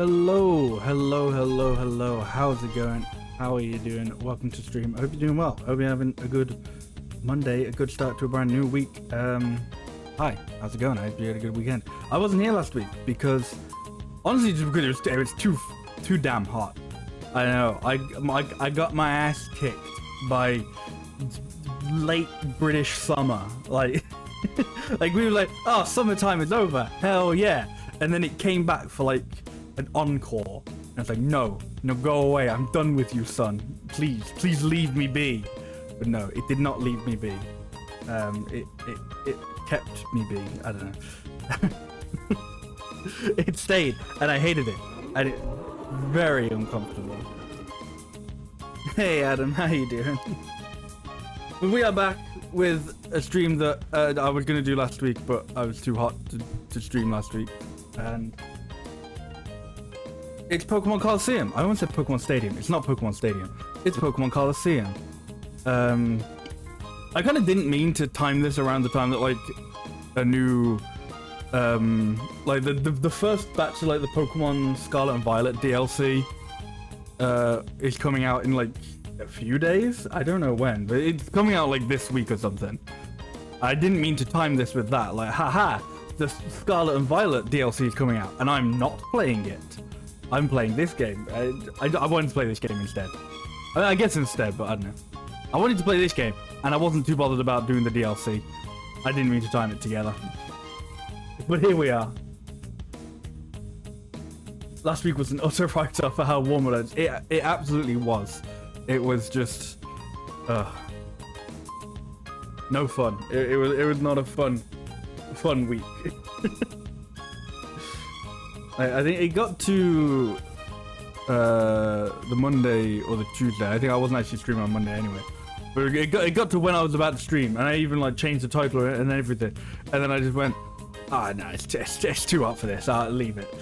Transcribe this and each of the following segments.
Hello, hello, hello, hello. How's it going? How are you doing? Welcome to stream. I hope you're doing well. I hope you're having a good Monday, a good start to a brand new week. Hi, how's it going? I hope you had a good weekend. I wasn't here last week because, honestly, just because it was too damn hot. I know. I got my ass kicked by late British summer. Like, like we were like, oh, summertime is over. Hell yeah. And then it came back for like an encore. And it's like, no, go away. I'm done with you, son. Please leave me be. But no, it did not leave me be. It kept me be. I don't know. It stayed, and I hated it. And it very uncomfortable. Hey Adam, how you doing? We are back with a stream that I was gonna do last week, but I was too hot to stream last week. And it's Pokemon Colosseum. I almost said Pokemon Stadium. It's not Pokemon Stadium. It's Pokemon Colosseum. I kind of didn't mean to time this around the time that like a new like the first batch of like the Pokemon Scarlet and Violet DLC is coming out in like a few days. I don't know when, but it's coming out like this week or something. I didn't mean to time this with that. Like, haha, the Scarlet and Violet DLC is coming out, and I'm not playing it. I'm playing this game. I wanted to play this game instead. I guess instead, but I don't know. I wanted to play this game, and I wasn't too bothered about doing the DLC. I didn't mean to time it together. But here we are. Last week was an utter write-off for how warm it was. It absolutely was. It was just... no fun. It was not a fun week. I think it got to the Monday or the Tuesday. I think I wasn't actually streaming on Monday anyway. But it got to when I was about to stream, and I even like changed the title and everything. And then I just went, no, it's too hot for this. I'll leave it.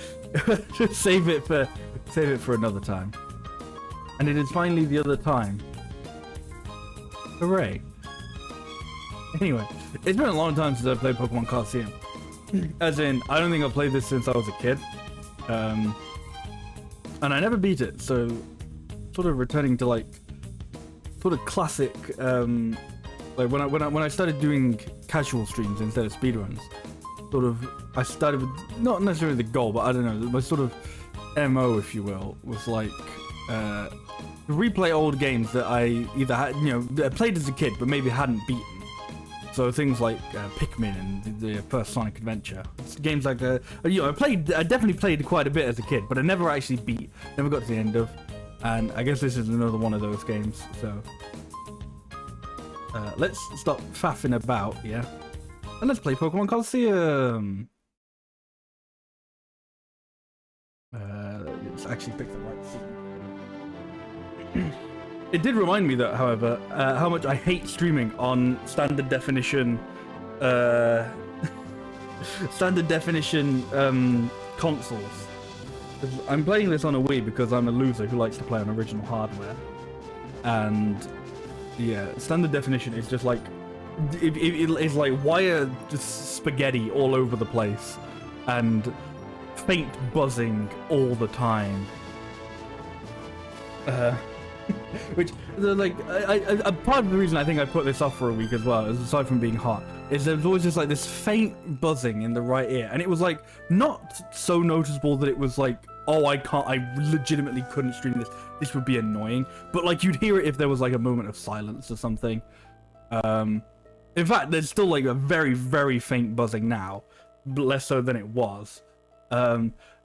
Just save it for another time. And it is finally the other time. Hooray! Anyway, it's been a long time since I played Pokemon Colosseum. As in, I don't think I've played this since I was a kid. And I never beat it, so sort of returning to like sort of classic like when I started doing casual streams instead of speedruns, sort of I started with not necessarily the goal, but I don't know, my sort of MO, if you will, was like replay old games that I either had, that I played as a kid but maybe hadn't beaten. So things like Pikmin and the first Sonic Adventure. It's games like I definitely played quite a bit as a kid, but I never actually never got to the end of. And I guess this is another one of those games. So let's stop faffing about, yeah, and let's play Pokemon Colosseum. Let's actually pick the right scene. It did remind me that, however, how much I hate streaming on standard definition consoles. I'm playing this on a Wii because I'm a loser who likes to play on original hardware. And yeah, standard definition is just like it's like wire just spaghetti all over the place and faint buzzing all the time. Which, like, I part of the reason I think I put this off for a week as well, aside from being hot, is there's always just like this faint buzzing in the right ear, and it was like not so noticeable that it was like, oh, I legitimately couldn't stream this would be annoying, but like you'd hear it if there was like a moment of silence or something. In fact, there's still like a very, very faint buzzing now, but less so than it was.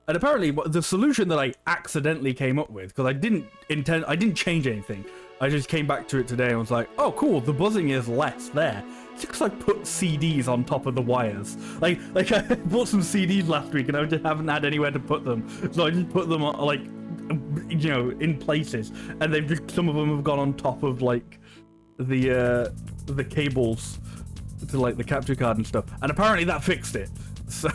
And apparently the solution that I accidentally came up with, because I didn't change anything. I just came back to it today and was like, oh cool, the buzzing is less there. It's because I put CDs on top of the wires. Like I bought some CDs last week and I just haven't had anywhere to put them. So I just put them on, like, in places. And some of them have gone on top of like the cables to like the capture card and stuff. And apparently that fixed it. So...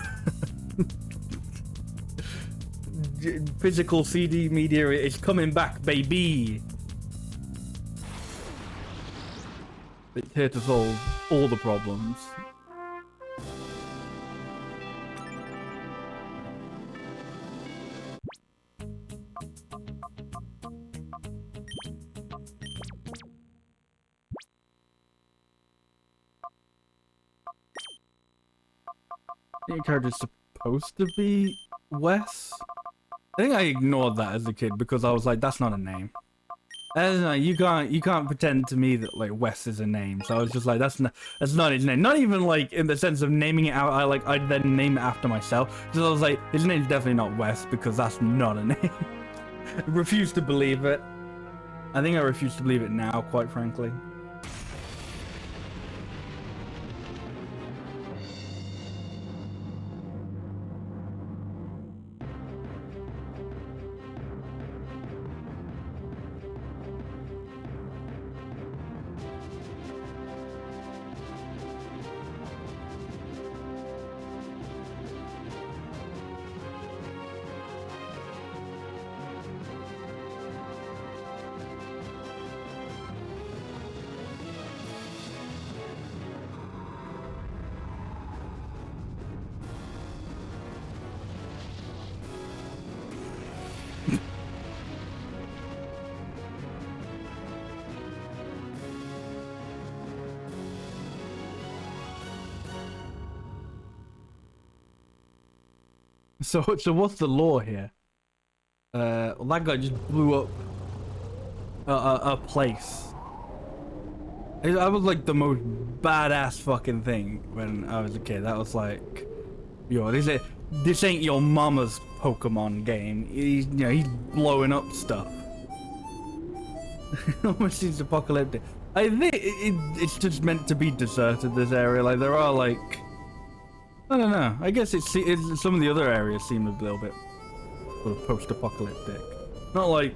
physical CD media is coming back, baby. It's here to solve all the problems. Your character's supposed to be Wes. I think I ignored that as a kid because I was like, that's not a name. You can't pretend to me that like Wes is a name. So I was just like, that's not his name. Not even like in the sense of naming it out. I'd then name it after myself. So I was like, his name's definitely not Wes because that's not a name. I refuse to believe it. I think I refuse to believe it now, quite frankly. So what's the law here? Well, that guy just blew up a place. I was like the most badass fucking thing when I was a kid. That was like, yo, this ain't your mama's Pokemon game. He's blowing up stuff. Almost seems apocalyptic. I think it's just meant to be deserted, this area. Like there are like, I don't know. I guess it's some of the other areas seem a little bit sort of post-apocalyptic. Not like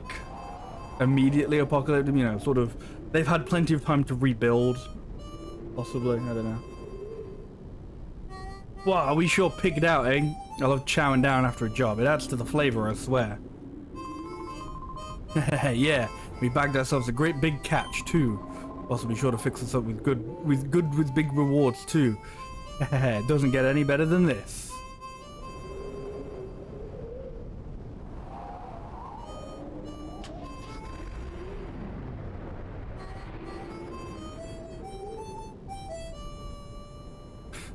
immediately apocalyptic, sort of. They've had plenty of time to rebuild. Possibly, I don't know. Wow, we sure pigged out, eh? I love chowing down after a job. It adds to the flavor, I swear. Yeah, we bagged ourselves a great big catch too. Also, be sure to fix us up with big rewards too. It doesn't get any better than this.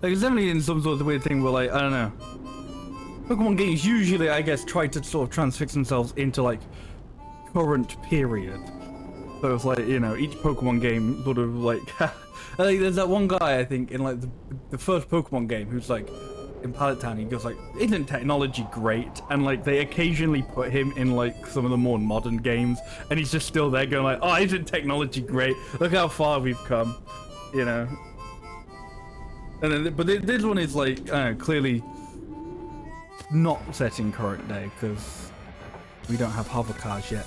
Like, it's definitely in some sort of weird thing where, like, I don't know. Pokemon games usually, I guess, try to sort of transfix themselves into, like, current period. So it's like, each Pokemon game sort of, like... I think there's that one guy, I think, in, like, the first Pokemon game who's, like, in Pallet Town, he goes, like, isn't technology great? And, like, they occasionally put him in, like, some of the more modern games, and he's just still there going, like, oh, isn't technology great? Look how far we've come, And then, but this one is like clearly not set in current day because we don't have hover cars yet.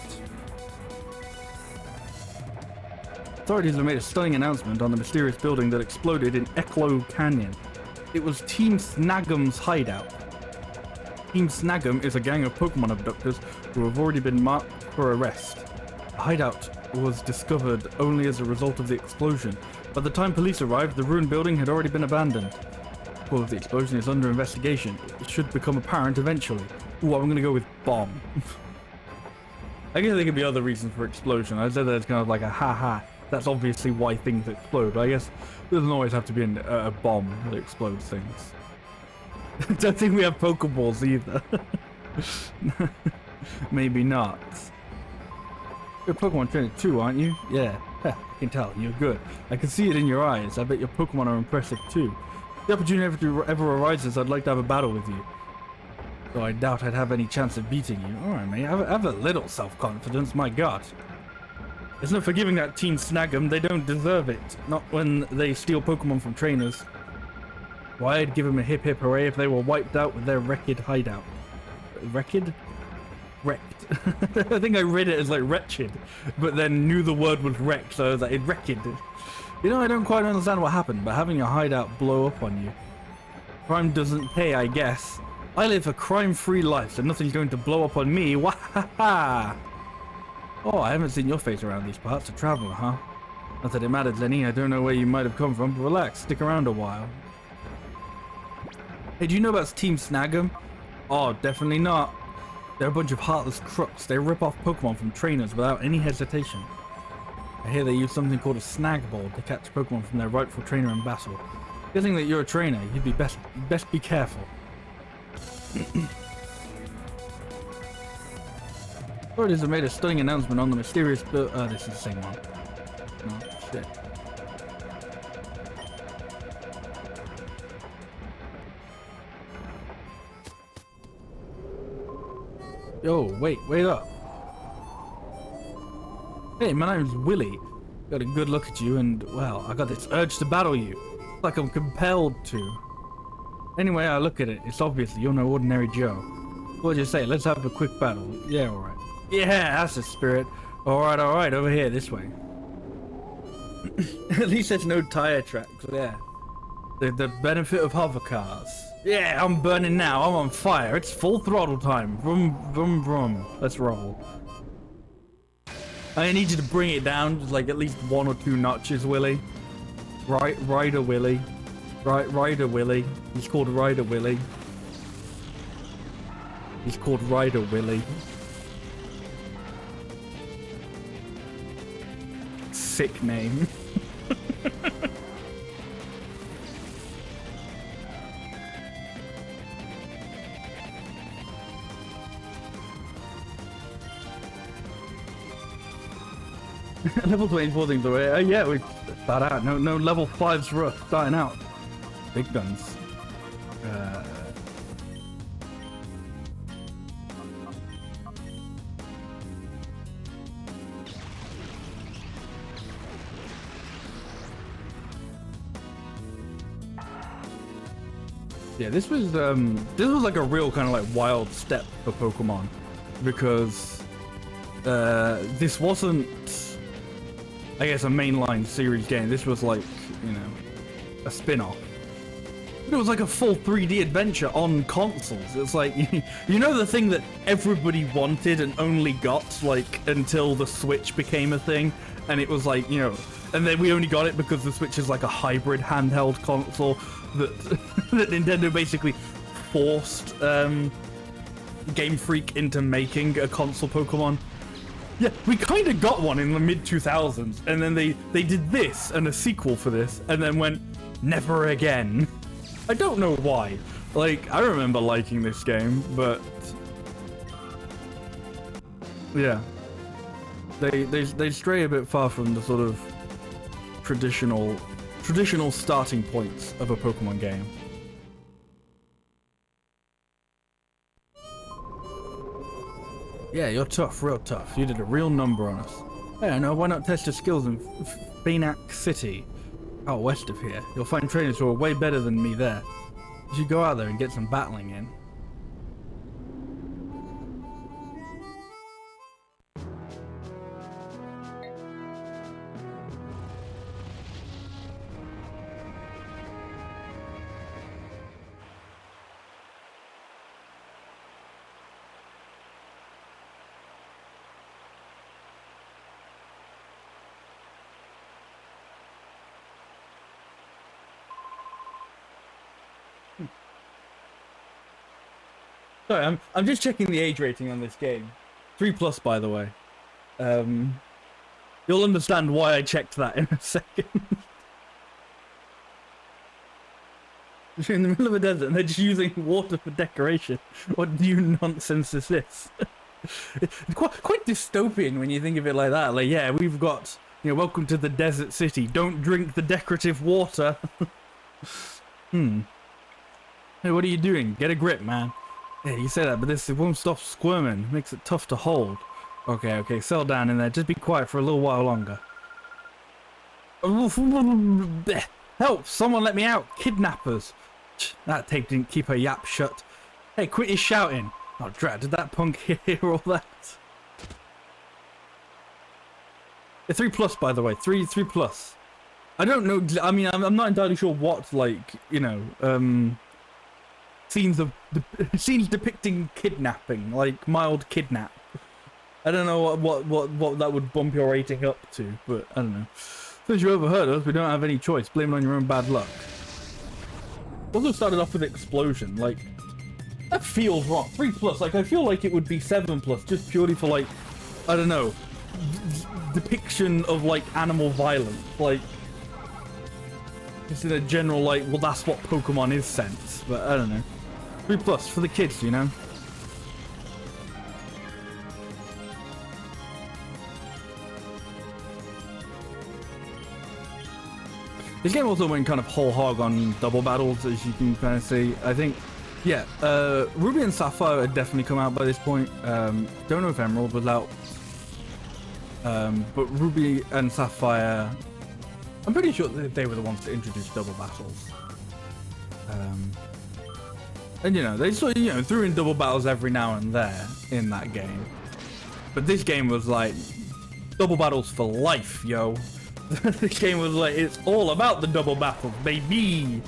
Authorities have made a stunning announcement on the mysterious building that exploded in Echo Canyon. It was Team Snagum's hideout. Team Snagum is a gang of Pokemon abductors who have already been marked for arrest. The hideout was discovered only as a result of the explosion. By the time police arrived, the ruined building had already been abandoned. The cause of the explosion is under investigation. It should become apparent eventually. Ooh, I'm gonna go with bomb. I guess there could be other reasons for explosion. I said there's kind of like a ha-ha. That's obviously why things explode. But I guess there doesn't always have to be a bomb that explodes things. Don't think we have Pokeballs either. Maybe not. You're a Pokemon trainer too, aren't you? Yeah. I can tell, you're good. I can see it in your eyes. I bet your Pokemon are impressive too. If the opportunity ever arises, I'd like to have a battle with you. Though I doubt I'd have any chance of beating you. Alright, mate, have a little self-confidence, my god. There's no forgiving that Team Snagum, they don't deserve it. Not when they steal Pokemon from trainers. Why, I'd give them a hip hip hooray if they were wiped out with their wrecked hideout. Wrecked? Wrecked. I think I read it as like wretched, but then knew the word was wrecked, so I was like, it wrecked. I don't quite understand what happened, but having a hideout blow up on you. Crime doesn't pay, I guess. I live a crime-free life, so nothing's going to blow up on me. Wahaha! Oh, I haven't seen your face around these parts. A traveler, huh? Not that it matters, Lenny. I don't know where you might have come from, but relax. Stick around a while. Hey, do you know about Team Snagum? Oh, definitely not. They're a bunch of heartless crooks. They rip off Pokemon from trainers without any hesitation. I hear they use something called a snag ball to catch Pokemon from their rightful trainer in battle. Guessing that you're a trainer, you'd be best be careful. Authorities have made a stunning announcement on the mysterious this is the same one. No, shit. Yo, wait up. Hey, my name's Willy. Got a good look at you and, well, I got this urge to battle you. Like I'm compelled to. Anyway, I look at it. It's obvious that you're no ordinary Joe. What'd you say? Let's have a quick battle. Yeah, alright. Yeah, that's the spirit. Alright, over here, this way. At least there's no tire tracks, yeah. The benefit of hover cars. Yeah, I'm burning now. I'm on fire. It's full throttle time. Vroom, vroom, vroom. Let's roll. I need you to bring it down, just like at least 1 or 2 notches, Willy. Rider Willy. Rider Willy. He's called Rider Willy. He's called Rider Willy. Sick name. Level 24 things away. Yeah, we start out. No level 5s for us starting out. Big guns. Yeah, this was like a real kind of like wild step for Pokemon, because this wasn't, I guess, a mainline series game. This was like, you know, a spin-off. It was like a full 3D adventure on consoles. It's like, you know, the thing that everybody wanted and only got like until the Switch became a thing, and it was like, you know, and then we only got it because the Switch is like a hybrid handheld console that that Nintendo basically forced Game Freak into making a console Pokemon. Yeah, we kind of got one in the mid-2000s, and then they did this and a sequel for this, and then went, never again. I don't know why. Like, I remember liking this game, but yeah, they stray a bit far from the sort of traditional starting points of a Pokemon game. Yeah, you're tough, real tough. You did a real number on us. Hey, I know, why not test your skills in Phoenix City, out west of here? You'll find trainers who are way better than me there. You should go out there and get some battling in. Sorry, I'm just checking the age rating on this game. 3+, by the way. You'll understand why I checked that in a second. You're in the middle of a desert and they're just using water for decoration. What new nonsense is this? It's quite dystopian when you think of it like that. Like, yeah, we've got, you know, welcome to the desert city. Don't drink the decorative water. Hey, what are you doing? Get a grip, man. Yeah, you say that, but it won't stop squirming. Makes it tough to hold. Okay, settle down in there. Just be quiet for a little while longer. Help! Someone let me out! Kidnappers! That tape didn't keep her yap shut. Hey, quit your shouting! Oh, drat, did that punk hear all that? Yeah, 3+, by the way. 3+. I don't know, I mean, I'm not entirely sure what, like, you know, scenes depicting kidnapping, like mild kidnap. I don't know what that would bump your rating up to, but I don't know. Since you overheard us, we don't have any choice. Blame it on your own bad luck. Also started off with explosion, like, that feels wrong. 3+, like, I feel like it would be 7+, just purely for, like, I don't know, depiction of, like, animal violence, like, It's in a general, like, well, that's what Pokemon is sense, but I don't know. 3+ for the kids, you know? This game also went kind of whole hog on double battles, as you can kind of see. I think, yeah, Ruby and Sapphire had definitely come out by this point. Don't know if Emerald was out. But Ruby and Sapphire, I'm pretty sure that they were the ones to introduce double battles. And you know, they sort of, you know, threw in double battles every now and there in that game. But this game was like, double battles for life, yo. This game was like, it's all about the double battles, baby.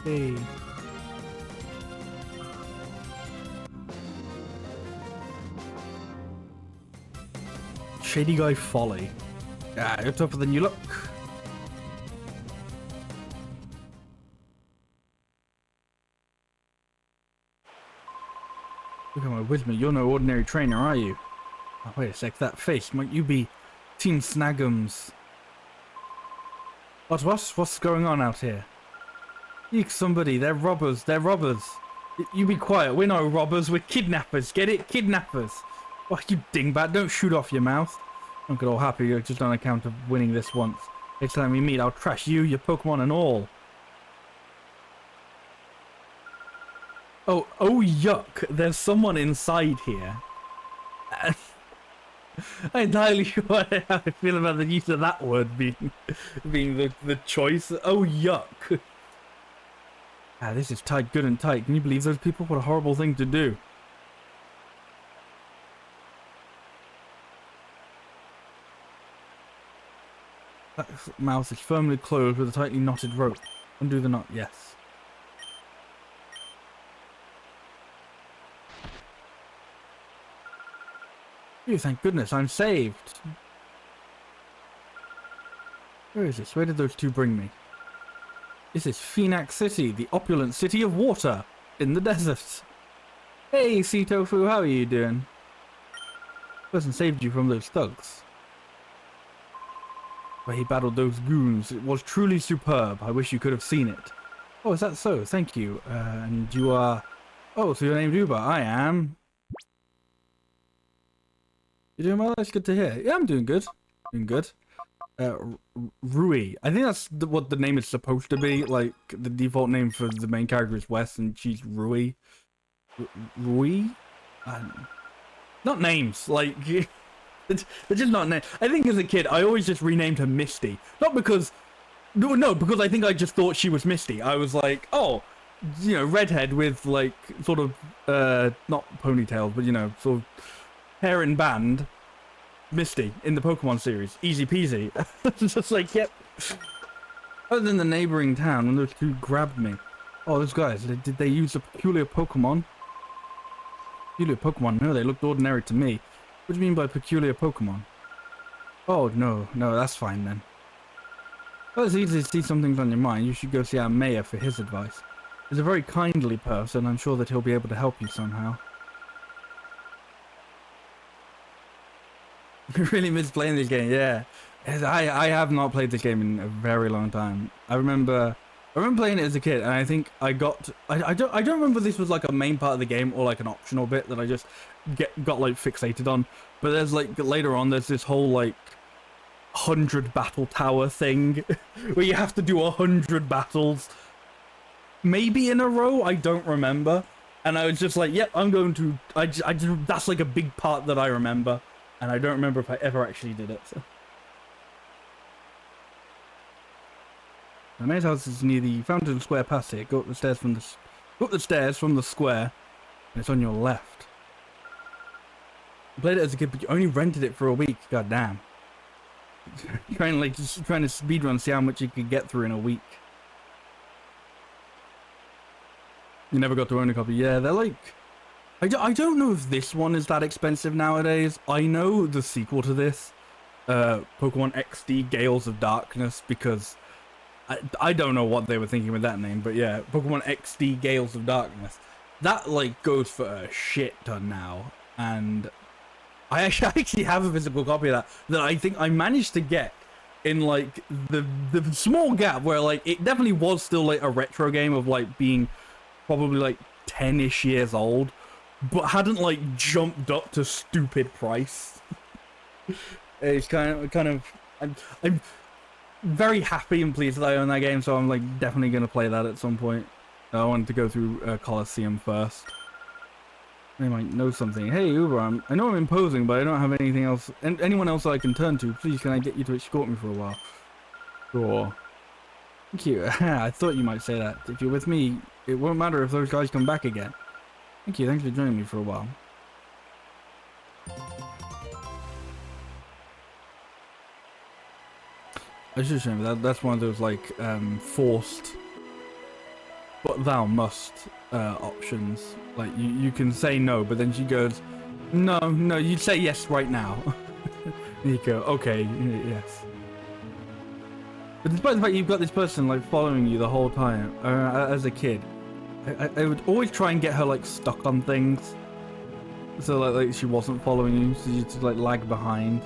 Hey. Shady Guy Folly. Yeah, you're tougher than you look. Look at my wisdom. You're no ordinary trainer, are you? Oh, wait a sec. That face. Might you be Team Snaggums? What's going on out here? Eek, somebody. They're robbers. They're robbers. You be quiet. We're no robbers. We're kidnappers. Get it? Kidnappers. Oh, you dingbat, don't shoot off your mouth. Don't get all happy just on account of winning this once. Next time we meet, I'll trash you, your Pokemon and all. Oh, yuck. There's someone inside here. I'm entirely sure how I feel about the use of that word being the choice. Oh, yuck. Ah, this is tight, good and tight. Can you believe those people? What a horrible thing to do. That mouth is firmly closed with a tightly knotted rope. Undo the knot, yes. Phew, thank goodness, I'm saved. Where is this? Where did those two bring me? This is Phoenix City, the opulent city of water in the desert. Hey, Sea Tofu, how are you doing? Person saved you from those thugs. Where he battled those goons. It was truly superb. I wish you could have seen it. Oh, is that so? Thank you. And you are... Oh, so your name's Uber. I am. You doing well? That's good to hear. Yeah, I'm doing good. Doing good. Rui. I think that's what the name is supposed to be. Like, the default name for the main character is Wes, and she's Rui. Rui? Not names. Like... They're just not named. I think as a kid, I always just renamed her Misty. Not because... No, because I think I just thought she was Misty. I was like, oh, you know, redhead with, like, sort of, not ponytails, but, you know, sort of hair in band. Misty in the Pokemon series. Easy peasy. Just like, yep. Other than the neighboring town, when those two grabbed me. Oh, those guys, did they use a peculiar Pokemon? Peculiar Pokemon? No, they looked ordinary to me. What do you mean by peculiar Pokemon? Oh, no, that's fine then. Well, it's easy to see some things on your mind. You should go see our mayor for his advice. He's a very kindly person. I'm sure that he'll be able to help you somehow. You really miss playing this game, yeah. I have not played this game in a very long time. I remember playing it as a kid, and I think I got... I don't remember if this was like a main part of the game or like an optional bit that I just got like fixated on. But there's like later on there's this whole like 100 battle tower thing where you have to do 100 battles, maybe in a row. I don't remember, and I was just like, yep, I'm going to. I just that's like a big part that I remember, and I don't remember if I ever actually did it. So. The mayor's house is near the Fountain Square past here. Go up the stairs from the square, and it's on your left. I played it as a kid, but you only rented it for a week. God damn. trying to speedrun, see how much you could get through in a week. You never got to own a copy. Yeah, they're like I don't know if this one is that expensive nowadays. I know the sequel to this, Pokemon XD Gales of Darkness, because I don't know what they were thinking with that name, but yeah, Pokemon XD Gales of Darkness. That, like, goes for a shit ton now, and I actually have a physical copy of that I think I managed to get in, like, the small gap where, like, it definitely was still, like, a retro game of, like, being probably, like, 10-ish years old, but hadn't, like, jumped up to stupid price. It's kind of I'm very happy and pleased that I own that game, so I'm, like, definitely gonna play that at some point. I wanted to go through Colosseum first. They might know something. Hey, Uber, I know I'm imposing, but I don't have anything else, anyone else I can turn to. Please, can I get you to escort me for a while? Sure. Thank you. I thought you might say that. If you're with me, it won't matter if those guys come back again. Thank you. Thanks for joining me for a while. I should show you that's one of those, like, forced but thou must options. Like, you can say no, but then she goes, no, you say yes right now. And you go, okay, yes. But despite the fact you've got this person, like, following you the whole time, as a kid, I would always try and get her, like, stuck on things. So, like she wasn't following you, so you just, like, lag behind.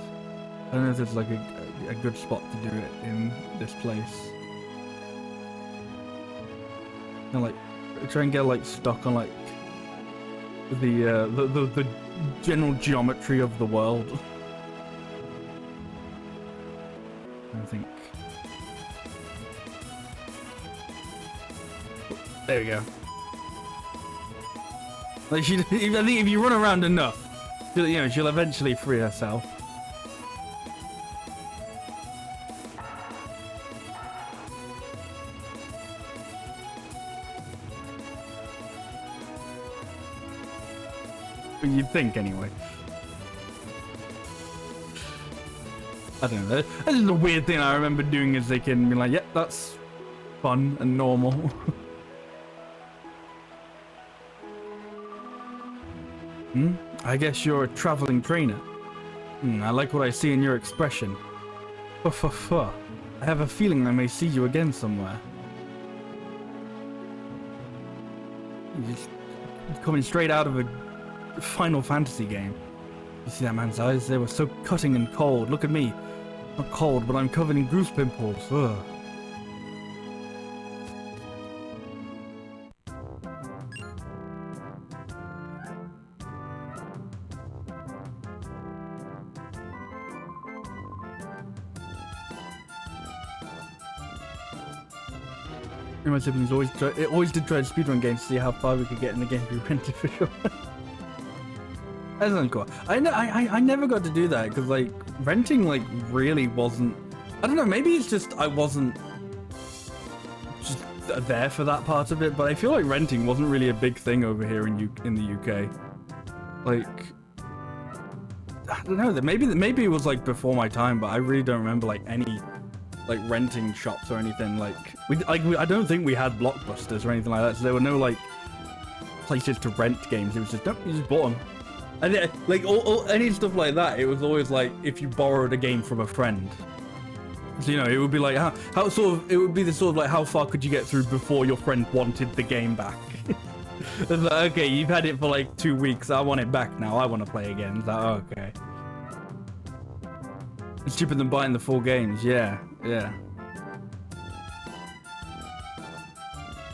I don't know if there's, like, a good spot to do it in this place. And, like, try and get, like, stuck on, like, the general geometry of the world. I think. There we go. Like, I think if you run around enough, she'll eventually free herself. You'd think, anyway. I don't know. That's just a weird thing I remember doing as a kid and being like, yep, that's fun and normal. I guess you're a traveling trainer. I like what I see in your expression. I have a feeling I may see you again somewhere. You're just coming straight out of a Final Fantasy game. You see that man's eyes? They were so cutting and cold. Look at me. Not cold, but I'm covered in goose pimples. Ugh. My siblings always did try to speedrun games to see how far we could get in the game if we rented for sure. That sounds cool. I never got to do that because, like, renting, like, really wasn't. I don't know. Maybe it's just I wasn't just there for that part of it. But I feel like renting wasn't really a big thing over here in the UK. Like, I don't know. Maybe it was like before my time, but I really don't remember like any like renting shops or anything. Like I don't think we had Blockbusters or anything like that. So there were no like places to rent games. It was just, nope, you just bought them. And like any stuff like that, it was always like if you borrowed a game from a friend. So, you know, it would be like how sort of, it would be the sort of like how far could you get through before your friend wanted the game back. It's like, okay, you've had it for like 2 weeks, I want it back now, I want to play again. It's like, oh, okay. It's cheaper than buying the full games, yeah.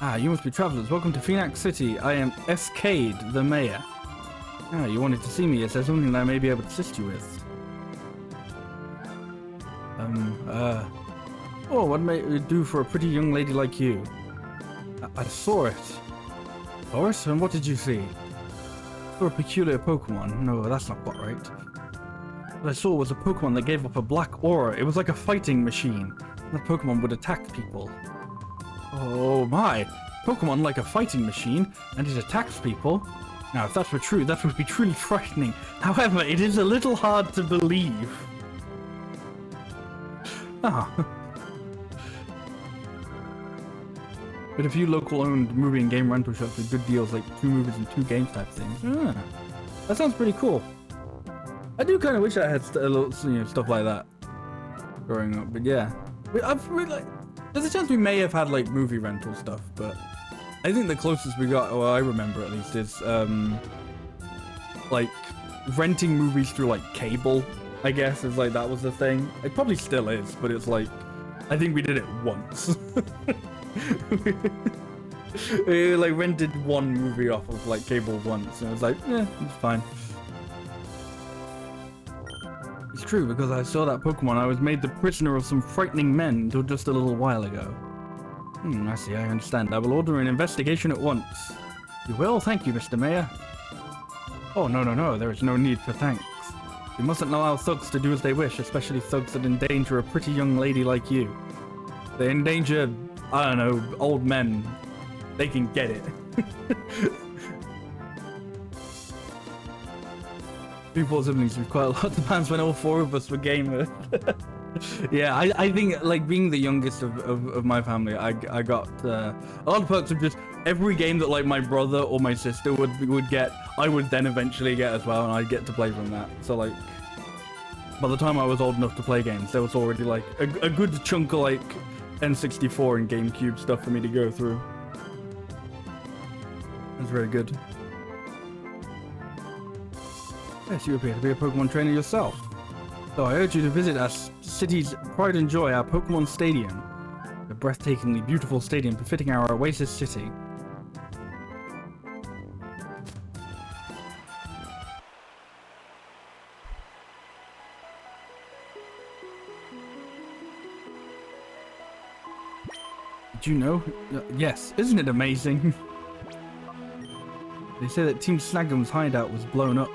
Ah, you must be travelers. Welcome to Phoenix City. I am Escade, the mayor. Ah, you wanted to see me. Is there something that I may be able to assist you with? Oh, what may it do for a pretty young lady like you? I saw it. Horace, and what did you see? For a peculiar Pokemon. No, that's not quite right. What I saw was a Pokemon that gave up a black aura. It was like a fighting machine. That Pokemon would attack people. Oh my! Pokemon like a fighting machine, and it attacks people? Now, if that were true, that would be truly frightening. However, it is a little hard to believe. Ah. But a few local-owned movie and game rental shops with good deals, like 2 movies and 2 games type things. Ah, that sounds pretty cool. I do kind of wish I had a little, stuff like that growing up. But yeah, I've really, like, there's a chance we may have had like movie rental stuff, but I think the closest we got, well, I remember at least, is like renting movies through like cable. I guess is like that was the thing. It probably still is, but it's like I think we did it once. We like rented one movie off of like cable once, and it was like, yeah, it's fine. It's true, because I saw that Pokemon, I was made the prisoner of some frightening men until just a little while ago. I see, I understand. I will order an investigation at once. You will? Thank you, Mr. Mayor. Oh, no, there is no need for thanks. You mustn't allow thugs to do as they wish, especially thugs that endanger a pretty young lady like you. They endanger, I don't know, old men. They can get it. People siblings with quite a lot of demands when all 4 of us were gamers. Yeah, I think like being the youngest of my family, I got a lot of perks of just every game that like my brother or my sister would get, I would then eventually get as well, and I'd get to play from that. So like by the time I was old enough to play games, there was already like a good chunk of like N64 and GameCube stuff for me to go through. That's very good. Yes, you appear to be a Pokemon trainer yourself. So I urge you to visit our city's pride and joy, our Pokemon Stadium. A breathtakingly beautiful stadium befitting our oasis city. Did you know? Yes, isn't it amazing? They say that Team Snag'em's hideout was blown up.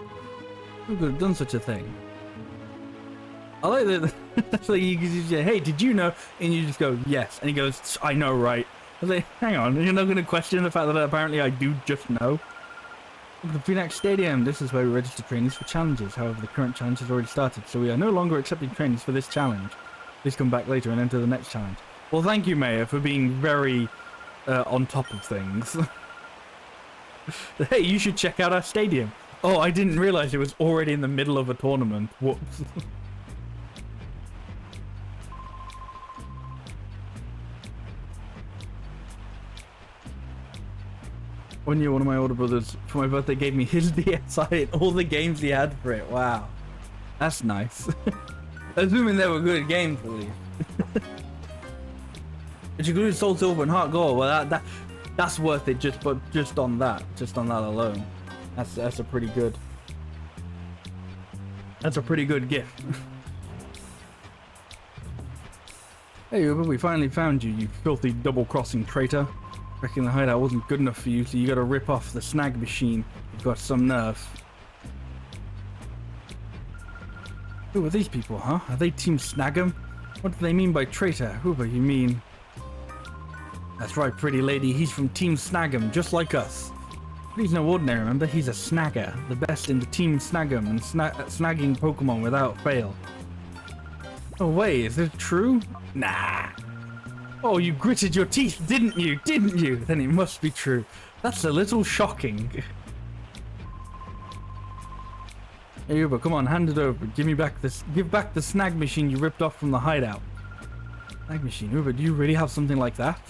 Who could have done such a thing? I like that. So you say, hey, did you know? And you just go, yes. And he goes, I know, right? I was like, hang on, you're not going to question the fact that apparently I do just know? Look at the Phoenix Stadium. This is where we register trainees for challenges. However, the current challenge has already started, so we are no longer accepting trainees for this challenge. Please come back later and enter the next challenge. Well, thank you, Mayor, for being very on top of things. Hey, you should check out our stadium. Oh, I didn't realize it was already in the middle of a tournament. Whoops. One year, one of my older brothers, for my birthday, gave me his DSi and all the games he had for it. Wow. That's nice. Assuming they were good games, at least. It's included Soul Silver and Heart Gold. Well, that's worth it just on that alone. That's a pretty good. That's a pretty good gift. Hey Uber, we finally found you, you filthy double-crossing traitor. Reckon the hideout wasn't good enough for you, so you gotta rip off the snag machine. You've got some nerve. Who are these people, huh? Are they Team Snag'em? What do they mean by traitor? Uber, you mean? That's right, pretty lady. He's from Team Snag'em, just like us. But he's no ordinary, remember? He's a snagger. The best in the Team Snag'em and snagging Pokemon without fail. Oh, wait, is it true? Nah. Oh, you gritted your teeth, didn't you? Didn't you? Then it must be true. That's a little shocking. Hey, Uber, come on, hand it over. Give back the snag machine you ripped off from the hideout. Snag machine, Uber, do you really have something like that?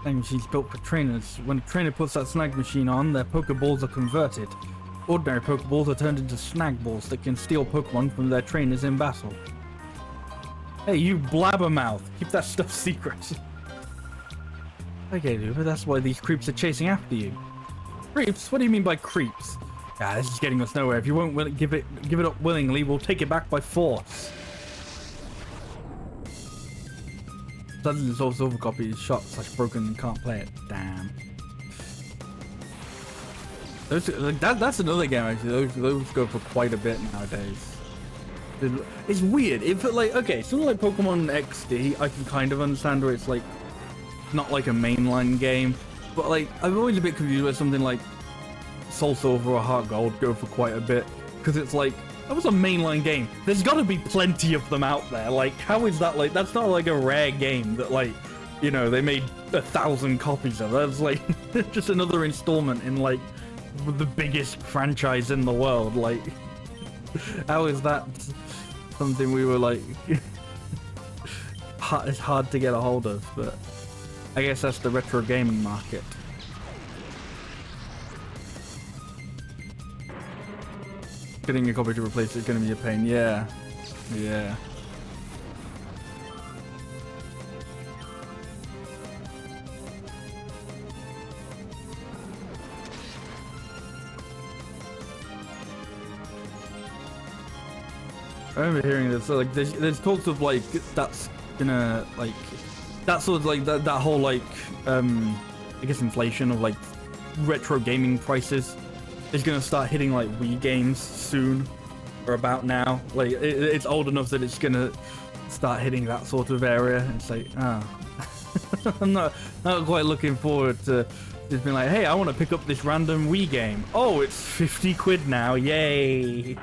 Snag machine's built for trainers. When a trainer puts that snag machine on, their Pokeballs are converted. Ordinary Pokeballs are turned into snag balls that can steal Pokemon from their trainers in battle. Hey, you blabbermouth! Keep that stuff secret. Okay, dude, but that's why these creeps are chasing after you. Creeps? What do you mean by creeps? Ah, this is getting us nowhere. If you won't give it up willingly, we'll take it back by force. Suddenly, Soul Silver copy is shot / broken and can't play it. Damn. That's another game actually. Those go for quite a bit nowadays. It's weird. If like okay, something like Pokemon XD, I can kind of understand where it's like not like a mainline game, but like I'm always a bit confused with something like Soul Silver or Heart Gold go for quite a bit because it's like that was a mainline game. There's got to be plenty of them out there. Like how is that like? That's not like a rare game that like you know, they made 1,000 copies of it. It's like just another installment in like the biggest franchise in the world. Like, how is that something we were like it's hard to get a hold of? But I guess that's the retro gaming market. Getting a copy to replace it is going to be a pain. Yeah, yeah. I remember hearing this. So, like, there's talks of like that's gonna like that sort of like that whole like I guess inflation of like retro gaming prices is gonna start hitting like Wii games soon, or about now. Like it's old enough that it's gonna start hitting that sort of area. It's like, I'm not quite looking forward to just being like, hey, I want to pick up this random Wii game. Oh, it's 50 quid now, yay!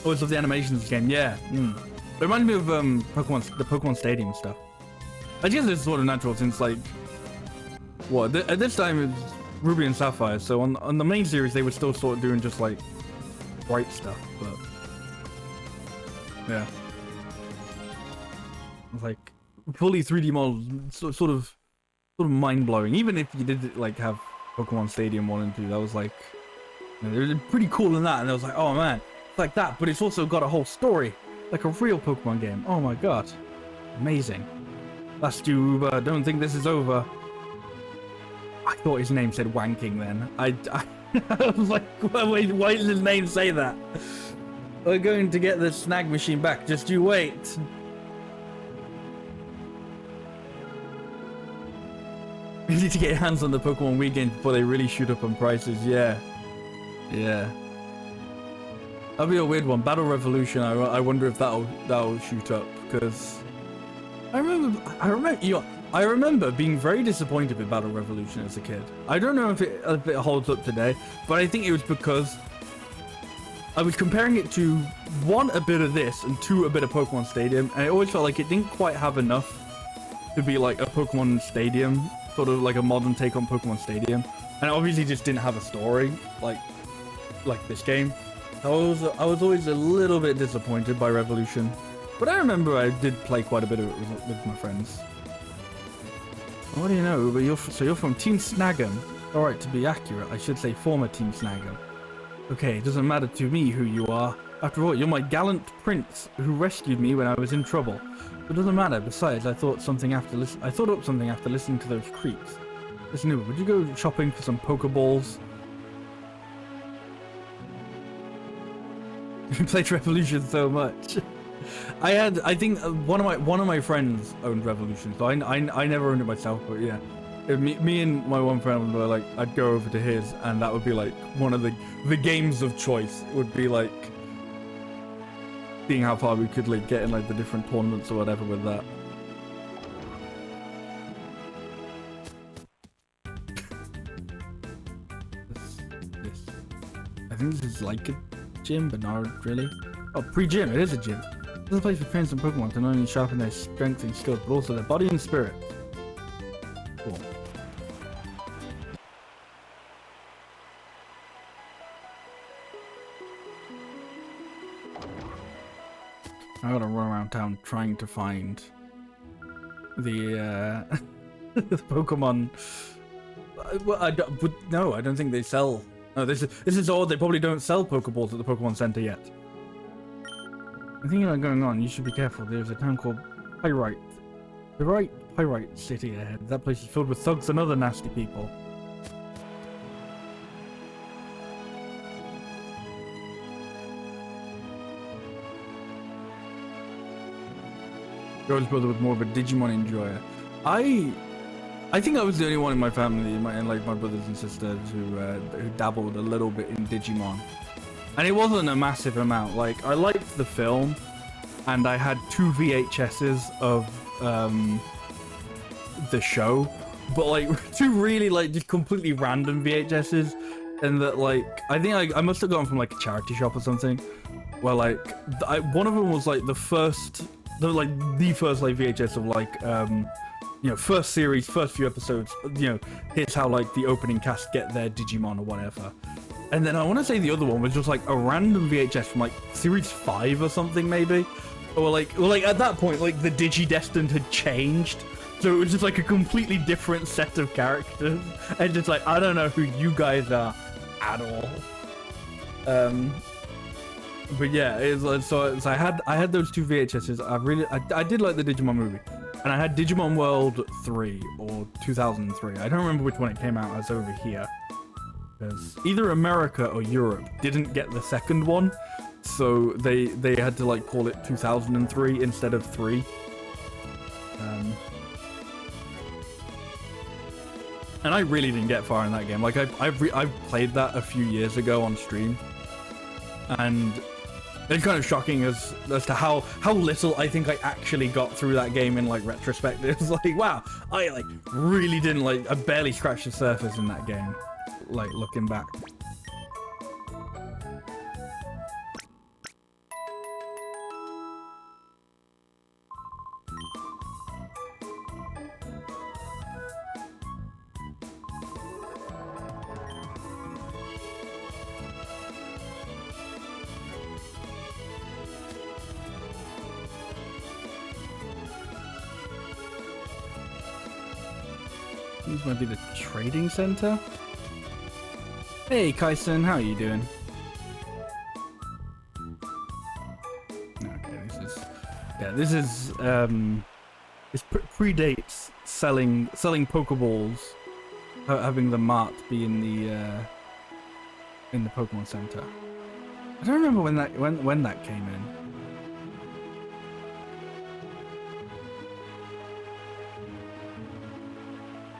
Oh, it's of the animations game, yeah. It reminds me of the Pokemon Stadium stuff. I guess it's sort of natural since like, what, at this time it's Ruby and Sapphire, so on the main series they were still sort of doing just like bright stuff, but yeah. It's like fully 3D models, sort of mind-blowing. Even if you did like have Pokemon Stadium 1 and 2, that was like, you know, they were pretty cool in that, and I was like, oh man, it's like that, but it's also got a whole story, like a real Pokemon game. Oh my god, amazing. Last Uber, don't think this is over. I thought his name said wanking then. I was like, wait, why does his name say that? We're going to get the snag machine back, just you wait. We need to get your hands on the Pokemon Wii game before they really shoot up on prices. Yeah. Yeah. That'll be a weird one. Battle Revolution, I wonder if that'll shoot up, because I remember being very disappointed with Battle Revolution as a kid. I don't know if it holds up today, but I think it was because I was comparing it to, one, a bit of this, and two, a bit of Pokemon Stadium, and it always felt like it didn't quite have enough to be like a Pokemon Stadium, sort of like a modern take on Pokemon Stadium, and it obviously just didn't have a story like this game. I was always a little bit disappointed by Revolution, but I remember I did play quite a bit of it with my friends. What do you know? But you're from Team Snag'em. All right, to be accurate, I should say former Team Snag'em. Okay, it doesn't matter to me who you are. After all, you're my gallant prince who rescued me when I was in trouble. It doesn't matter. Besides, I thought up something after listening to those creeps. Listen, Noober, would you go shopping for some Pokeballs? You played Revolution so much. I think one of my friends owned Revolution, so I never owned it myself, but yeah. Me and my one friend were like, I'd go over to his, and that would be like one of the games of choice. It would be like seeing how far we could like get in like the different tournaments or whatever with that. This. I think this is like a gym, but not really. Oh, pre-gym, it is a gym. This is a place for trainers and Pokemon to not only sharpen their strength and skills, but also their body and spirit. Cool. I gotta run around town trying to find the the Pokemon. Well, I don't think they sell. No, this is odd. They probably don't sell Pokeballs at the Pokemon Center yet. I think you're going on. You should be careful. There's a town called Pyrite. The right Pyrite City ahead. That place is filled with thugs and other nasty people. George's brother was more of a Digimon enjoyer. I think I was the only one in my family, and like my brothers and sisters, who dabbled a little bit in Digimon, and it wasn't a massive amount. Like, I liked the film, and I had 2 VHSs of the show, but like 2 really like just completely random VHSs, and that like I think I must have gone from like a charity shop or something. where like one of them was like the first like VHS of like you know, first series, first few episodes, you know, here's how like the opening cast get their Digimon or whatever. And then I want to say the other one was just like a random VHS from like series 5 or something maybe. Or like at that point like the Digidestined had changed. So it was just like a completely different set of characters. And just like, I don't know who you guys are at all. But yeah, it was, so I had those two VHSs. I did like the Digimon movie. And I had Digimon World 3 or 2003. I don't remember which one it came out as over here. Because either America or Europe didn't get the second one. So they had to like call it 2003 instead of 3. And I really didn't get far in that game. Like I played that a few years ago on stream. And it's kind of shocking as to how little I think I actually got through that game in like retrospect. It's like, wow, I like really didn't like, I barely scratched the surface in that game, like looking back. This might be the trading center. Hey, Kaisen, how are you doing? Okay, this predates selling Pokeballs, having the mart be in the Pokemon Center. I don't remember when that came in.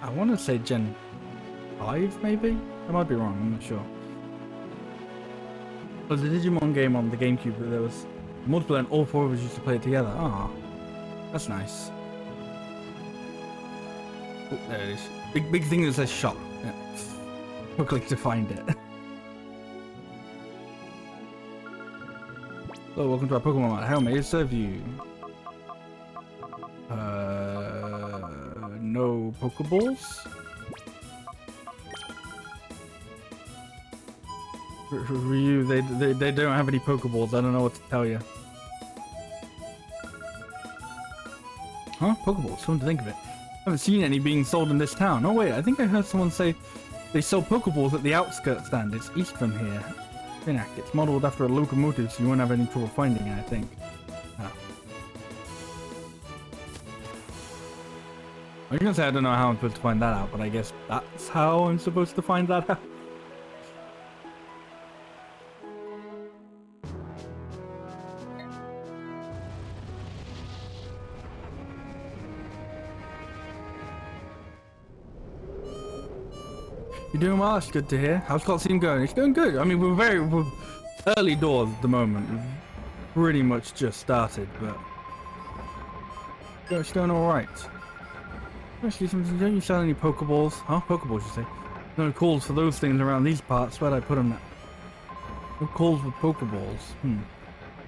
I want to say Gen 5, maybe? I might be wrong, I'm not sure. There was a Digimon game on the GameCube that there was multiplayer and all four of us used to play it together. Ah, that's nice. Oh, there it is. Big thing that says shop. Yeah. We'll click to find it. Hello, welcome to our Pokemon Mart. How may I serve you? No Pokeballs? For you, they don't have any Pokeballs. I don't know what to tell you. Huh? Pokeballs? Come to think of it, I haven't seen any being sold in this town. Oh wait, I think I heard someone say they sell Pokeballs at the outskirts stand. It's east from here. Finac. It's modeled after a locomotive, so you won't have any trouble finding it, I think. I was gonna say I don't know how I'm supposed to find that out, but I guess that's how I'm supposed to find that out. You're doing well, that's good to hear. How's Colosseum going? It's going good. I mean, we're early doors at the moment. We've pretty much just started, but it's going alright. Actually, don't you sell any Pokeballs? Huh? Pokeballs, you say? No calls for those things around these parts. Where'd I put them? No calls with Pokeballs.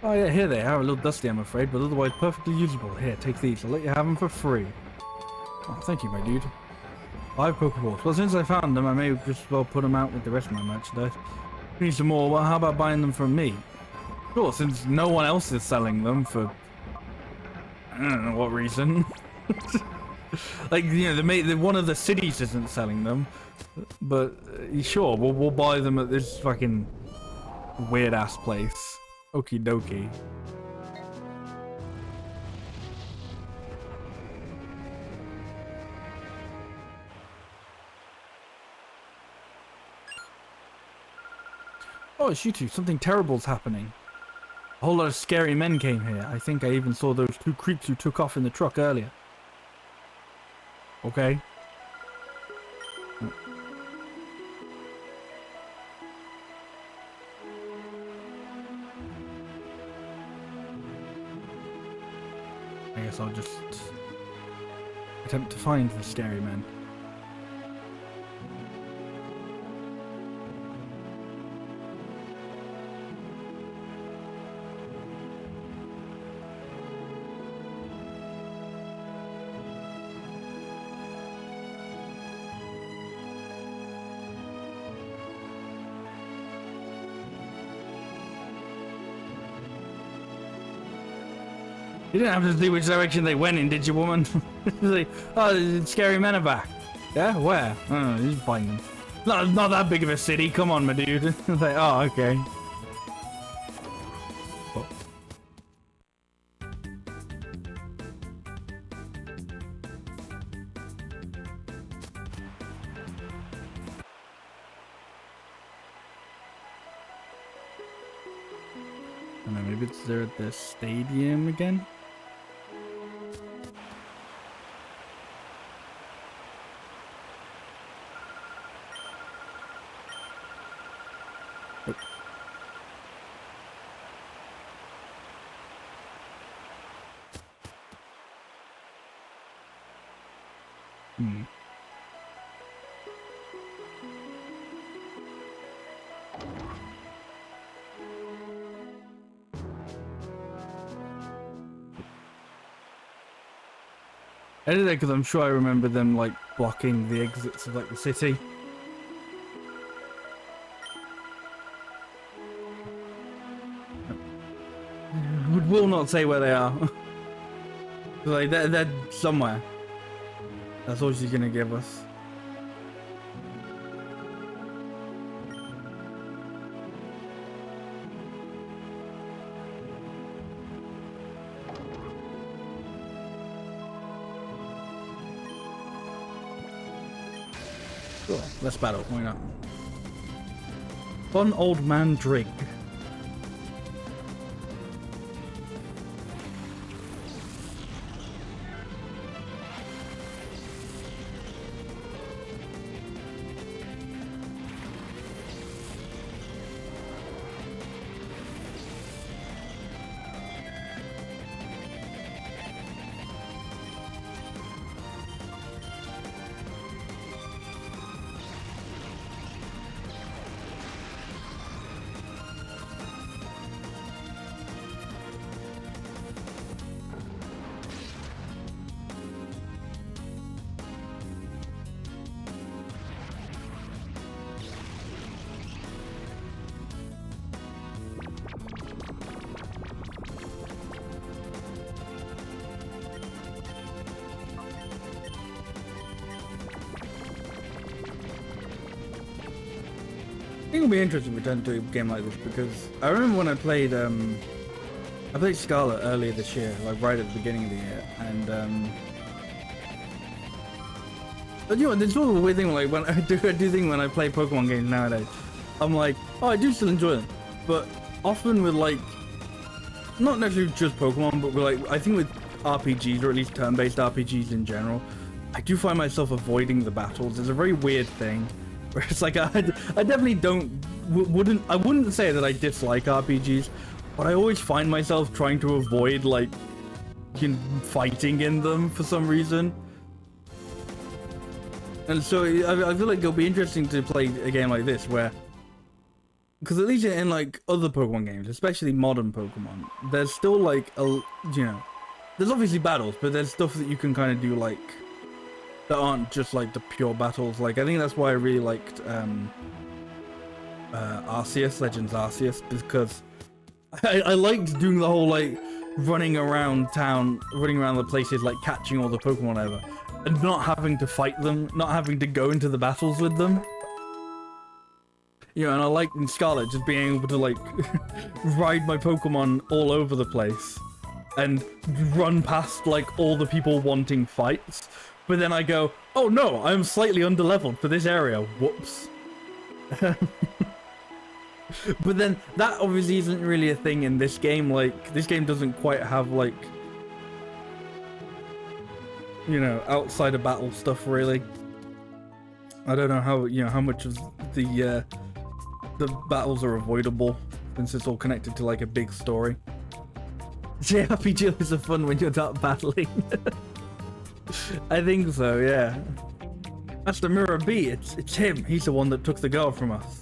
Oh yeah, here they are. A little dusty, I'm afraid, but otherwise perfectly usable. Here, take these. I'll let you have them for free. Oh, thank you, my dude. 5 Pokeballs. Well, since I found them, I may just as well put them out with the rest of my merchandise. If you need some more, well, how about buying them from me? Sure, since no one else is selling them for I don't know what reason. Like, you know, one of the cities isn't selling them, but sure, we'll buy them at this fucking weird ass place. Okie dokie. Oh, it's you two. Something terrible's happening. A whole lot of scary men came here. I think I even saw those 2 creeps who took off in the truck earlier. Okay. I guess I'll just attempt to find the scary men. You didn't have to see which direction they went in, did you, woman? Like, oh, the scary men are back. Yeah, where? Oh, you find them. Not that big of a city. Come on, my dude. Like, oh, okay. Oh. I don't know, maybe it's there at the stadium again? Oh. Hmm. I did that because I'm sure I remember them like blocking the exits of like the city. We will not say where they are. Like they're somewhere. That's all she's gonna give us. Cool. Let's battle. Why not? Fun old man Drink. I think it'll be interesting if we turn to a game like this, because I remember when I played Scarlet earlier this year, like right at the beginning of the year, and but you know, there's sort of a weird thing, like when I do think when I play Pokemon games nowadays, I'm like, oh, I do still enjoy them, but often with like, not necessarily just Pokemon, but with like, I think with RPGs, or at least turn-based RPGs in general, I do find myself avoiding the battles. It's a very weird thing. Where it's like I definitely wouldn't say that I dislike RPGs, but I always find myself trying to avoid like fighting in them for some reason. And so I feel like it'll be interesting to play a game like this where, because at least in like other Pokemon games, especially modern Pokemon, there's still like there's obviously battles, but there's stuff that you can kind of do like that aren't just like the pure battles. Like I think that's why I really liked Arceus, Legends Arceus, because I liked doing the whole like running around town, running around the places, like catching all the Pokemon ever, and not having to fight them, not having to go into the battles with them. You know, and I liked in Scarlet just being able to like ride my Pokemon all over the place and run past like all the people wanting fights. But then I go, oh no, I'm slightly underleveled for this area. Whoops. But then that obviously isn't really a thing in this game. Like, this game doesn't quite have like, outside of battle stuff really. I don't know how much of the battles are avoidable since it's all connected to like a big story. JRPG is fun when you're not battling. I think so, yeah. That's the Mirror B. It's him. He's the one that took the girl from us.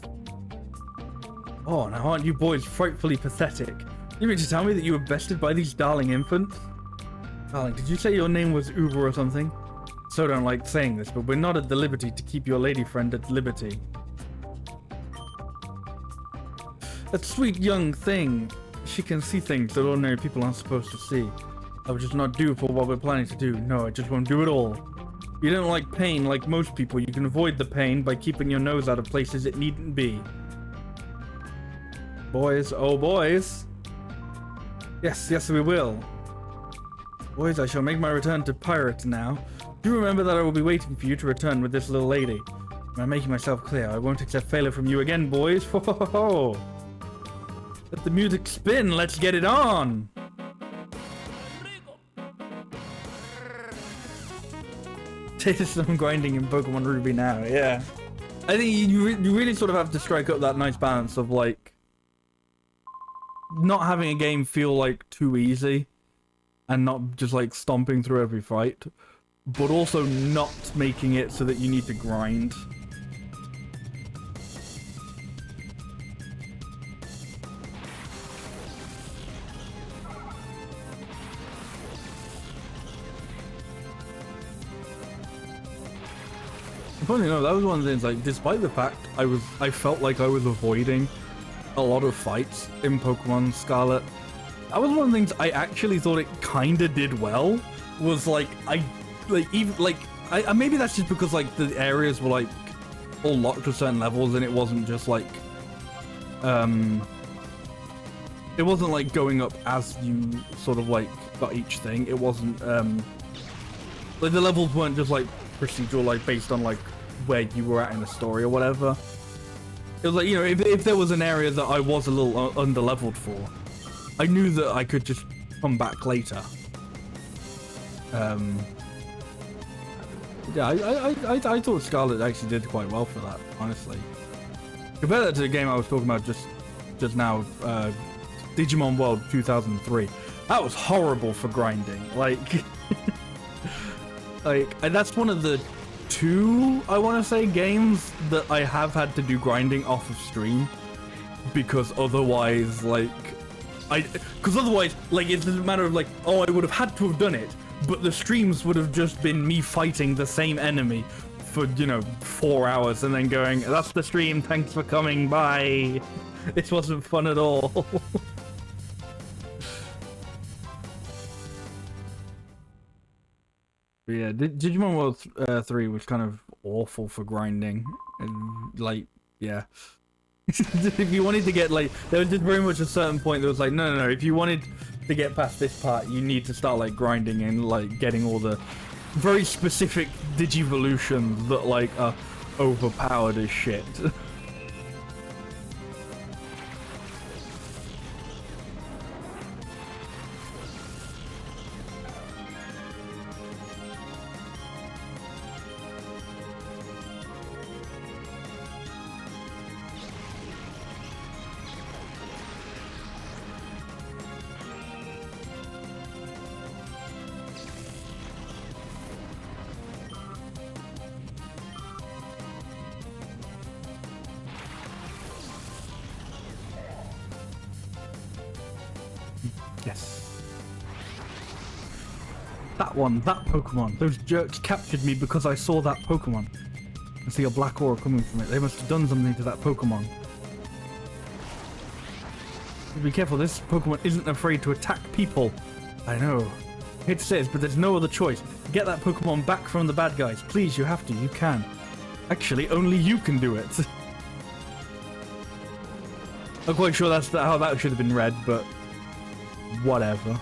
Oh, now aren't you boys frightfully pathetic? You mean to tell me that you were bested by these darling infants? Darling, did you say your name was Uber or something? So don't like saying this, but we're not at the liberty to keep your lady friend at liberty. That sweet young thing. She can see things that ordinary people aren't supposed to see. I would just not do for what we're planning to do. No, I just won't do it all. You don't like pain like most people. You can avoid the pain by keeping your nose out of places it needn't be. Boys, oh boys. Yes, yes we will. Boys, I shall make my return to pirate now. Do remember that I will be waiting for you to return with this little lady. I'm making myself clear. I won't accept failure from you again, boys. Ho ho ho. Let the music spin. Let's get it on. Taste some grinding in Pokemon Ruby now. Yeah. I think you really sort of have to strike up that nice balance of like not having a game feel like too easy and not just like stomping through every fight, but also not making it so that you need to grind. Funny enough, that was one of the things, like, despite the fact I felt like I was avoiding a lot of fights in Pokemon Scarlet, that was one of the things I actually thought it kinda did well, was like, maybe that's just because like the areas were like all locked to certain levels and it wasn't just like, it wasn't like going up as you sort of like got each thing. It wasn't, like the levels weren't just like procedural, like based on like where you were at in the story or whatever. It was like, you know, if there was an area that I was a little under-leveled for, I knew that I could just come back later. Yeah, I thought Scarlet actually did quite well for that, honestly. Compare that to the game I was talking about just now, Digimon World 2003. That was horrible for grinding. Like, and that's one of the two, I want to say, games that I have had to do grinding off of stream, because otherwise, like, otherwise, like, it's a matter of like, oh, I would have had to have done it, but the streams would have just been me fighting the same enemy for, you know, 4 hours and then going, that's the stream, thanks for coming, bye. This wasn't fun at all. But yeah, Digimon World 3 was kind of awful for grinding, and like, yeah. If you wanted to get like, there was just very much a certain point that was like, no, if you wanted to get past this part, you need to start like grinding and like getting all the very specific Digivolutions that like are overpowered as shit. Yes. That one, that Pokemon. Those jerks captured me because I saw that Pokemon. I see a black aura coming from it. They must have done something to that Pokemon. Be careful, this Pokemon isn't afraid to attack people. I know. I hate to say this, but there's no other choice. Get that Pokemon back from the bad guys. Please, you have to. You can. Actually, only you can do it. I'm quite sure that's how that should have been read, but whatever.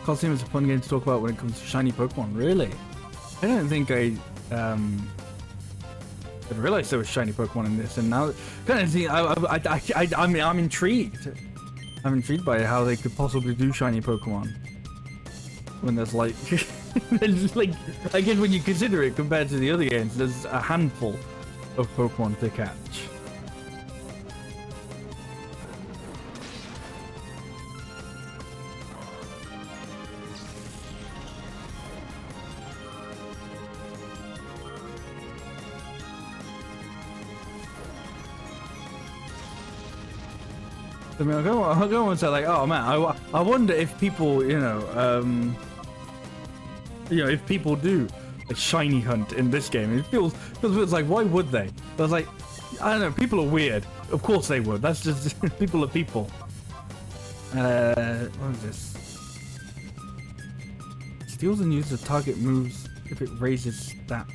Colosseum is a fun game to talk about when it comes to shiny Pokemon. Really? I don't think I didn't realize there was shiny Pokemon in this, and now kind of see. I'm intrigued. I'm intrigued by how they could possibly do shiny Pokemon when there's like, there's like, I guess when you consider it compared to the other games, there's a handful of Pokemon to catch. I mean, I'll go and say like, oh man, I wonder if people, if people do a shiny hunt in this game. It feels like, why would they? But I was like, I don't know, people are weird. Of course they would. That's just people are people. What is this? Steals and uses the target moves if it raises stat.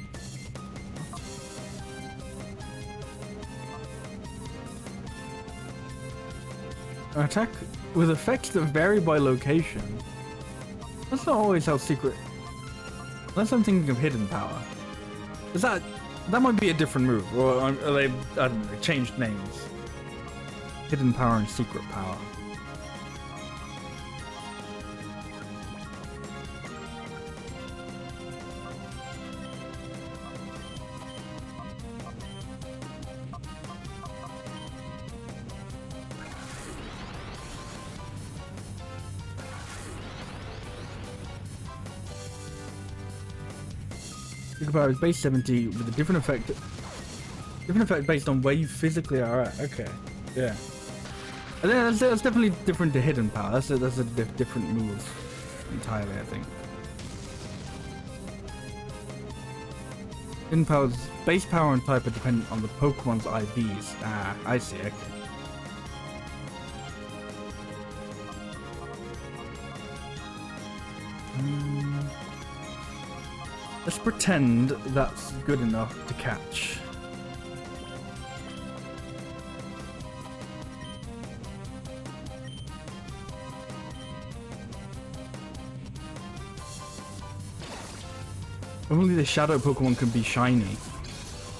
Attack with effects that vary by location. That's not always how secret. Unless I'm thinking of hidden power. Is that might be a different move, or are they? I don't know. Changed names. Hidden power and secret power. Secret power is base 70 with a different effect. Different effect based on where you physically are at. Okay, yeah. And then that's definitely different to hidden power. That's a different move entirely, I think. Hidden power's base power and type are dependent on the Pokemon's IVs. Ah, I see. Okay. Let's pretend that's good enough to catch. Only the shadow Pokemon can be shiny.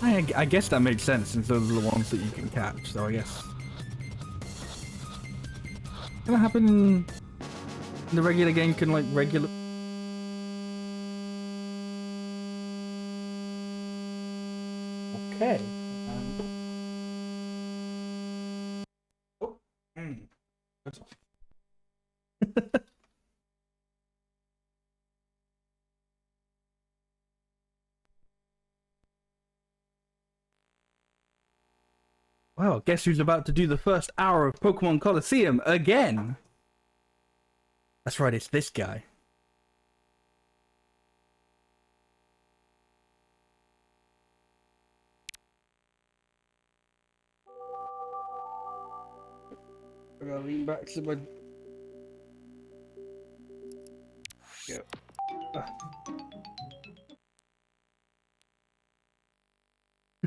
I guess that makes sense since those are the ones that you can catch, so I guess. Can that happen in the regular game? Can like regular... Okay. Oh. That's all. Well, guess who's about to do the first hour of Pokémon Colosseum again? That's right, it's this guy. I gotta lean back to my... Yeah.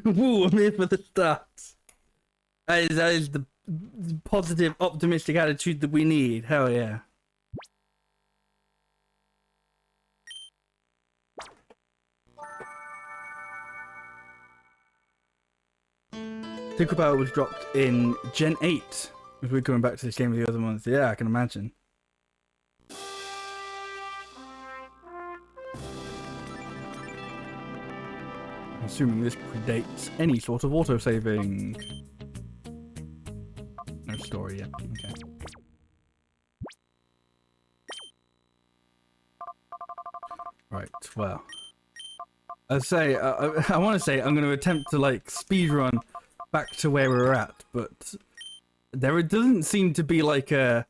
Woo, I'm here for the start. That is the positive, optimistic attitude that we need. Hell yeah. Secret Power was dropped in Gen 8. If we're going back to this game with the other ones, yeah, I can imagine. Assuming this predates any sort of autosaving. No story yet. Okay. Right. Well, I want to say I'm going to attempt to like speedrun back to where we're at, but there doesn't seem to be like a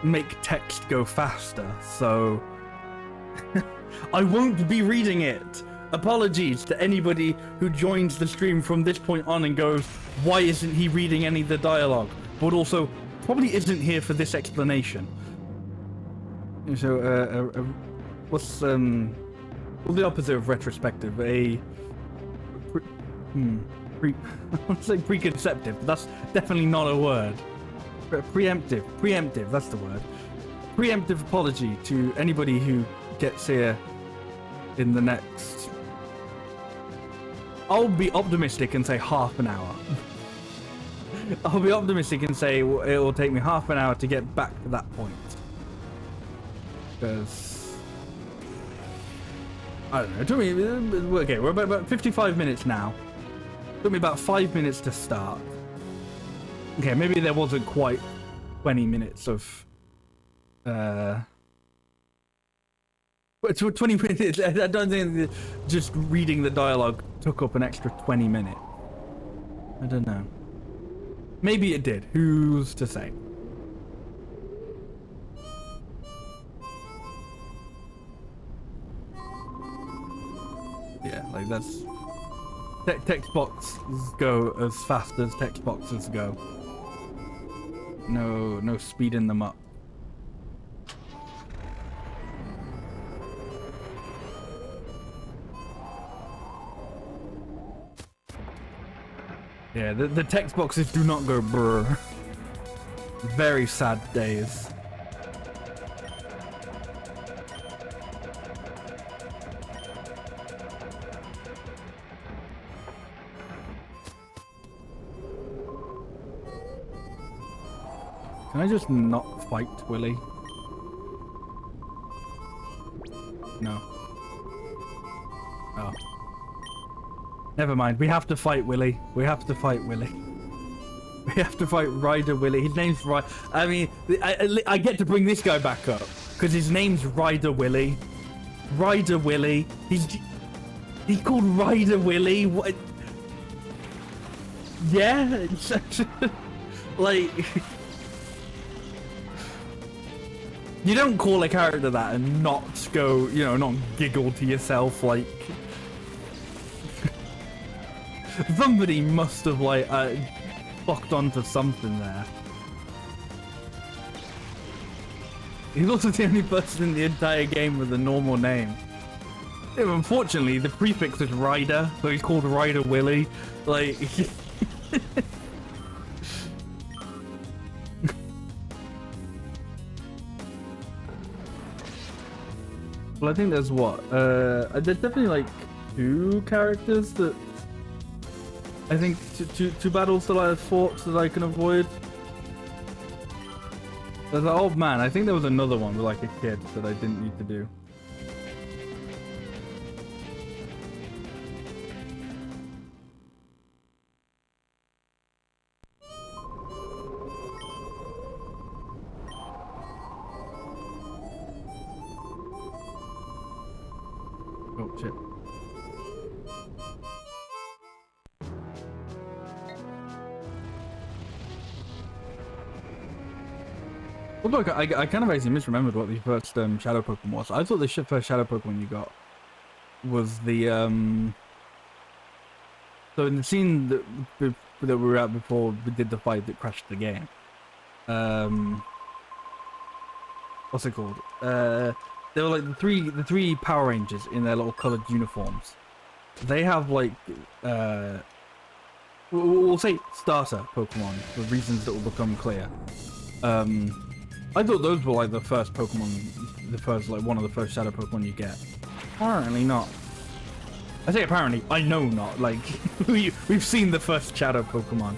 make text go faster, so I won't be reading it. Apologies to anybody who joins the stream from this point on and goes, why isn't he reading any of the dialogue? But also, probably isn't here for this explanation. So, what's the opposite of retrospective? I want to say preconceptive, but that's definitely not a word. Preemptive, that's the word. Preemptive apology to anybody who gets here in the next... I'll be optimistic and say half an hour. I'll be optimistic and say it will take me half an hour to get back to that point. Because... I don't know, it took me... Okay, we're about 55 minutes now. It took me about 5 minutes to start. Okay, maybe there wasn't quite 20 minutes of... 20 minutes, I don't think just reading the dialogue took up an extra 20 minutes. I don't know. Maybe it did. Who's to say? Like that's text boxes go as fast as text boxes go. No speeding them up. Yeah, the text boxes do not go brr. Very sad days. Can I just not fight Willy? No. Oh. Never mind. We have to fight Willy. We have to fight Willy. We have to fight Rider Willy. His name's Rider. I mean, I get to bring this guy back up because his name's Rider Willy. Rider Willy. He's called Rider Willy. What? Yeah. Like. You don't call a character that and not go, you know, not giggle to yourself like. Somebody must have like locked onto something there. He's also the only person in the entire game with a normal name. Yeah, unfortunately, the prefix is Ryder, so he's called Rider Willy. Like. Well, I think there's what? There's definitely like 2 characters that I think two battles that I fought that I can avoid. There's an old man. I think there was another one with like a kid that I didn't need to do. Oh shit. Well, look, I kind of actually misremembered what the first Shadow Pokemon was. I thought the first Shadow Pokemon you got was the So in the scene that we were at before we did the fight that crashed the game, what's it called? They were like the three Power Rangers in their little coloured uniforms. They have like we'll say starter Pokemon for reasons that will become clear. I thought those were like the first Pokemon, one of the first Shadow Pokemon you get. Apparently not. I say apparently, I know not. Like we've seen the first Shadow Pokemon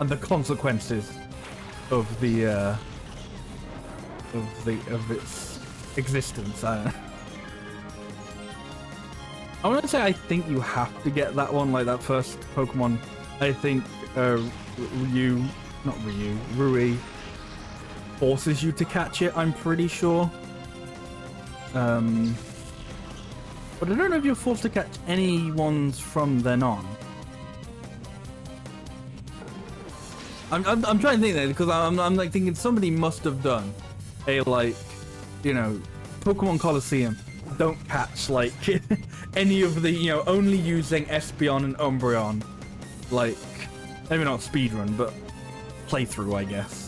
and the consequences of its existence. I want to say I think you have to get that one, like that first Pokemon. I think Rui forces you to catch it, I'm pretty sure. But I don't know if you're forced to catch any ones from then on. I'm trying to think there because I'm like thinking somebody must have done a like, you know, Pokemon Colosseum. Don't catch like any of the, you know, only using Espeon and Umbreon, like maybe not speedrun but playthrough, I guess.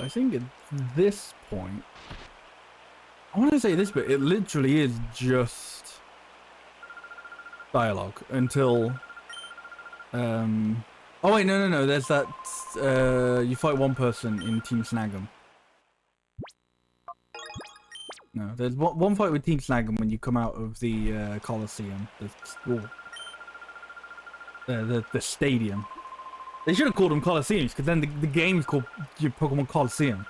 I think at this point, I want to say this, but it literally is just dialogue until. Oh wait, no. There's that. You fight one person in Team Snag'em. No, there's one fight with Team Snag'em when you come out of the Colosseum. The stadium. They should have called them Colosseums, because then the game's called Pokemon Colosseum.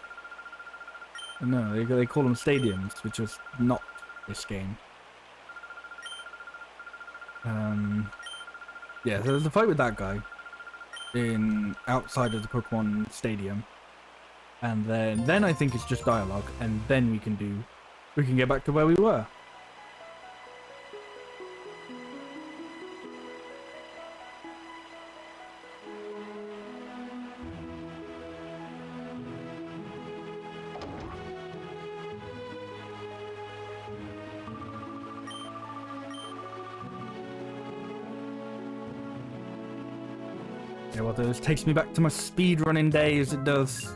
No, they call them stadiums, which is not this game. Yeah, so there's a fight with that guy outside of the Pokemon Stadium, and then I think it's just dialogue, and then we can get back to where we were. Yeah, well, this takes me back to my speedrunning days, it does.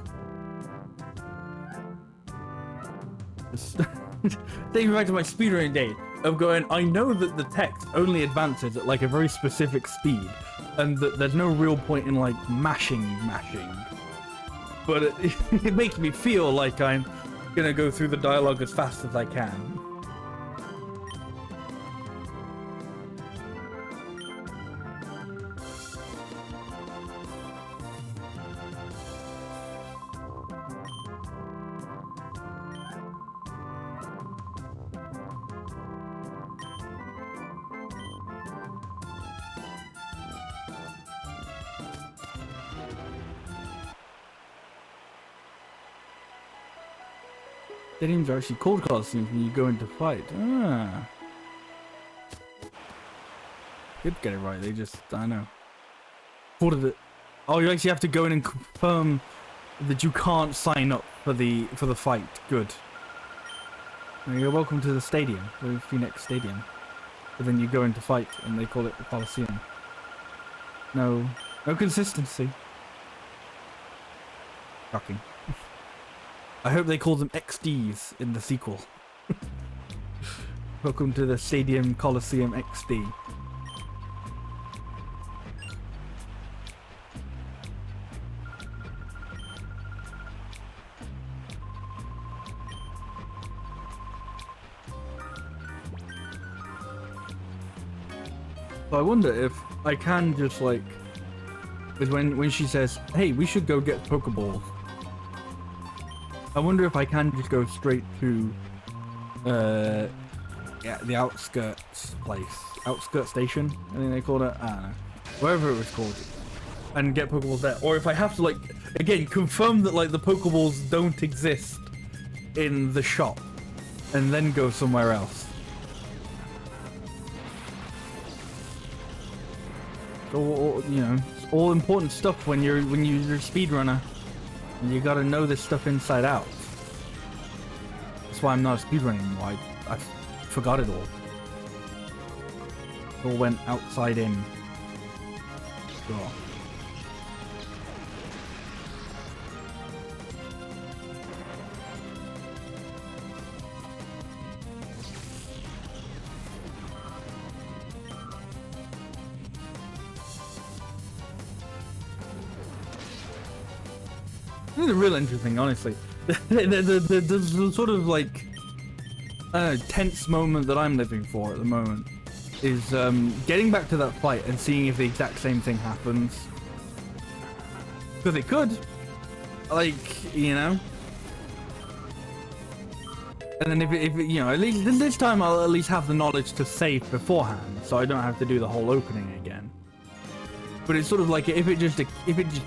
Take me back to my speedrunning day of going, I know that the text only advances at like a very specific speed, and that there's no real point in like mashing, but it makes me feel like I'm gonna go through the dialogue as fast as I can. Stadiums are actually called Colosseums when you go into fight. Ah. Could get it right, they just, I don't know. What is it? Oh, you actually have to go in and confirm that you can't sign up for the fight. Good. You're welcome to the stadium, the Phoenix Stadium. But then you go into fight and they call it the Colosseum. No consistency. Shocking. I hope they call them XDs in the sequel. Welcome to the Stadium Colosseum XD. So I wonder if I can just like, because when she says, hey, we should go get Pokeballs, I wonder if I can just go straight to yeah, the outskirts place. Outskirt station, I think they called it. I don't know. Wherever it was called. And get Pokeballs there. Or if I have to like, again, confirm that like the Pokeballs don't exist in the shop. And then go somewhere else. So, you know, it's all important stuff when you're a speedrunner. You gotta know this stuff inside out. That's why I'm not a speedrunner anymore. I forgot it all. It all went outside in. Sure. This is real interesting, honestly. The sort of like tense moment that I'm living for at the moment is getting back to that fight and seeing if the exact same thing happens. Because it could, like, you know. And then if it, you know, at least this time I'll at least have the knowledge to save beforehand, so I don't have to do the whole opening again. But it's sort of like if it just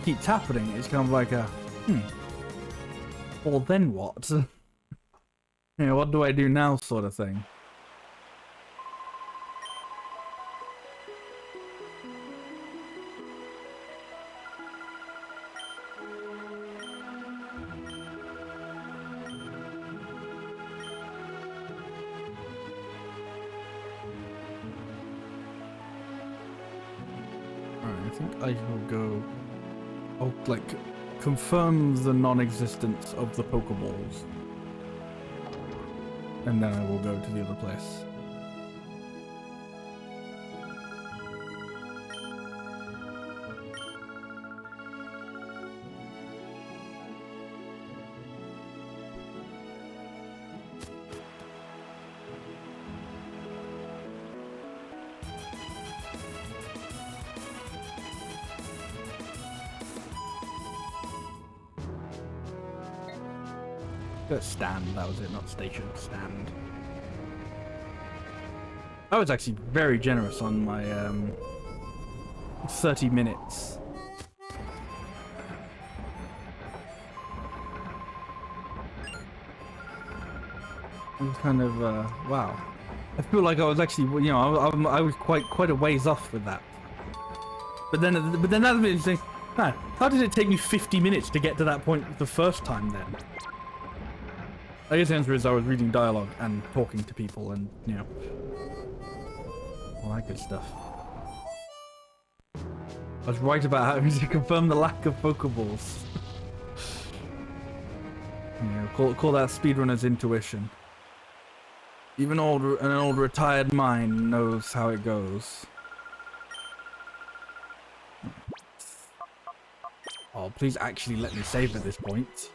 keeps happening, it's kind of like a well, then what? You know, what do I do now, sort of thing. Alright, I think I will go. Oh, like. Confirm the non-existence of the Pokeballs. And then I will go to the other place. Stand, that was it, not station, stand. I was actually very generous on my 30 minutes. It was kind of, wow. I feel like I was actually, you know, I was quite a ways off with that. But then that made me think, man, how did it take me 50 minutes to get to that point the first time then? I guess the answer is I was reading dialogue and talking to people and, you know, all that good stuff. I was right about having to confirm the lack of Pokeballs. You know, call that speedrunner's intuition. Even an old retired mind knows how it goes. Oh, please actually let me save at this point.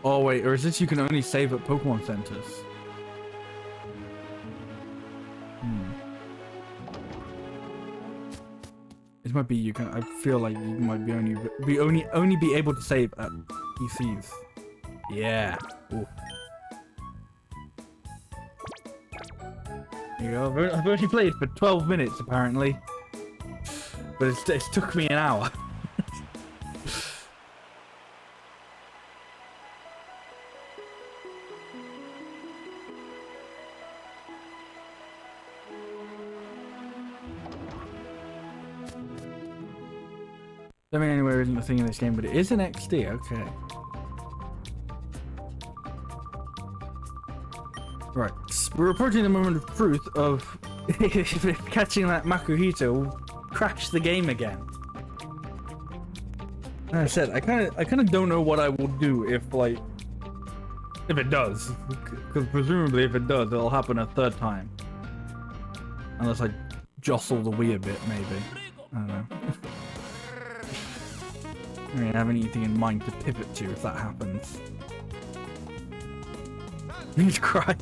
Oh wait, or is this you can only save at Pokemon centers? This might be you can. I feel like you might be only be able to save at PCs. Yeah. Ooh. There you go. I've only played for 12 minutes apparently, but it's took me an hour. Living anywhere isn't a thing in this game, but it is an XD, okay. Right, we're approaching the moment of truth of if catching that Makuhito will crash the game again. Like I said, I kind of don't know what I will do if it does, because presumably if it does, it'll happen a third time. Unless I jostle the Wii a bit, maybe. I don't know. I don't have anything in mind to pivot to if that happens. He's crying.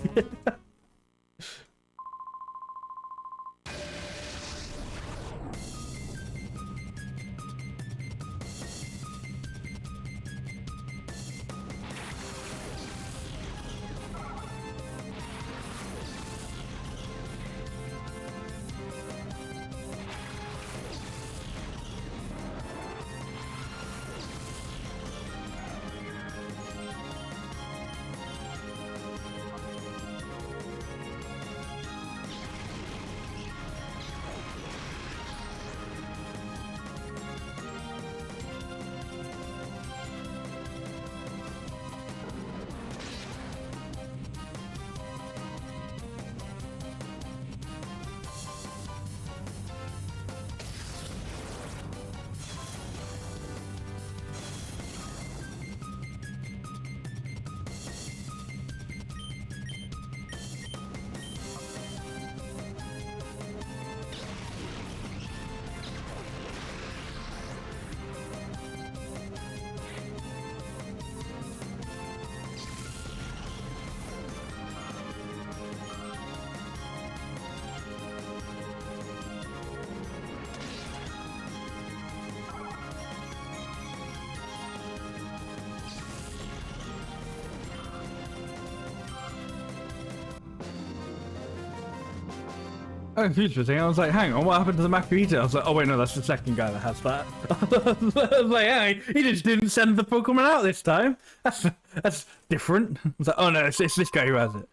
I'm confused for a second. I was like, hang on, what happened to the Makuhito? I was like, oh wait, no, that's the second guy that has that. I was like, hey, he just didn't send the Pokemon out this time. That's different. I was like, oh no, it's this guy who has it.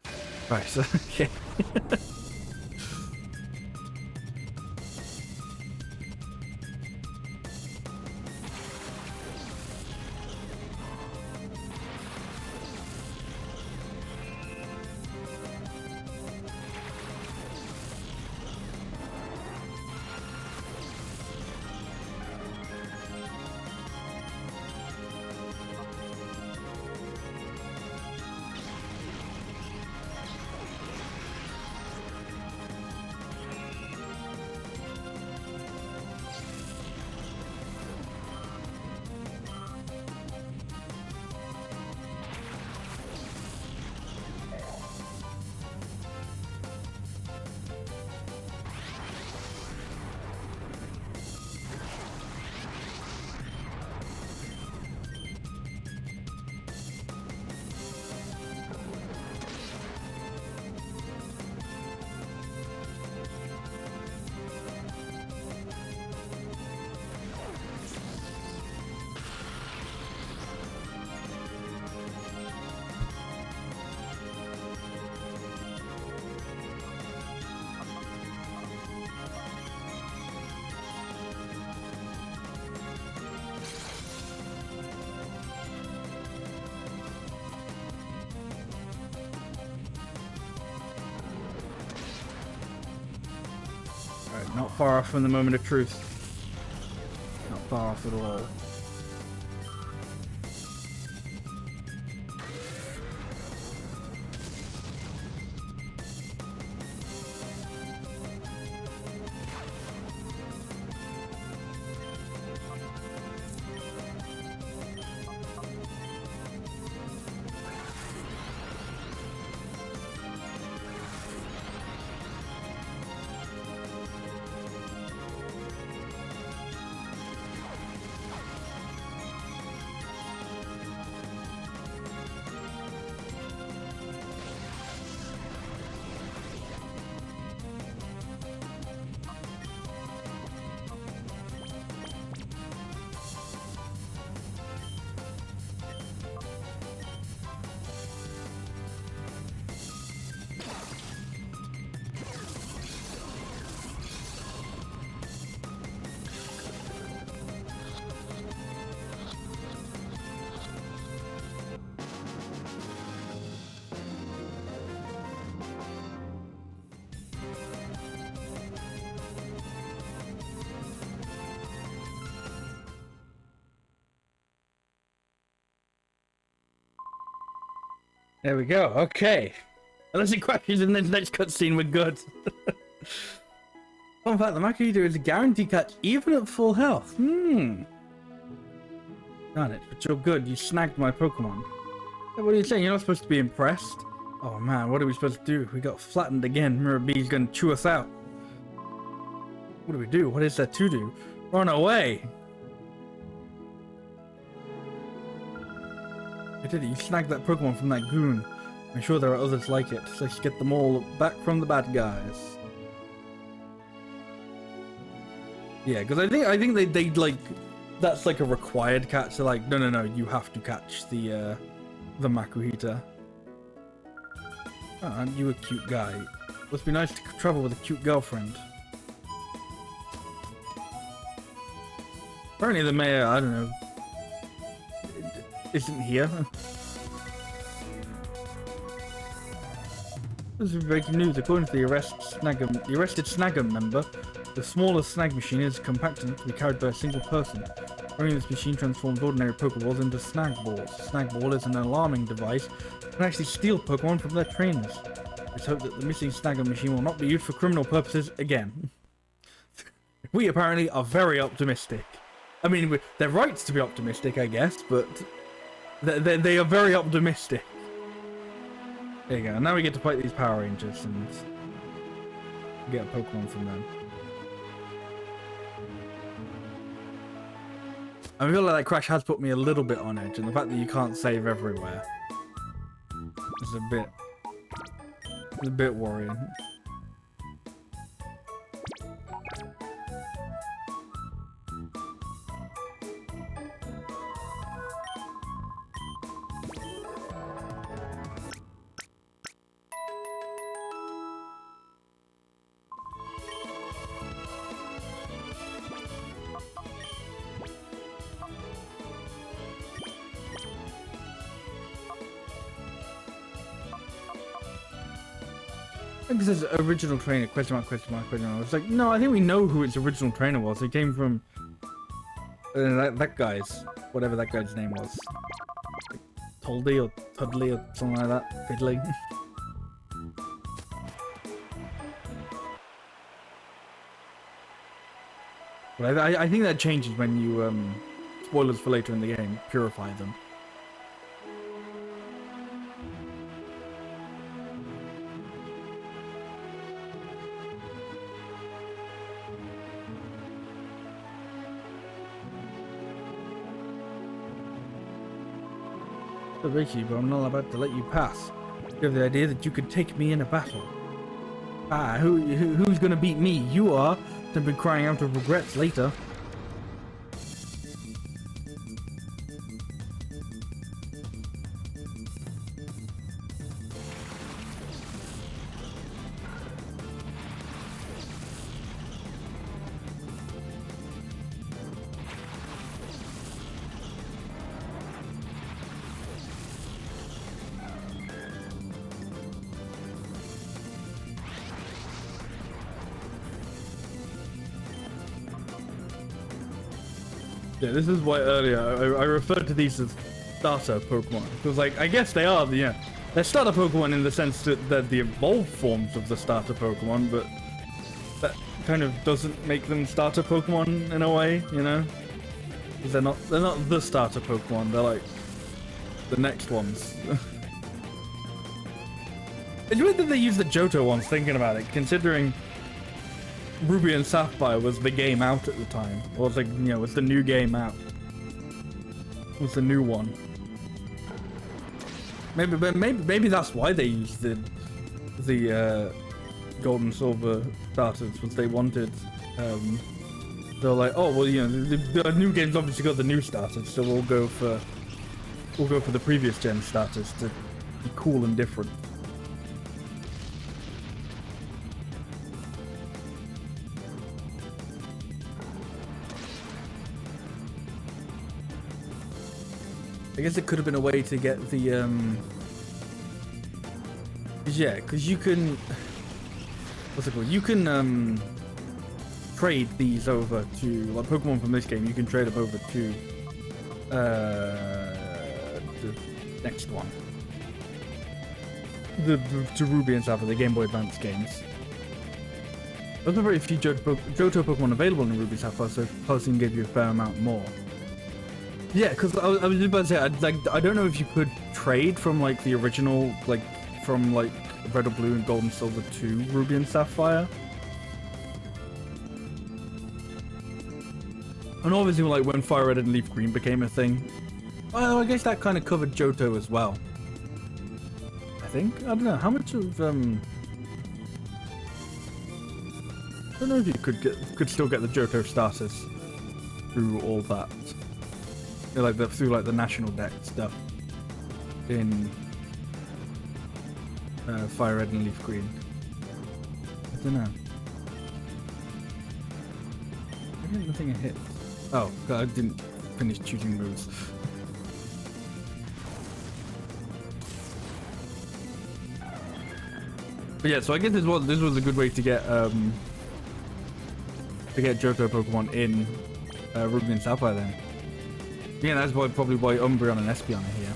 Right, so, okay. Not far off from the moment of truth. Not far off at all. There we go. Okay. Unless it crashes in the next cutscene, we're good. Fun fact, the Makuhita is a guaranteed catch even at full health. Darn it, but you're good. You snagged my Pokemon. Hey, what are you saying? You're not supposed to be impressed? Oh man, what are we supposed to do? We got flattened again. Mirror B's gonna chew us out. What do we do? What is there to do? Run away! I did it. You snagged that Pokemon from that goon. I'm sure there are others like it. So let's get them all back from the bad guys. Yeah, because I think they like that's like a required catch. They're like, no, you have to catch the Makuhita. Oh, aren't you a cute guy? Must be nice to travel with a cute girlfriend. Apparently the mayor, I don't know, isn't here. This is breaking news. According to the arrested Snag'em member, the smallest snag machine is compact enough to be carried by a single person. Running this machine transforms ordinary Pokeballs into Snag Balls. Snag Ball is an alarming device that can actually steal Pokemon from their trainers. Let's hope that the missing Snag'em machine will not be used for criminal purposes again. We apparently are very optimistic. I mean, they're right to be optimistic, I guess, but they are very optimistic. There you go. Now we get to fight these Power Rangers and get a Pokemon from them. I feel like that crash has put me a little bit on edge, and the fact that you can't save everywhere is a bit worrying. I think it says original trainer, question mark, question mark, question mark. It's like, no, I think we know who its original trainer was. It came from that guy's, whatever that guy's name was. Like, Toldy or Tudley or something like that. Fiddly. But I think that changes when you, spoilers for later in the game, purify them. Ricky, but I'm not about to let you pass. You have the idea that you could take me in a battle. Ah, who's gonna beat me? You are. Don't be crying out of regrets later. Yeah, this is why earlier I referred to these as starter Pokemon. Because, like, I guess they are, yeah. They're starter Pokemon in the sense that they're the evolved forms of the starter Pokemon, but that kind of doesn't make them starter Pokemon in a way, you know? Because they're not the starter Pokemon, they're like the next ones. It's weird that they use the Johto ones, thinking about it, considering Ruby and Sapphire was the game out at the time. Or was, like, you know, was the new game out. Was the new one. Maybe that's why they used the gold and silver starters, was they wanted they're like, oh well, you know, the new game's obviously got the new starters, so we'll go for the previous gen starters to be cool and different. I guess it could have been a way to get the yeah, because you can, what's it called? You can trade these over to, like, Pokemon from this game. You can trade them over to the next one, to Ruby and Sapphire, the Game Boy Advance games. There's not very few Johto Pokemon available in Ruby Sapphire, so Colosseum gave you a fair amount more. Yeah, because I was just about to say, I don't know if you could trade from, like, the original, like, from, like, Red or Blue and Gold and Silver to Ruby and Sapphire. And obviously, like, when Fire Red and Leaf Green became a thing, well, I guess that kind of covered Johto as well. I think? I don't know, how much of, I don't know if you could still get the Johto starters through all that. Like through like the national deck stuff in Fire Red and Leaf Green. I don't know. I didn't think I hit. Oh, God, I didn't finish shooting moves. But yeah, so I guess this was a good way to get Johto Pokemon in Ruby and Sapphire then. Yeah, that's probably why Umbreon and Espeon are here.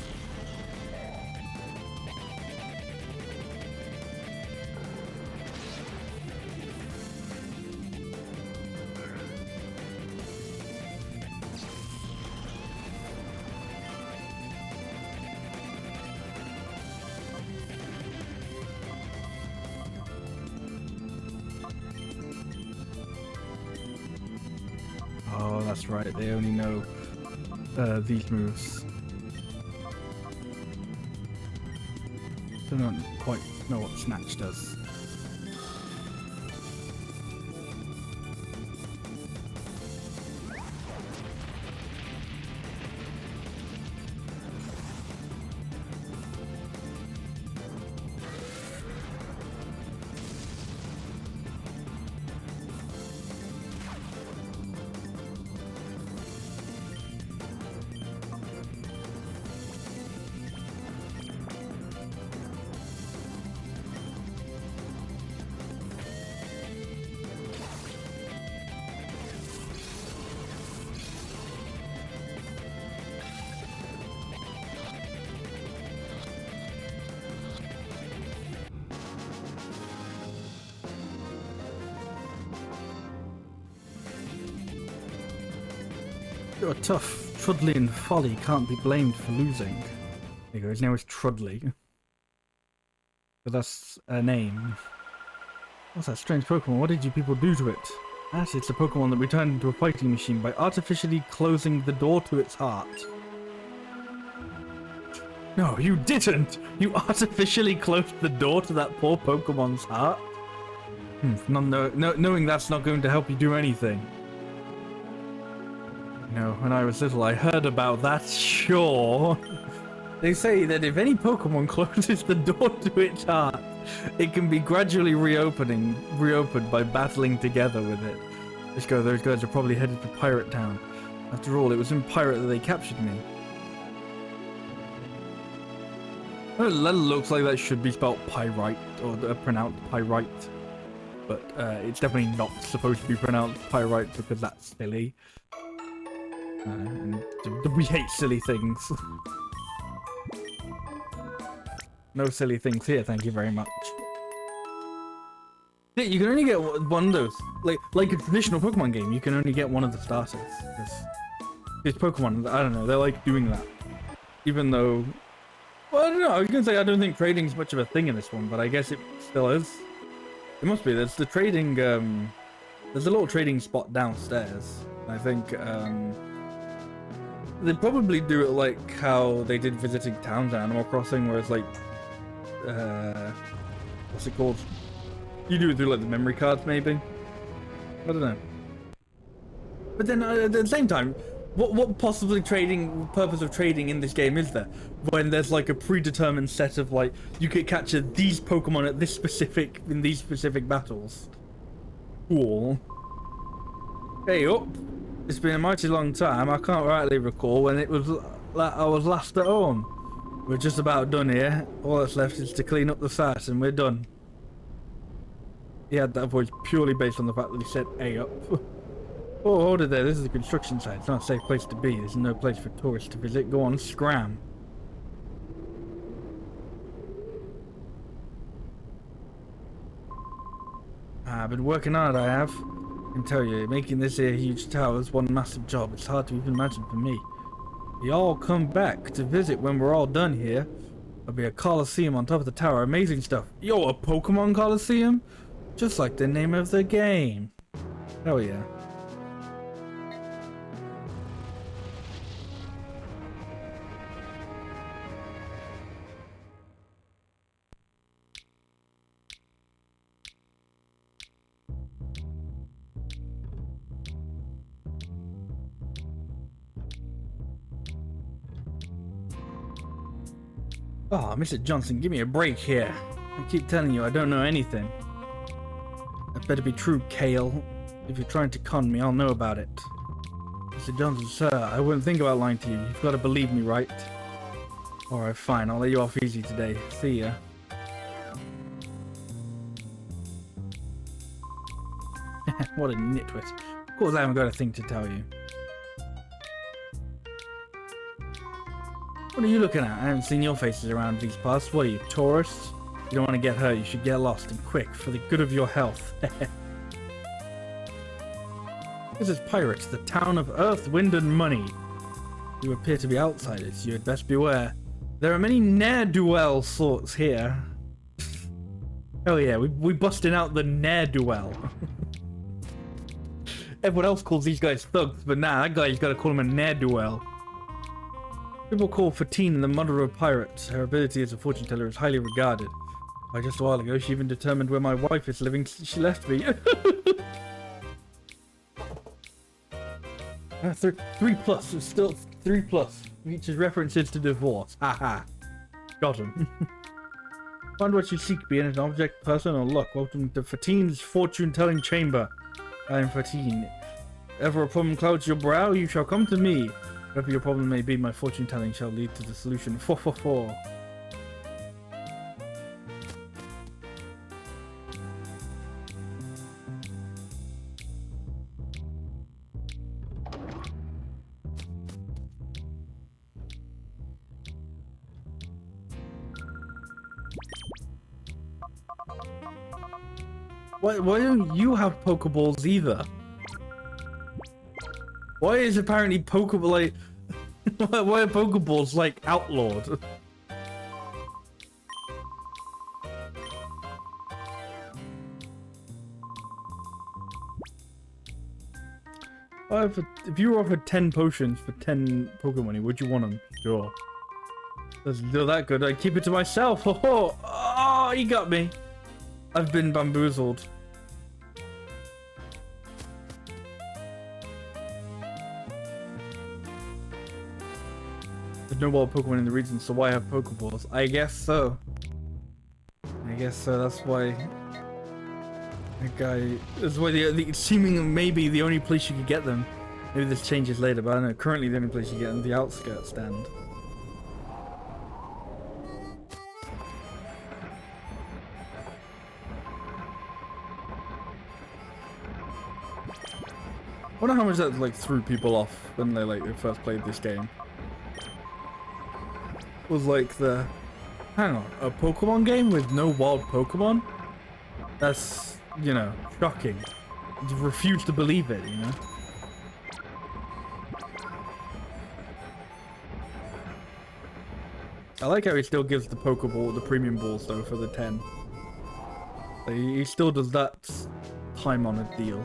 Oh, that's right. They only know these moves. Don't quite know what Snatch does. You're tough. Trudley and Folly can't be blamed for losing. There you go, his name was Trudley. But that's a name. What's that strange Pokemon? What did you people do to it? Actually, it's a Pokemon that we turned into a fighting machine by artificially closing the door to its heart. No, you didn't! You artificially closed the door to that poor Pokemon's heart? Knowing that's not going to help you do anything. You know, when I was little, I heard about that, sure. They say that if any Pokemon closes the door to its heart, it can be gradually reopened by battling together with it. Let's go, those guys are probably headed to Pirate Town. After all, it was in Pirate that they captured me. That looks like that should be spelled Pyrite, or pronounced Pyrite. But it's definitely not supposed to be pronounced Pyrite because that's silly. And we hate silly things. No silly things here, thank you very much. Yeah, you can only get one of those. Like a traditional Pokemon game, you can only get one of the starters. It's Pokemon, I don't know, they're like doing that. Even though... Well, I don't know, I was gonna say I don't think trading's much of a thing in this one, but I guess it still is. It must be, there's the trading, there's a little trading spot downstairs. I think, they probably do it like how they did visiting towns in Animal Crossing, where it's like, what's it called? You do it through like the memory cards, maybe? I don't know. But then at the same time, what possibly purpose of trading in this game is there? When there's like a predetermined set of like, you could capture these Pokemon at in these specific battles. Cool. Hey up. It's been a mighty long time. I can't rightly recall when it was I was last at home. We're just about done here. All that's left is to clean up the site and we're done. He had that voice purely based on the fact that he said "Hey up." Oh, hold it there. This is a construction site. It's not a safe place to be. There's no place for tourists to visit. Go on, scram. I've been working hard, I have. I can tell you, making this here huge tower is one massive job. It's hard to even imagine for me. You all come back to visit when we're all done here. There'll be a Colosseum on top of the tower. Amazing stuff. Yo, a Pokemon Colosseum? Just like the name of the game. Hell yeah. Oh, Mr. Johnson, give me a break here. I keep telling you I don't know anything. That better be true, Kale. If you're trying to con me, I'll know about it. Mr. Johnson, sir, I wouldn't think about lying to you. You've got to believe me, right? Alright, fine. I'll let you off easy today. See ya. What a nitwit. Of course I haven't got a thing to tell you. What are you looking at? I haven't seen your faces around these parts. What are you, tourists? You don't want to get hurt. You should get lost and quick for the good of your health. This is Pirates, the town of Earth, Wind, and Money. You appear to be outsiders. You had best beware. There are many ne'er-do-well sorts here. Oh yeah, we busting out the ne'er-do-well. Everyone else calls these guys thugs, but nah, that guy's got to call him a ne'er-do-well. People call Fatine the mother of pirates. Her ability as a fortune teller is highly regarded. By just a while ago, she even determined where my wife is living. She left me. 3+, it's still 3+. Features references to divorce. Haha. Got him. Find what you seek, be it an object, person, or luck. Welcome to Fatine's fortune-telling chamber. I am Fatine. Ever a problem clouds your brow, you shall come to me. Whatever your problem may be, my fortune-telling shall lead to the solution. 444. Why don't you have Pokeballs either? Why is apparently Pokeball like... why are Pokeballs like outlawed? If you were offered 10 potions for 10 Pokemon, would you want them? Sure. Doesn't do that good. I keep it to myself. Oh, you got me. I've been bamboozled. There's no wild Pokemon in the region, so why have Pokeballs? I guess so. That's why. That's why the seeming maybe the only place you could get them. Maybe this changes later, but I don't know. Currently, the only place you get them, the outskirts stand. wonder how much that like threw people off when they like first played this game. Was like the, hang on, a Pokemon game with no wild Pokemon? That's, you know, shocking. I refuse to believe it, you know? I like how he still gives the Pokeball, the premium balls though, for the 10. So he still does that time-honored deal.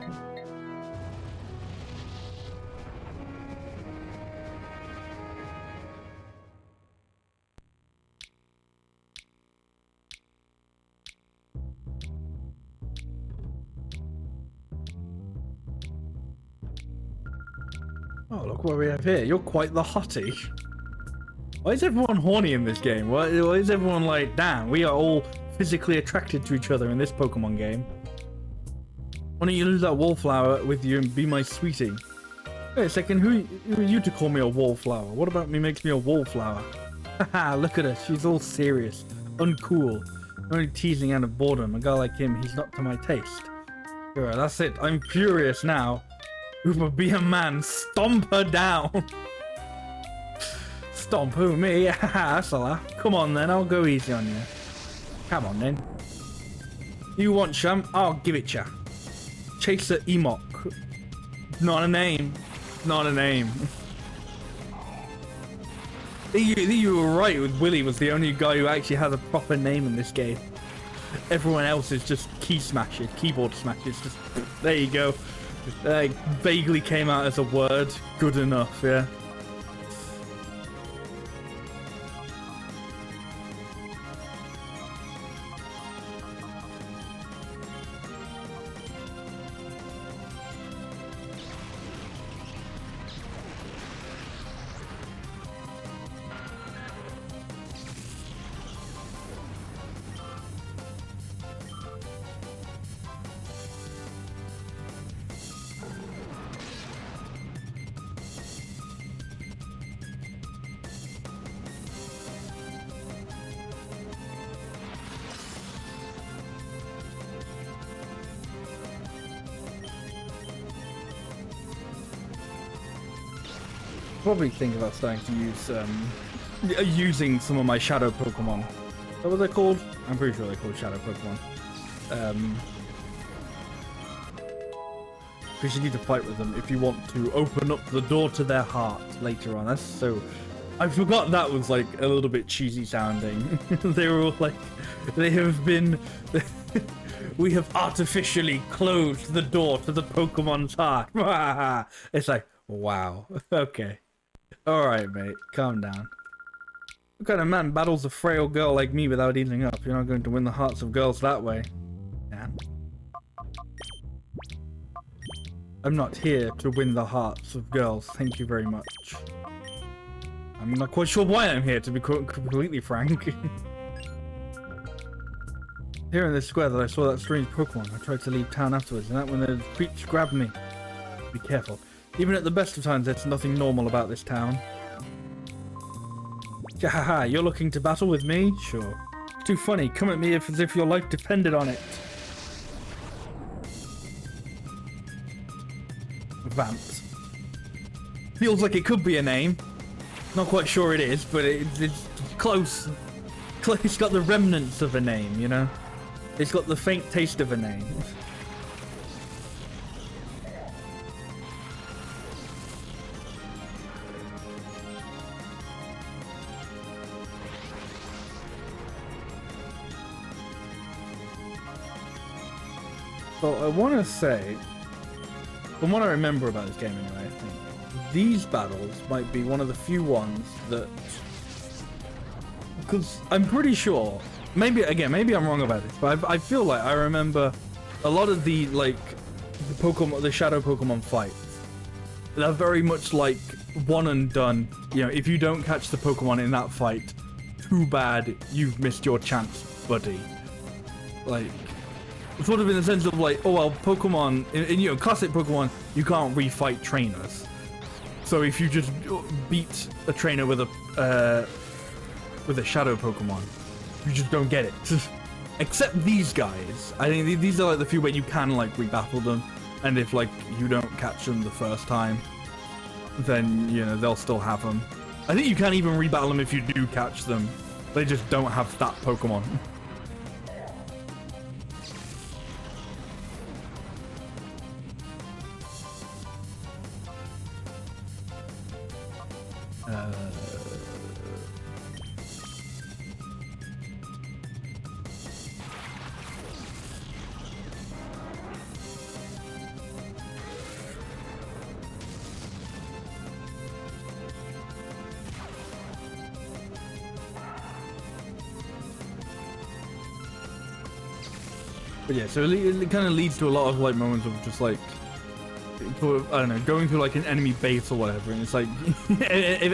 Oh, look what we have here. You're quite the hottie. Why is everyone horny in this game? Why is everyone like, damn, we are all physically attracted to each other in this Pokemon game? Why don't you lose that wallflower with you and be my sweetie? Wait a second, who are you to call me a wallflower? What about me makes me a wallflower? Haha, look at her, she's all serious, uncool, only teasing out of boredom. A guy like him, he's not to my taste. Sure, that's it, I'm furious now. Uber, be a man, stomp her down. Stomp who, me? That's a laugh. Come on then, I'll go easy on you. Come on then. You want some? I'll give it ya. Chaser Emok. Not a name. Not a name. You were right with Willy was the only guy who actually has a proper name in this game. Everyone else is just key smashes, keyboard smashes. Just there you go. Vaguely came out as a word. Good enough, yeah. Probably think about starting to use using some of my shadow Pokemon. What were they called? I'm pretty sure they're called shadow Pokemon. Because you need to fight with them if you want to open up the door to their heart later on. That's so. I forgot that was like a little bit cheesy sounding. They were all like, they have been. We have artificially closed the door to the Pokemon's heart. It's like, wow. Okay. Alright, mate. Calm down. What kind of man battles a frail girl like me without easing up? You're not going to win the hearts of girls that way. Damn. I'm not here to win the hearts of girls. Thank you very much. I'm not quite sure why I'm here, to be completely frank. Here in this square that I saw that strange Pokemon. I tried to leave town afterwards, and that when the creeps grabbed me. Be careful. Even at the best of times, there's nothing normal about this town. Haha, you're looking to battle with me? Sure. Too funny. Come at me as if your life depended on it. Vamps. Feels like it could be a name. Not quite sure it is, but it's close. It's got the remnants of a name, you know? It's got the faint taste of a name. So I want to say, from what I remember about this game anyway, I think these battles might be one of the few ones that, because I'm pretty sure, maybe I'm wrong about this, but I feel like I remember a lot of the the shadow Pokemon fights. They're very much like one and done. You know, if you don't catch the Pokemon in that fight, too bad, you've missed your chance, buddy. Like, sort of in the sense of like, oh well, Pokemon, in you know, classic Pokemon, you can't refight trainers. So if you just beat a trainer with a shadow Pokemon, you just don't get it. Except these guys. I think these are like the few where you can like rebattle them. And if like you don't catch them the first time, then you know they'll still have them. I think you can't even rebattle them if you do catch them. They just don't have that Pokemon. But yeah, so it kind of leads to a lot of like moments of just like, I don't know, going through like an enemy base or whatever, and it's like, if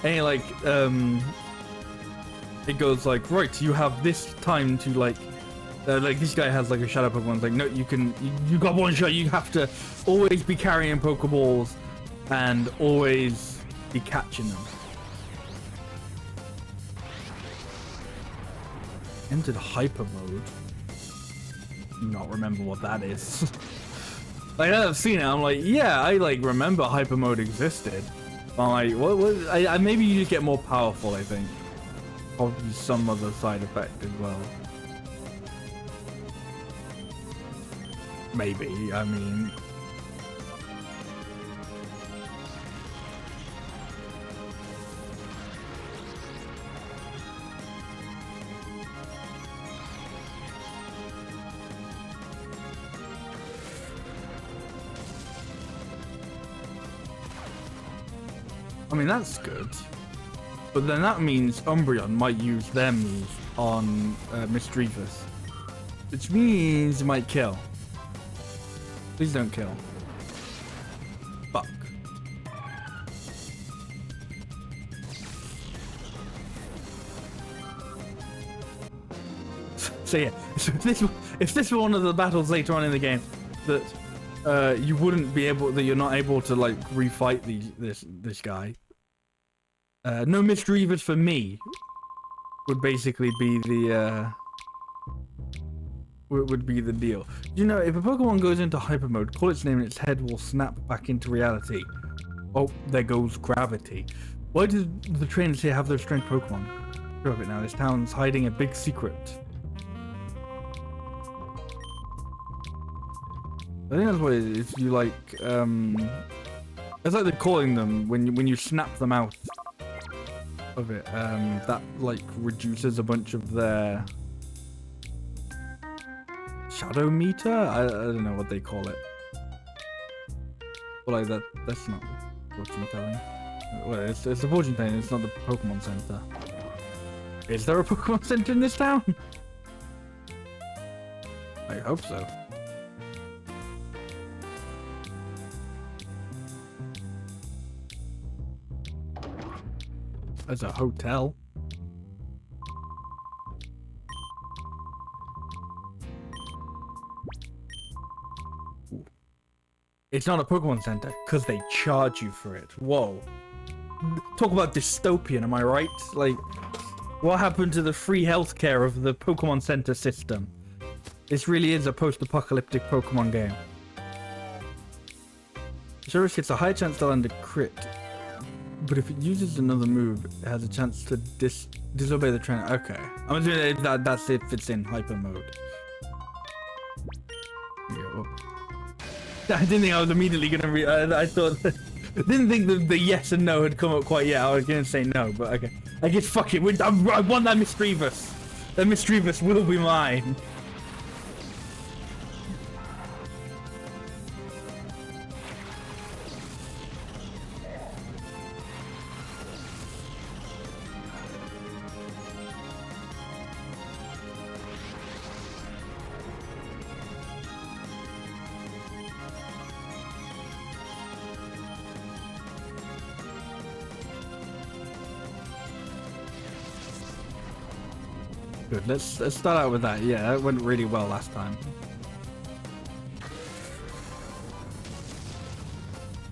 any like, it goes like, right, you have this time to like this guy has like a shadow Pokemon. It's like, no, you got one shot. You have to always be carrying Pokeballs and always be catching them. Entered hyper mode. Not remember what that is. Like I've seen it, I'm like, yeah, I like remember hyper mode existed. I'm like, what maybe you just get more powerful, I think. Probably some other side effect as well. Maybe, I mean. I mean, that's good. But then that means Umbreon might use their move on Misdreavus. Which means it might kill. Please don't kill. Fuck. So yeah, if this were one of the battles later on in the game that you wouldn't be able, that you're not able to like refight this guy. No Misdreavus for me would basically be the would be the deal. You know, if a Pokemon goes into hyper mode, call its name and its head will snap back into reality. Oh, there goes gravity. Why did the trainers here have their strange Pokemon? Screw it now, this town's hiding a big secret. I think that's what it is. You like, it's like they're calling them when you snap them out of it. That like reduces a bunch of their shadow meter. I don't know what they call it. But like that's not fortune telling. Well, it's the fortune telling. It's not the Pokemon Center. Is there a Pokemon Center in this town? I hope so. There's a hotel. Ooh. It's not a Pokemon Center because they charge you for it. Whoa. Talk about dystopian, am I right? Like, what happened to the free healthcare of the Pokemon Center system? This really is a post-apocalyptic Pokemon game. Service gets a high chance to land a crit. But if it uses another move, it has a chance to disobey the trainer. Okay. I'm assuming that's if it's in hyper mode. Yeah, I didn't think I was immediately gonna I thought didn't think the yes and no had come up quite yet. I was gonna say no, but okay. I guess fuck it. I want that Misdreavus. That Misdreavus will be mine. Good. Let's start out with that. Yeah, that went really well last time.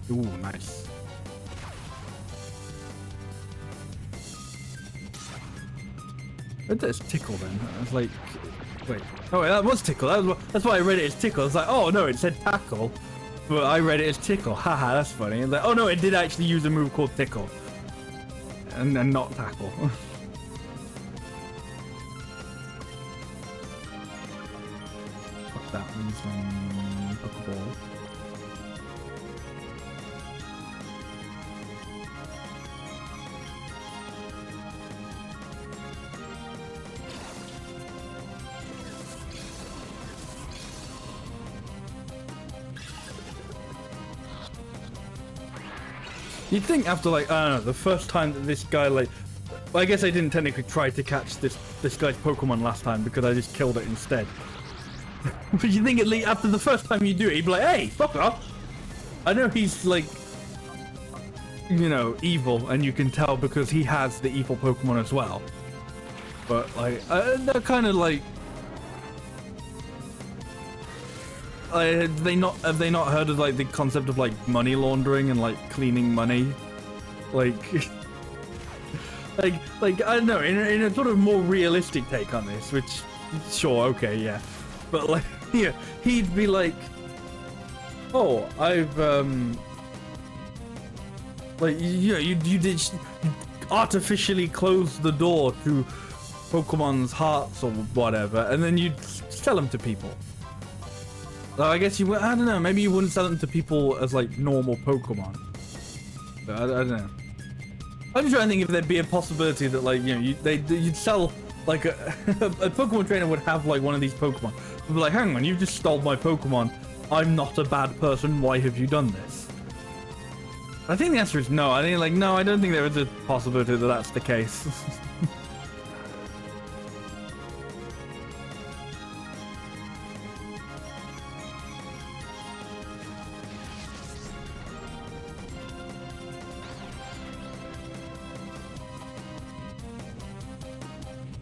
Ooh, nice. What does tickle then? It's like Wait. Oh, wait, that was tickle. That's why I read it as tickle. It's like, oh no, it said tackle, but I read it as tickle. Haha, that's funny. And like, oh no, it did actually use a move called tickle, and not tackle. Fuck that one's Pokeball. You'd think after like, I don't know, the first time that this guy like, well, I guess I didn't technically try to catch this guy's Pokemon last time because I just killed it instead. But you think at least after the first time you do it, he'd be like, hey, fuck off. I know he's like, you know, evil, and you can tell because he has the evil Pokemon as well. But like, they're kind of like, have they not heard of like the concept of like money laundering and like cleaning money, like like I don't know, in a sort of more realistic take on this, which sure, okay, yeah, but like, yeah, he'd be like, oh, I've like, you know, you did artificially close the door to Pokemon's hearts or whatever, and then you'd sell them to people. So I guess you, I don't know, maybe you wouldn't sell them to people as like normal Pokemon. But I don't know. I'm trying to think if there'd be a possibility that like, you know, you'd sell like a Pokemon trainer would have like one of these Pokemon. They'd be like, hang on, you just stole my Pokemon. I'm not a bad person. Why have you done this? I think the answer is no. I think like, no, I don't think there is a possibility that that's the case.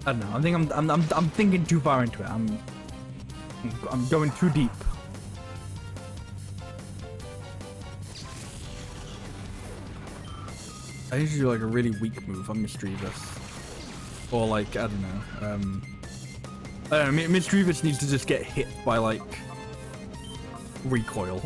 I don't know. I think I'm thinking too far into it. I'm going too deep. I usually do like a really weak move on Mischievous, or like, I don't know. I don't know. Mischievous needs to just get hit by like recoil.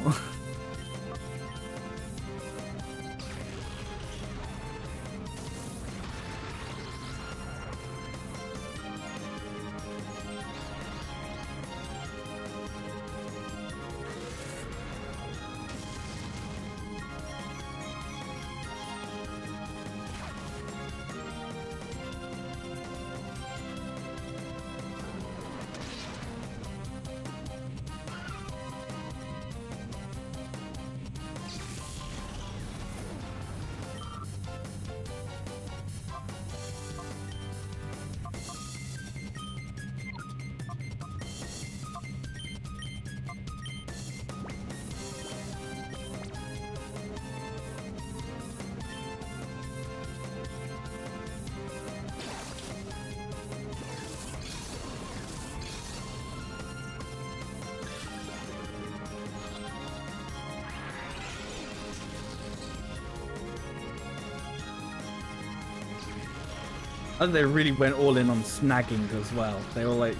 And they really went all in on snagging as well. They were like,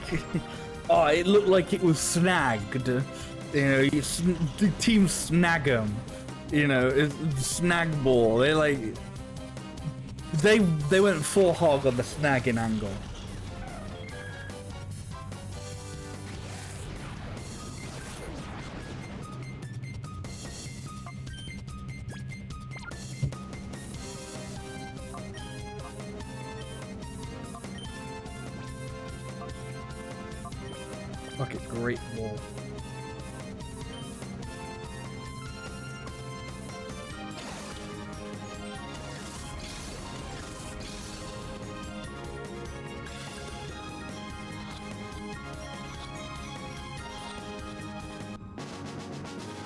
oh, it looked like it was snagged. You know, Team Snag 'em. You know, snag ball. They like, they went full hog on the snagging angle. Fuck it, great wall.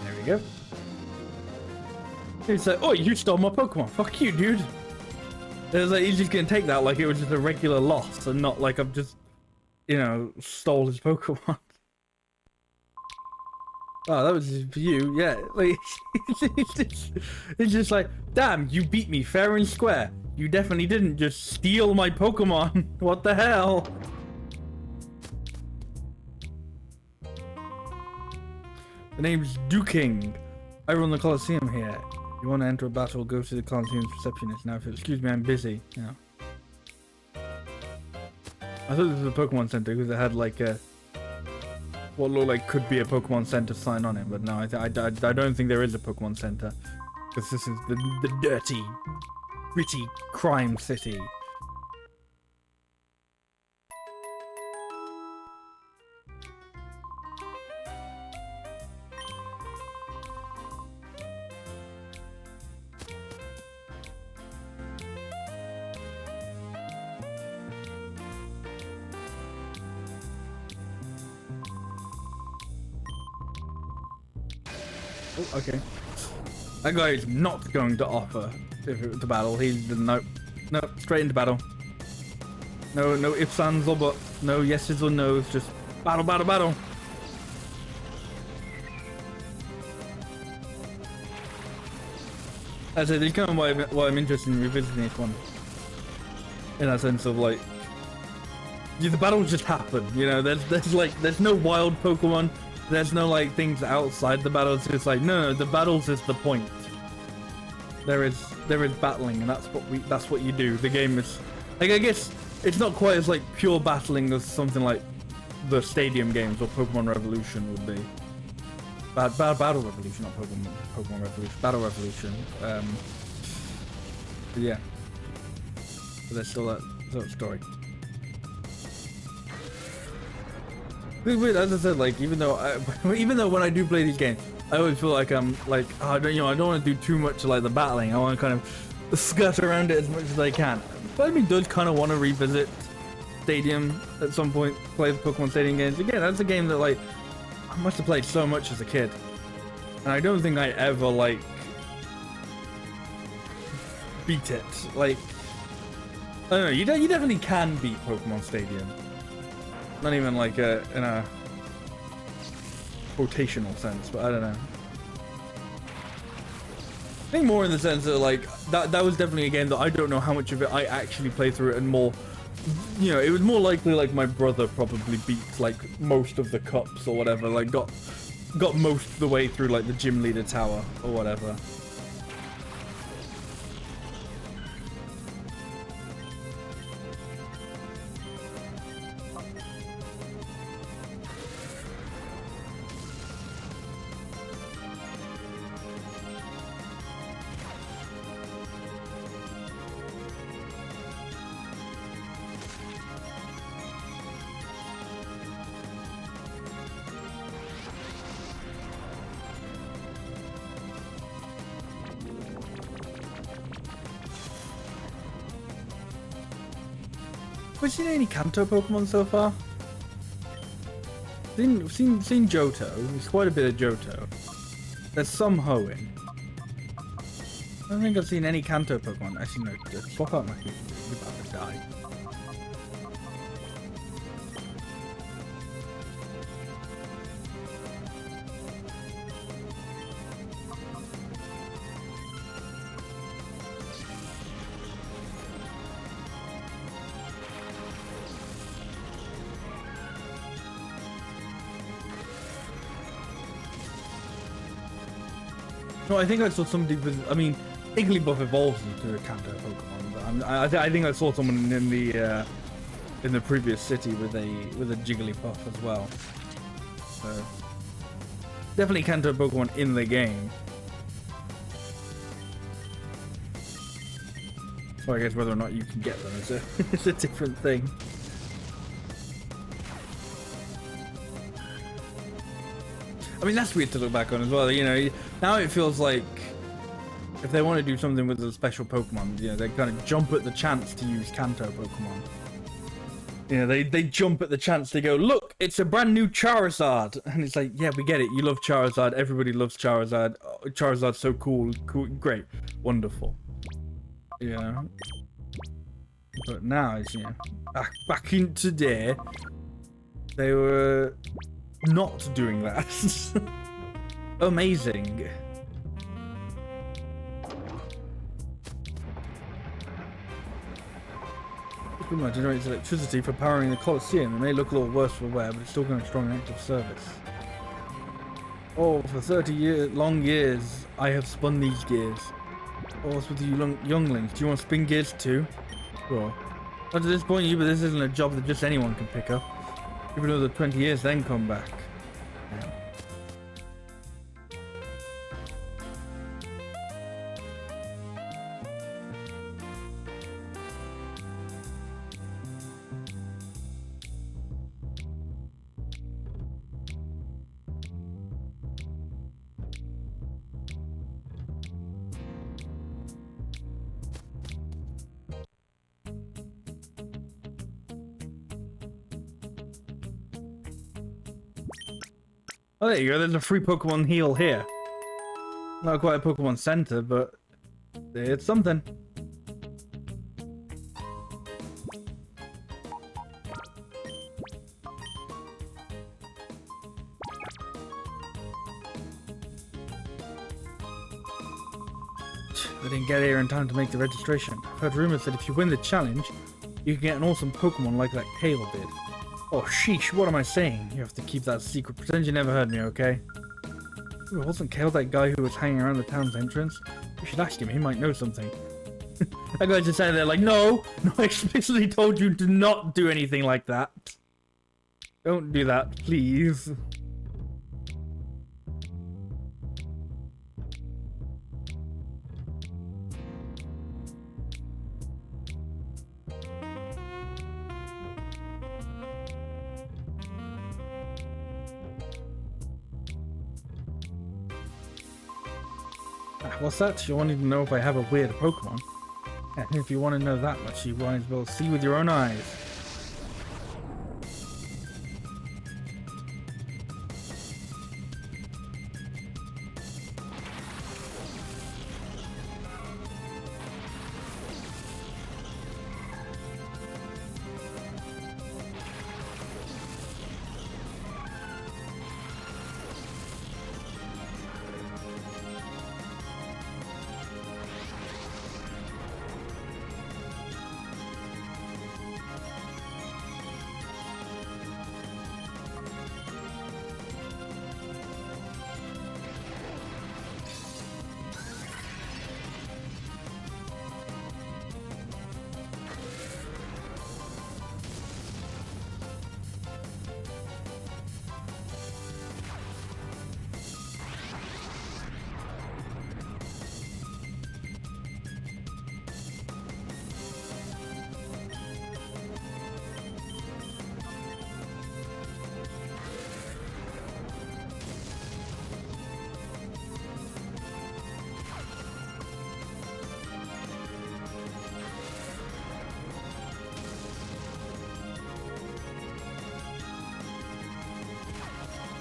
There we go. It's like, oh, you stole my Pokemon. Fuck you, dude. It was like, he's just gonna take that like it was just a regular loss and not like I've just, you know, stole his Pokemon. Oh, that was for you, yeah. Like, it's just like, damn, you beat me fair and square. You definitely didn't just steal my Pokemon. What the hell? The name's Duking. I run the Colosseum here. If you want to enter a battle, go to the Colosseum's receptionist. Now, if you'll excuse me, I'm busy. Yeah. I thought this was a Pokemon Center because it had like a what looked like could be a Pokemon Center sign on it, but no, I don't think there is a Pokemon Center because this is the dirty, gritty crime city. Oh, okay. That guy is not going to offer to battle. He's no, straight into battle. No ifs, ands, or buts. No yeses or nos. Just battle, battle, battle. As I said, it's kind of why I'm interested in revisiting this one. In that sense of like, yeah, the battles just happen. You know, there's no wild Pokemon. There's no like things outside the battles. It's like no, the battles is the point. There is battling, and that's what you do. The game is like, I guess it's not quite as like pure battling as something like the stadium games or Pokemon Revolution would be. Battle Revolution, not Pokemon Revolution. Battle Revolution. But yeah. But there's still that sort of story. As I said, like even though when I do play these games, I always feel like I'm like, oh, I don't want to do too much like the battling. I want to kind of skirt around it as much as I can. But I mean, does kind of want to revisit Stadium at some point, play the Pokemon Stadium games again. That's a game that like I must have played so much as a kid, and I don't think I ever like beat it. Like I don't know, you definitely can beat Pokemon Stadium. Not even like in a quotational sense, but I don't know. I think more in the sense that like that was definitely a game that I don't know how much of it I actually played through it, and more, you know, it was more likely like my brother probably beat like most of the cups or whatever, like got most of the way through like the gym leader tower or whatever. Have you seen any Kanto Pokemon so far? Seen Johto. There's quite a bit of Johto. There's some Hoenn. I don't think I've seen any Kanto Pokemon. Actually, no. Just swap out my feet. You're about to die. No, I think I saw somebody with. I mean, Igglybuff evolves into a Kanto Pokemon, but I think I saw someone in the previous city with a Jigglypuff as well. So definitely Kanto Pokemon in the game. So I guess whether or not you can get them is a different thing. I mean, that's weird to look back on as well. You know, now it feels like if they want to do something with a special Pokemon, you know, they kind of jump at the chance to use Kanto Pokemon. You know, they jump at the chance. They go, look, it's a brand new Charizard, and it's like, yeah, we get it. You love Charizard. Everybody loves Charizard. Oh, Charizard's so cool, great, wonderful. Yeah. But now it's, you know, back in today, they were not doing that. Amazing. Pokemon generates electricity for powering the Colosseum. It may look a little worse for wear, but it's still going strong and active service. Oh, for 30 long years, I have spun these gears. Oh, what's with you younglings? Do you want to spin gears too? Sure. Not to disappoint you, but this isn't a job that just anyone can pick up. Give it another 20 years, then come back. Yeah. Oh, there you go. There's a free Pokemon heal here. Not quite a Pokemon Center, but it's something. I didn't get here in time to make the registration. I've heard rumors that if you win the challenge, you can get an awesome Pokemon like that Kale did. Oh, sheesh, what am I saying? You have to keep that secret. Pretend you never heard me, okay? Ooh, wasn't Kale that guy who was hanging around the town's entrance? You should ask him, he might know something. That guy just sat there like, no, I explicitly told you to not do anything like that. Don't do that, please. What's that? You wanted to know if I have a weird Pokemon? And if you want to know that much, you might as well see with your own eyes.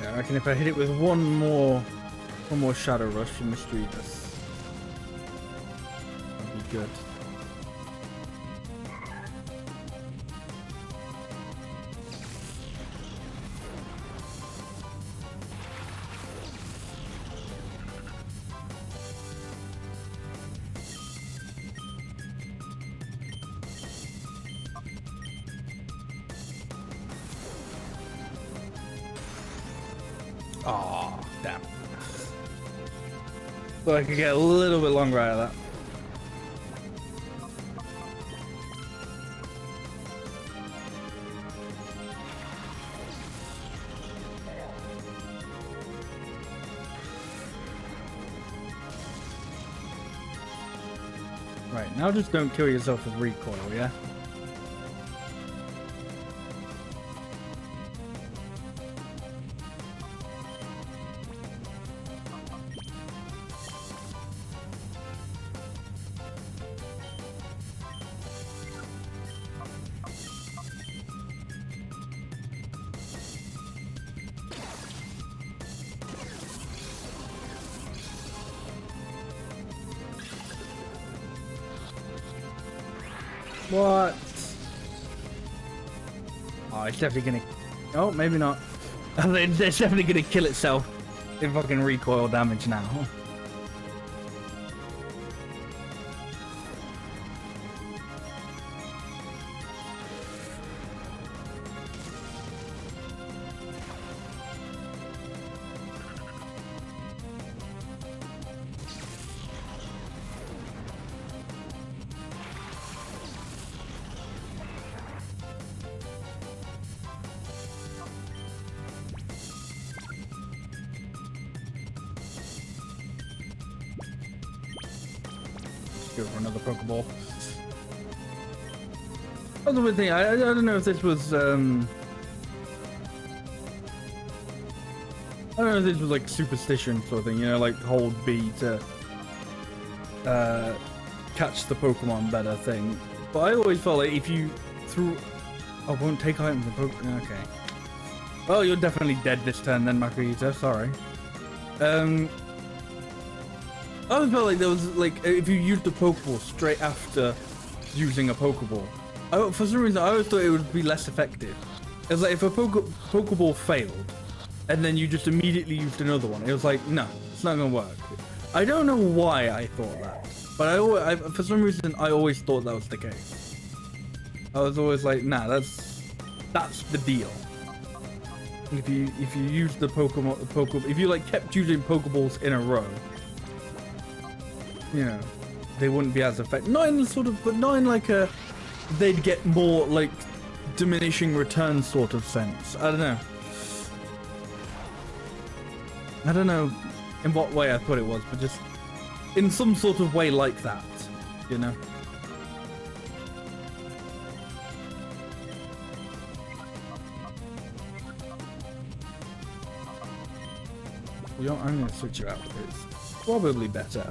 Yeah, I reckon if I hit it with one more Shadow Rush from Mischievous, that'd be good. Oh, damn. So I could get a little bit longer out of that. Right, now just don't kill yourself with recoil, yeah? What? Oh, it's definitely gonna... Oh, maybe not. It's definitely gonna kill itself in fucking recoil damage now. Go for another Pokeball. That's the weird thing. I don't know if this was I don't know if this was like superstition sort of thing, you know, like hold B to catch the Pokemon better thing. But I always felt like if you threw... I won't take items from Pokemon. Okay. Well, you're definitely dead this turn then, Makuhita. Sorry. I always felt like there was like if you used the Pokeball straight after using a Pokeball, for some reason I always thought it would be less effective. It was like if a Pokeball failed and then you just immediately used another one, it was like, no, it's not gonna work. I don't know why I thought that, but for some reason I always thought that was the case. I was always like, nah, that's the deal. If you use the Pokeball, if you like kept using Pokeballs in a row, you know, they wouldn't be as effective. Not in sort of, but not in like a, they'd get more like diminishing return sort of sense. I don't know. I don't know in what way I thought it was, but just in some sort of way like that, you know. I'm gonna switch you out. It's probably better.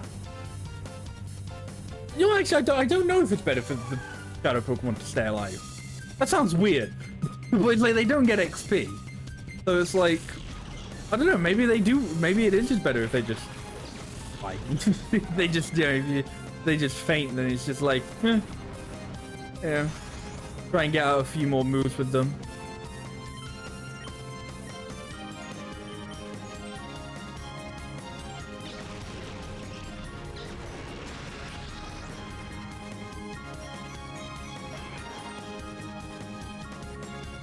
You know, actually, I don't know if it's better for the shadow Pokemon to stay alive. That sounds weird. But it's like they don't get XP. So it's like, I don't know, maybe they do, maybe it is just better if they just fight. They just, you know, if they just faint, then it's just like, yeah. Try and get out a few more moves with them.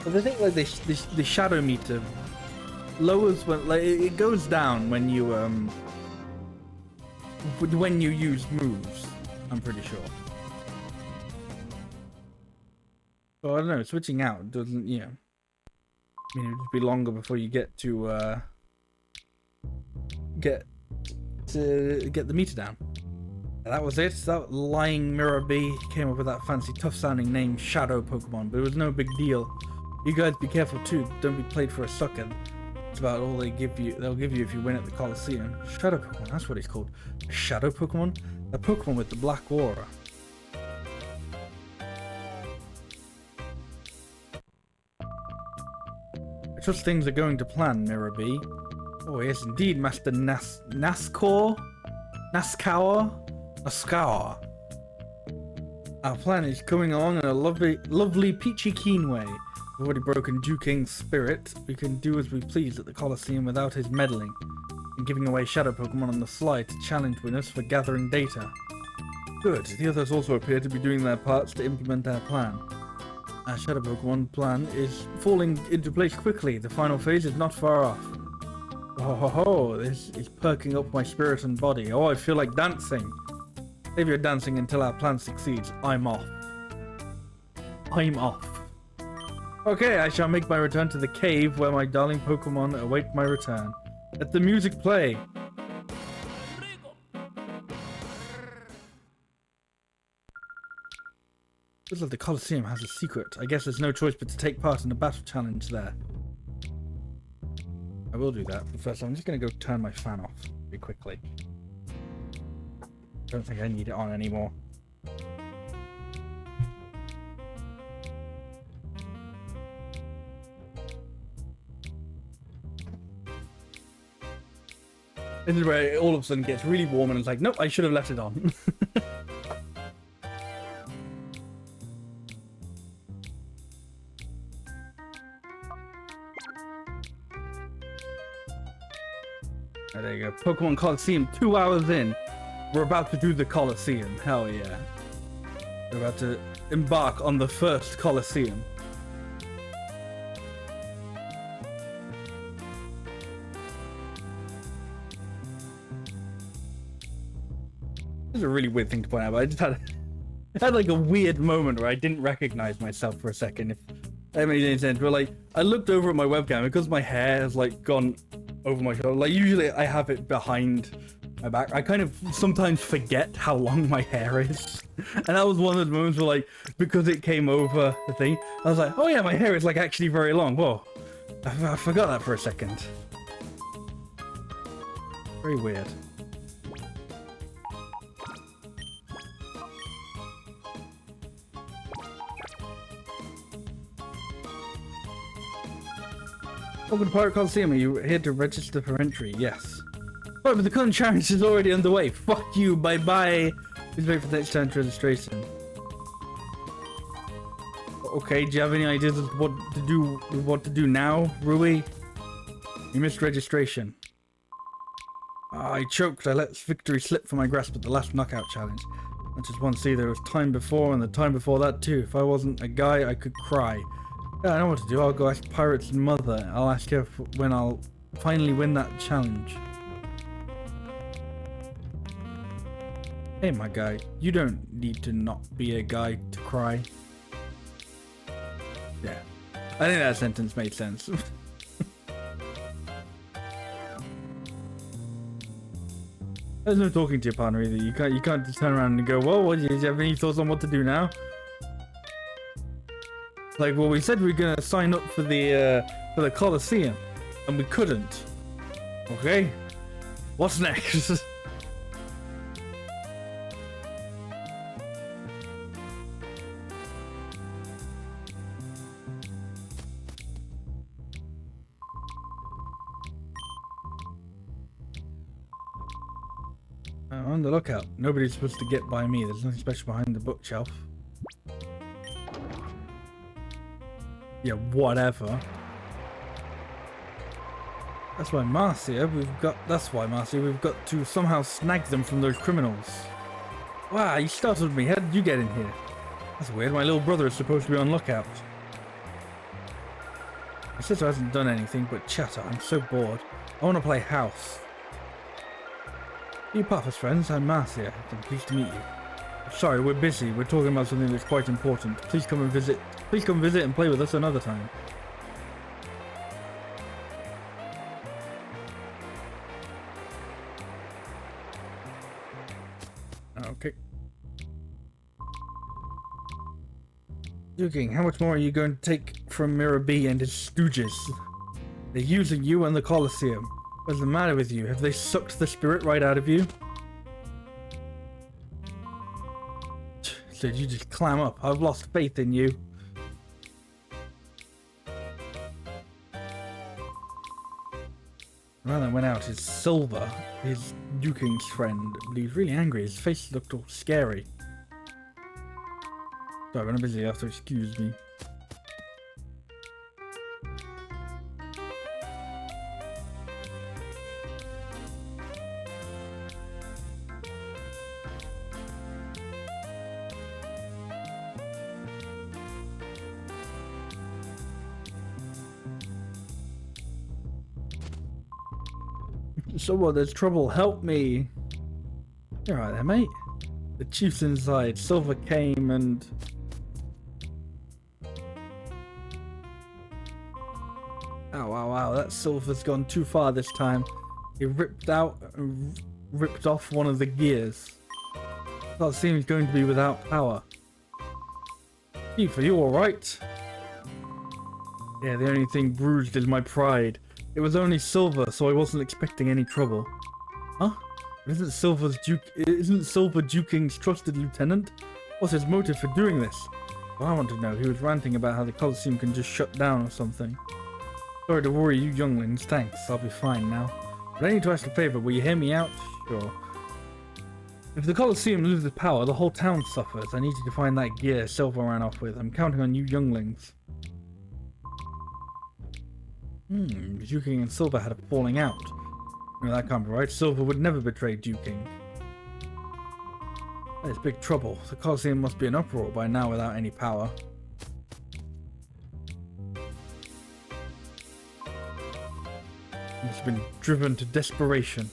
But I think like the shadow meter lowers when like it goes down when you use moves. I'm pretty sure. So I don't know. Switching out doesn't, you know. I mean, it would be longer before you get to get the meter down. And that was it. That lying Mirror B came up with that fancy, tough-sounding name, Shadow Pokemon, but it was no big deal. You guys be careful too. Don't be played for a sucker. It's about all they'll give you if you win at the Colosseum. Shadow Pokemon, that's what it's called. Shadow Pokemon? A Pokemon with the black aura. I trust things are going to plan, Mirror B. Oh yes indeed, Master Naskor? Our plan is coming along in a lovely peachy keen way. We've already broken Duking's spirit. We can do as we please at the Colosseum without his meddling, and giving away shadow Pokemon on the fly to challenge winners for gathering data. Good. The others also appear to be doing their parts to implement our plan. Our shadow Pokemon plan is falling into place quickly. The final phase is not far off. Oh ho ho! This is perking up my spirit and body. Oh, I feel like dancing. Save your dancing until our plan succeeds. I'm off. I'm off. Okay, I shall make my return to the cave where my darling Pokemon await my return. Let the music play. Looks like the Colosseum has a secret. I guess there's no choice but to take part in the battle challenge there. I will do that, but first I'm just going to go turn my fan off very quickly. Don't think I need it on anymore. This is where it all of a sudden gets really warm and it's like, nope, I should have left it on. There you go. Pokemon Colosseum, 2 hours in. We're about to do the Colosseum. Hell yeah. We're about to embark on the first Colosseum. This is a really weird thing to point out, but I had like a weird moment where I didn't recognize myself for a second. If that made any sense. But like, I looked over at my webcam because my hair has like gone over my shoulder. Like usually I have it behind my back. I kind of sometimes forget how long my hair is. And that was one of the moments where, like, because it came over the thing, I was like, oh yeah, my hair is like actually very long. Whoa. I forgot that for a second. Very weird. Welcome to Pirate Colosseum. Are you here to register for entry? Yes. Oh, but the current challenge is already underway. Fuck you. Bye bye. Please wait for the next challenge registration. Okay, do you have any ideas of what to do now, Rui? You missed registration. I choked. I let victory slip from my grasp at the last knockout challenge. I just want to see there was time before and the time before that too. If I wasn't a guy, I could cry. Yeah, I know what to do. I'll go ask Pirate's mother. I'll ask her when I'll finally win that challenge. Hey, my guy. You don't need to not be a guy to cry. Yeah. I think that sentence made sense. There's no talking to your partner either. You can't just turn around and go, well, what, do you have any thoughts on what to do now? Like, well, we said we were gonna sign up for the Colosseum, and we couldn't. Okay, what's next? On the lookout. Nobody's supposed to get by me. There's nothing special behind the bookshelf. Yeah, whatever. That's why Marcia, we've got to somehow snag them from those criminals. Wow, you startled me. How did you get in here? That's weird. My little brother is supposed to be on lookout. My sister hasn't done anything but chatter. I'm so bored. I want to play house. You Papa's friends, I'm Marcia. I'm pleased to meet you. Sorry, we're busy. We're talking about something that's quite important. Please come visit and play with us another time. Okay. Joking, how much more are you going to take from Mirror B and his stooges? They're using you and the Colosseum. What's the matter with you? Have they sucked the spirit right out of you? So you just clam up. I've lost faith in you. Around that went out is Silver, his Duking's friend, but he's really angry. His face looked all scary. Sorry, when I'm busy, you have to excuse me. Someone, there's trouble. Help me. You're right there, mate. The chief's inside. Silver came and... Ow. That Silver's gone too far this time. He ripped off one of the gears. That seems going to be without power. Chief, are you alright? Yeah, the only thing bruised is my pride. It was only Silver, so I wasn't expecting any trouble. Huh? Isn't Silver Duking's trusted lieutenant? What's his motive for doing this? Well, I want to know. He was ranting about how the Colosseum can just shut down or something. Sorry to worry you younglings. Thanks, I'll be fine now. But I need to ask a favor. Will you hear me out? Sure. If the Colosseum loses power, the whole town suffers. I need you to find that gear Silver ran off with. I'm counting on you younglings. Duking and Silver had a falling out. No, that can't be right. Silver would never betray Duking. There's big trouble. The Colosseum must be in uproar by now without any power. It's been driven to desperation.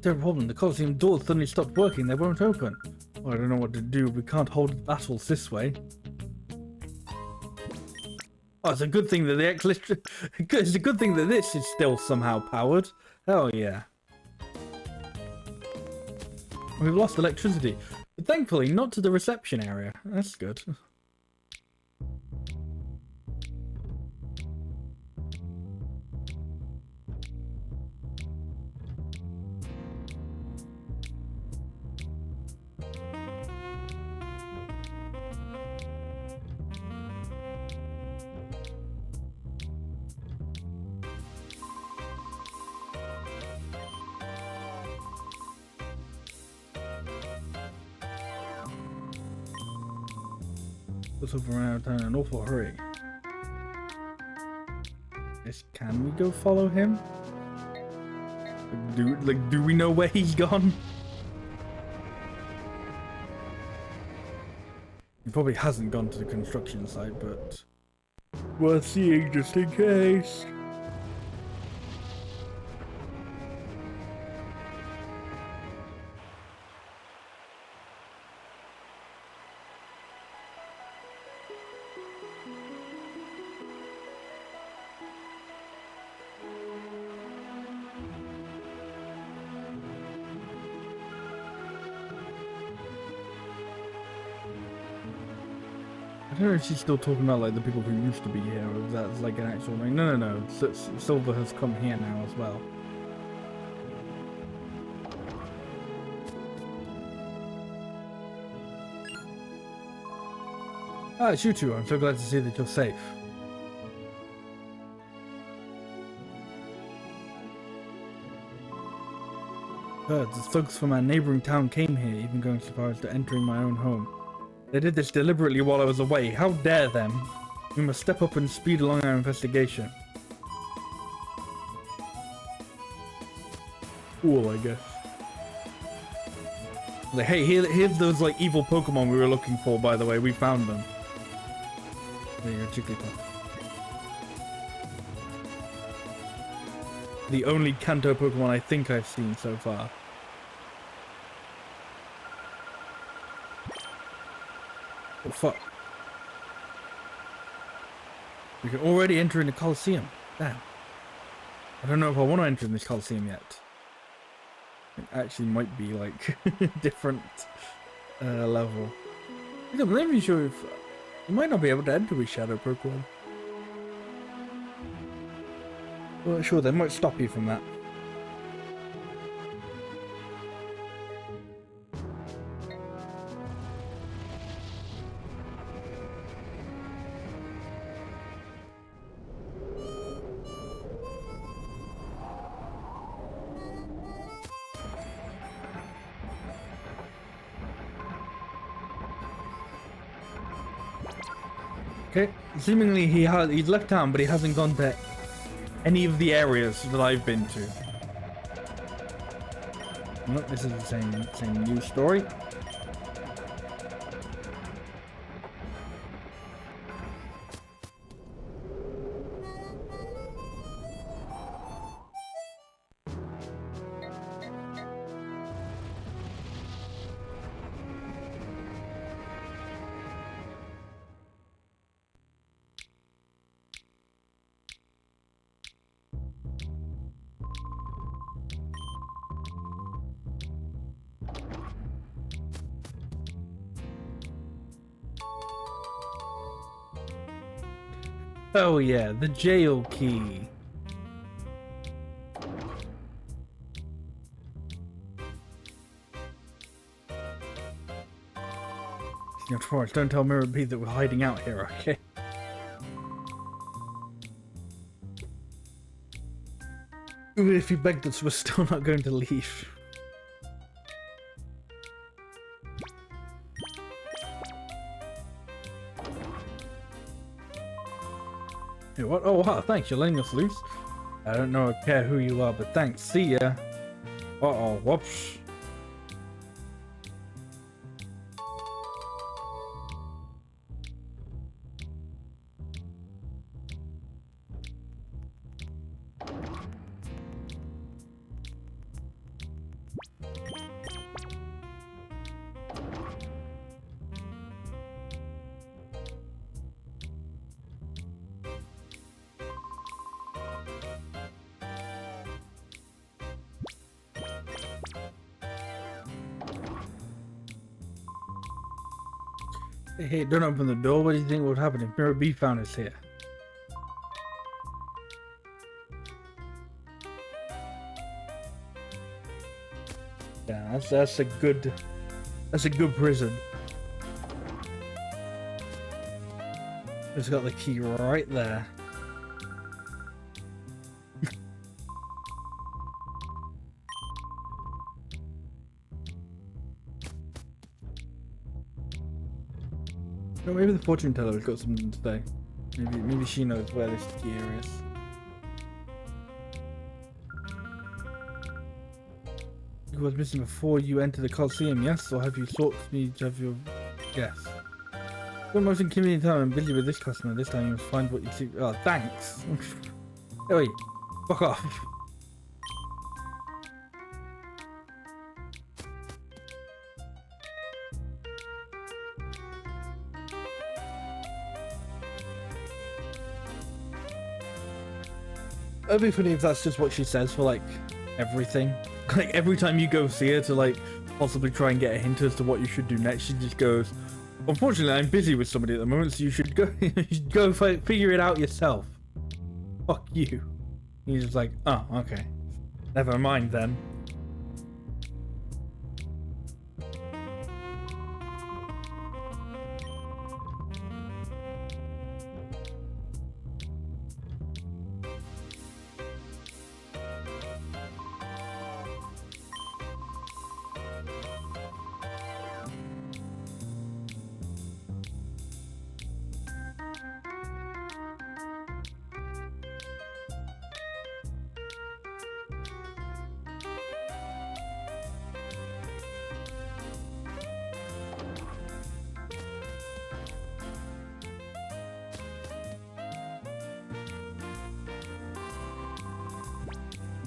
terrible problem. The Colosseum doors suddenly stopped working. They won't open. Well, I don't know what to do. We can't hold battles this way. Oh, it's a good thing that it's a good thing that this is still somehow powered. Hell yeah. We've lost electricity, but thankfully not to the reception area. That's good. Let's move around in an awful hurry. Yes, can we go follow him? Do we know where he's gone? He probably hasn't gone to the construction site, but worth seeing just in case. I don't know if she's still talking about like the people who used to be here, or if that's like an actual like, no. Silver has come here now as well. Ah, it's you two. I'm so glad to see that you're safe. Heard the thugs from our neighboring town came here, even going so far as to entering my own home. They did this deliberately while I was away. How dare them? We must step up and speed along our investigation. Cool, I guess. Like, hey, here's those like evil Pokemon we were looking for, by the way. We found them. There you go, Jigglypuff. The only Kanto Pokemon I think I've seen so far. Oh fuck. We can already enter in the Colosseum. Damn. I don't know if I want to enter in this Colosseum yet. It actually might be like different level. I'm not even sure if you might not be able to enter with Shadow Pokemon. Well, sure, they might stop you from that. Okay, seemingly he's left town, but he hasn't gone to any of the areas that I've been to. Nope, this is the same news story. Oh yeah, the jail key. Senior Torrance, don't tell Mirror B that we're hiding out here, okay? Even if you begged us, we're still not going to leave. Hey, what? Oh, wow, thanks, you're letting us loose. I don't know I care who you are, but thanks. See ya. Uh-oh, whoops. Hey, don't open the door. What do you think would happen if Mirror B found us here? Yeah, that's a good prison. It's got the key right there. No, maybe the fortune teller has got something to say. Maybe she knows where this gear is. Who was missing before you enter the Colosseum, yes? Or have you sought me to have your guess? You're most inconvenient time. I'm busy with this customer. This time you must find what you seek. Oh, thanks. Hey, wait. Fuck off. It'd be funny if that's just what she says for like everything. Like every time you go see her to like possibly try and get a hint as to what you should do next, she just goes, "Unfortunately, I'm busy with somebody at the moment, so you should go figure it out yourself." Fuck you. He's just like, "Oh, okay. Never mind then."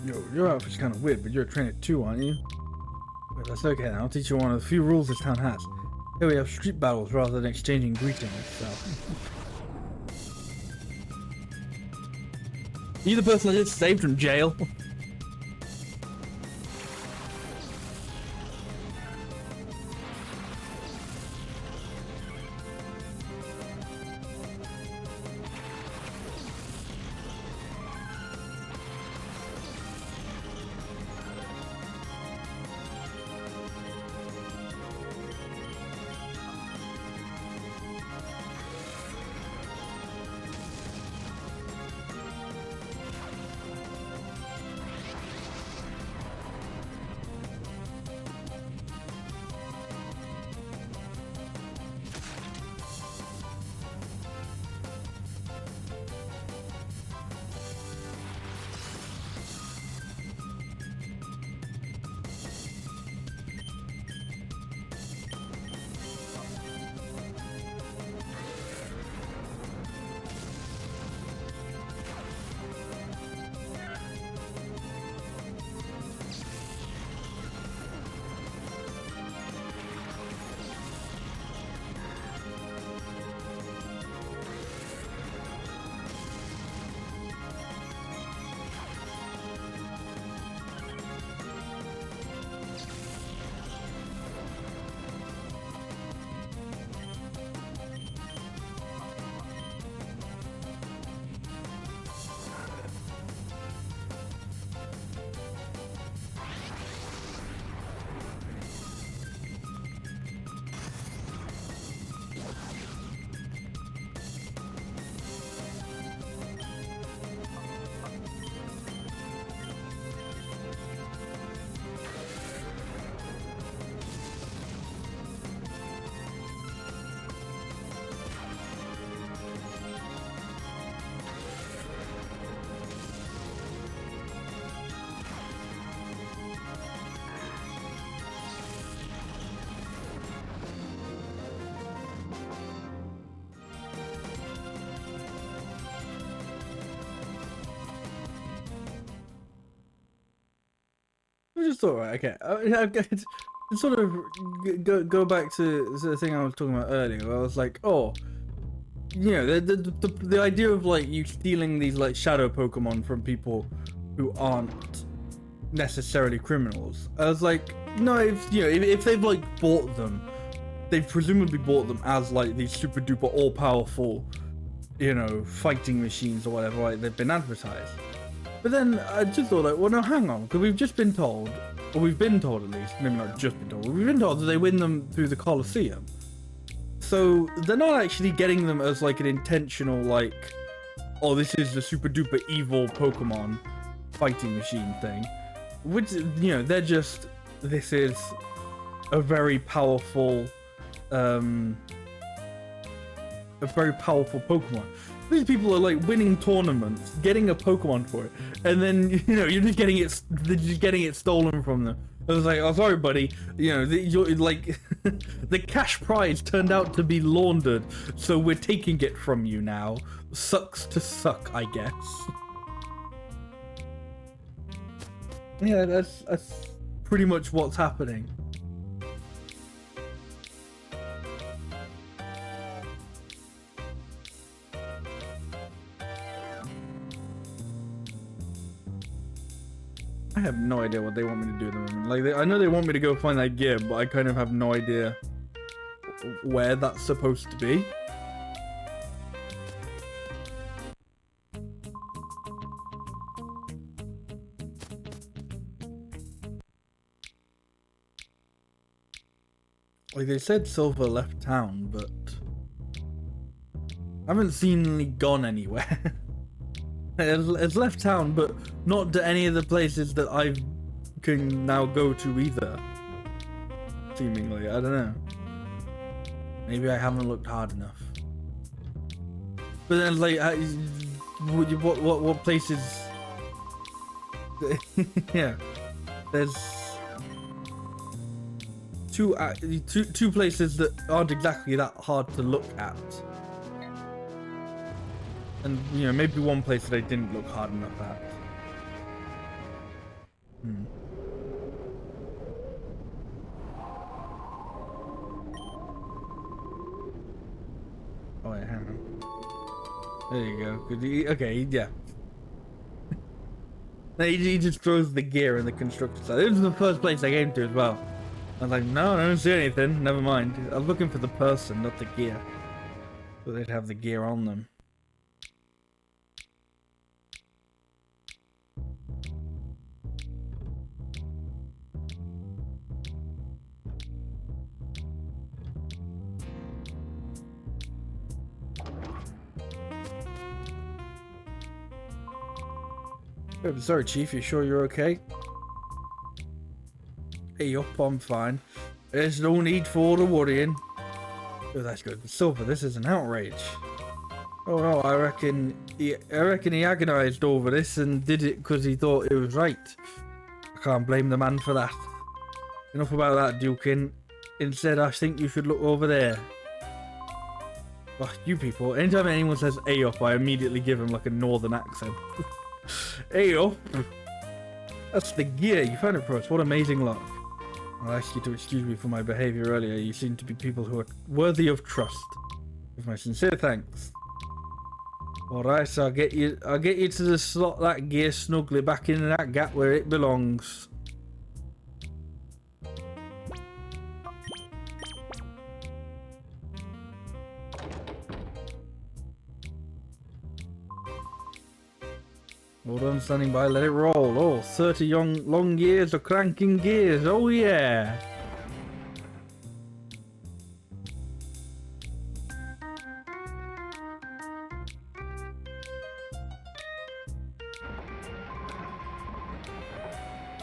Yo, your outfit's kind of weird, but you're a trainer too, aren't you? But that's okay, then. I'll teach you one of the few rules this town has. Here we have street battles rather than exchanging greetings, so... You the person I just saved from jail? I just thought, right, okay, to sort of go back to the thing I was talking about earlier, where I was like, oh, you know, the idea of like you stealing these like shadow Pokemon from people who aren't necessarily criminals. I was like, no, if you know, if they've like bought them they've presumably bought them as like these super duper all powerful, you know, fighting machines or whatever, like they've been advertised. But then I just thought, like, well, no, hang on, because we've just been told, or we've been told at least, maybe not just been told, we've been told that they win them through the Colosseum. So they're not actually getting them as like an intentional, like, oh, this is the super duper evil Pokemon fighting machine thing. Which, you know, they're just, this is a very powerful Pokemon. These people are like winning tournaments, getting a Pokemon for it, and then, you know, you're just getting it stolen from them. I was like, oh, sorry, buddy. You know, you're like, the cash prize turned out to be laundered, so we're taking it from you now. Sucks to suck, I guess. Yeah, that's pretty much what's happening. I have no idea what they want me to do at the moment. Like, I know they want me to go find that gear, but I kind of have no idea where that's supposed to be. Like, they said Silver left town, but I haven't seemingly gone anywhere. It's left town, but not to any of the places that I can now go to either. Seemingly, I don't know. Maybe I haven't looked hard enough. But then, like, what places? Yeah, there's two places that aren't exactly that hard to look at. And, you know, maybe one place that I didn't look hard enough at. Oh wait, hang on. There you go. Okay, yeah. He just throws the gear in the construction site. This was the first place I came to as well. I was like, no, I don't see anything. Never mind. I was looking for the person, not the gear. So they'd have the gear on them. I'm sorry, Chief. You sure you're okay? Hey, up, I'm fine. There's no need for the worrying. Oh, that's good. Silver, this is an outrage. Oh no, I reckon he agonized over this and did it because he thought it was right. I can't blame the man for that. Enough about that, Dukin. Instead, I think you should look over there. Oh, you people. Anytime anyone says "hey up," I immediately give him like a northern accent. Hey up. That's the gear. You found it for us. What amazing luck. I'll ask you to excuse me for my behavior earlier. You seem to be people who are worthy of trust. With my sincere thanks. Alright, so I'll get you to the slot that gear snugly back in that gap where it belongs. Hold on, standing by, let it roll. Oh, 30 long years of cranking gears. Oh yeah.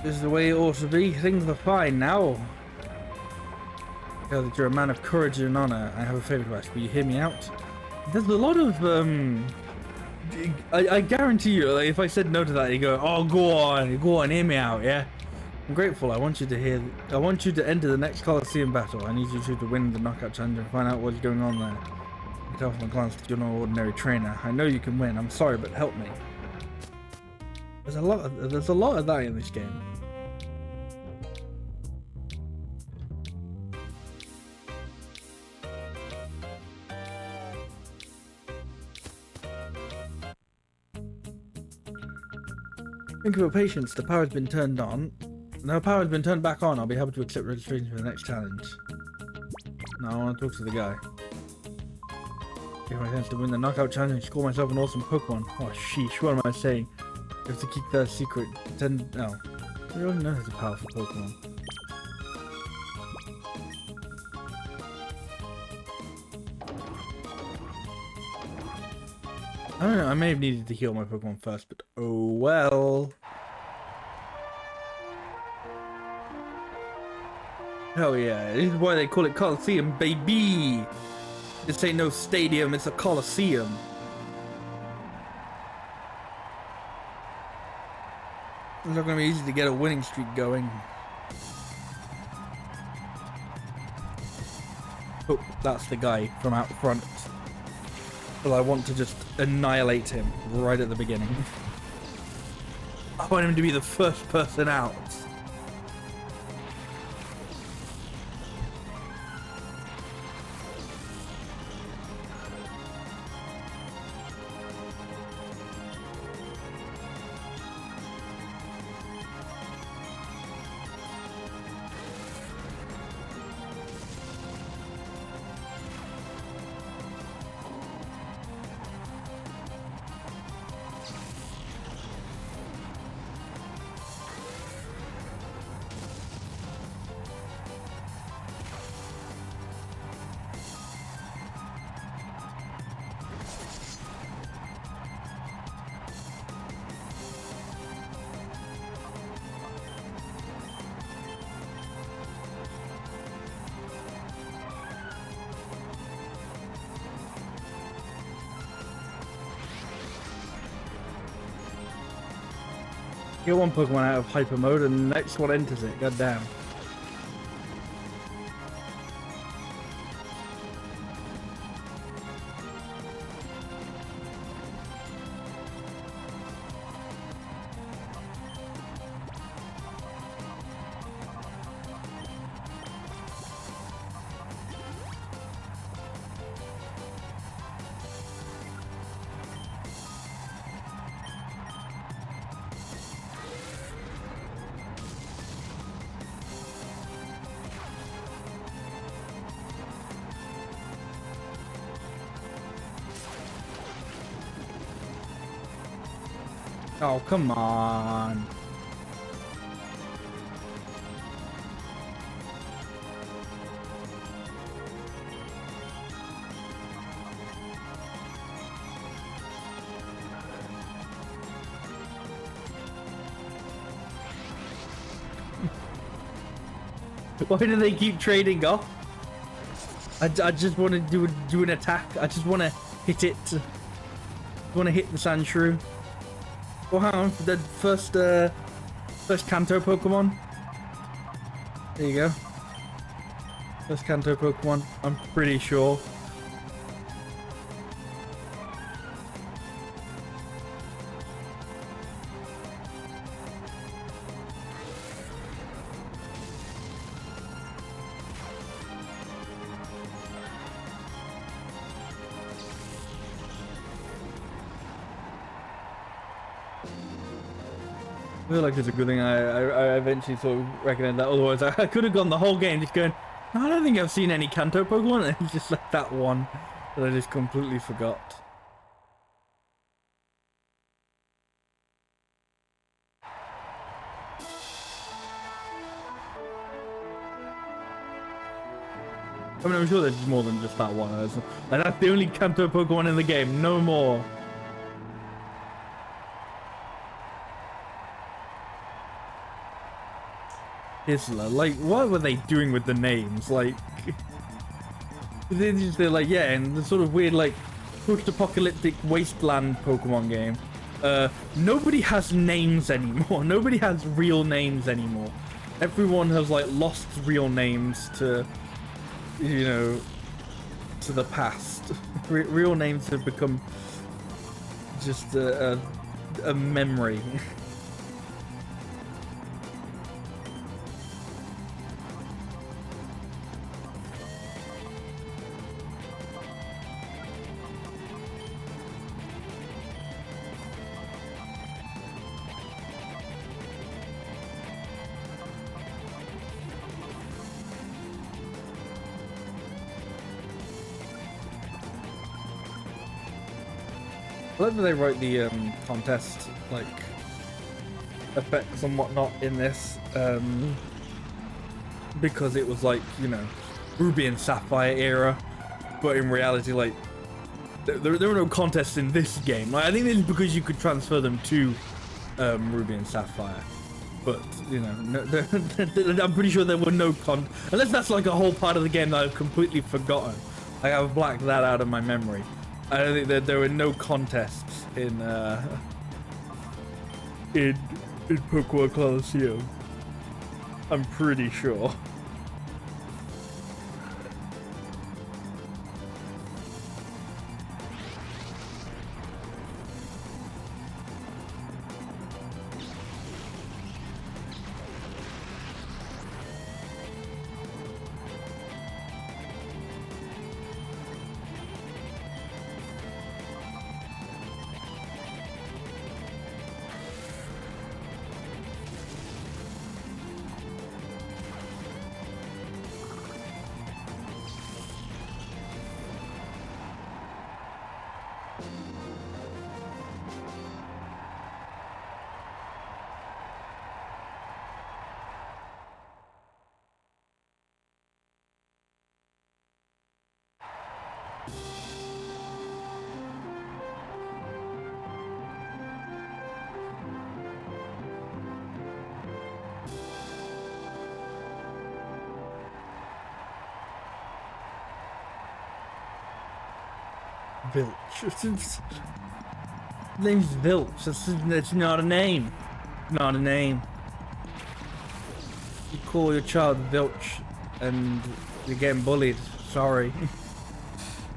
This is the way it ought to be. Things are fine now. I feel that you're a man of courage and honor. I have a favor to ask. Will you hear me out? There's a lot of I guarantee you, like, if I said no to that, you go, oh, go on, hear me out, yeah? I'm grateful. I want you to enter the next Colosseum battle. I need you two to win the knockout challenge and find out what's going on there. I can tell from a glance that you're no ordinary trainer. I know you can win. I'm sorry, but help me. There's a lot of that in this game. Thank you for your patience. The power's been turned on. Now the power's been turned back on. I'll be happy to accept registration for the next challenge. No, I want to talk to the guy. Give my chance to win the knockout challenge and score myself an awesome Pokemon. Oh, sheesh, what am I saying? You have to keep that secret. No. I don't know it's a powerful Pokemon. I don't know, I may have needed to heal my Pokemon first, but oh well. Hell yeah, this is why they call it Colosseum, baby! This ain't no stadium, it's a Colosseum. It's not gonna be easy to get a winning streak going. Oh, that's the guy from out front. Well, I want to just annihilate him right at the beginning. I want him to be the first person out. Get one Pokemon out of hyper mode and the next one enters it, god damn. Oh, come on. Why do they keep trading off? I just want to do an attack. I just want to hit it. I want to hit the Sandshrew. Oh, hang on. The first Kanto Pokemon. There you go. First Kanto Pokemon. I'm pretty sure. I feel like it's a good thing I eventually sort of recognized that. Otherwise, I could have gone the whole game just going, no, I don't think I've seen any Kanto Pokemon. And it's just like that one that I just completely forgot. I mean, I'm sure there's more than just that one. Like, that's the only Kanto Pokemon in the game. No more. Isla, like, what were they doing with the names? Like, they're like, yeah, and the sort of weird, like, post-apocalyptic wasteland Pokemon game. Nobody has names anymore. Nobody has real names anymore. Everyone has, like, lost real names to, you know, to the past. Real names have become just a memory. like that they write the contest like effects and whatnot in this, because it was like, you know, Ruby and Sapphire era, but in reality, like there were no contests in this game. Like, I think it's because you could transfer them to Ruby and Sapphire, but you know, I'm pretty sure there were no unless that's like a whole part of the game that I've completely forgotten. Like, I've blacked that out of my memory. I don't think that there were no contests in Pokémon Colosseum. I'm pretty sure. Vilch. Name's Vilch. It's not a name. Not a name. You call your child Vilch and you're getting bullied. Sorry.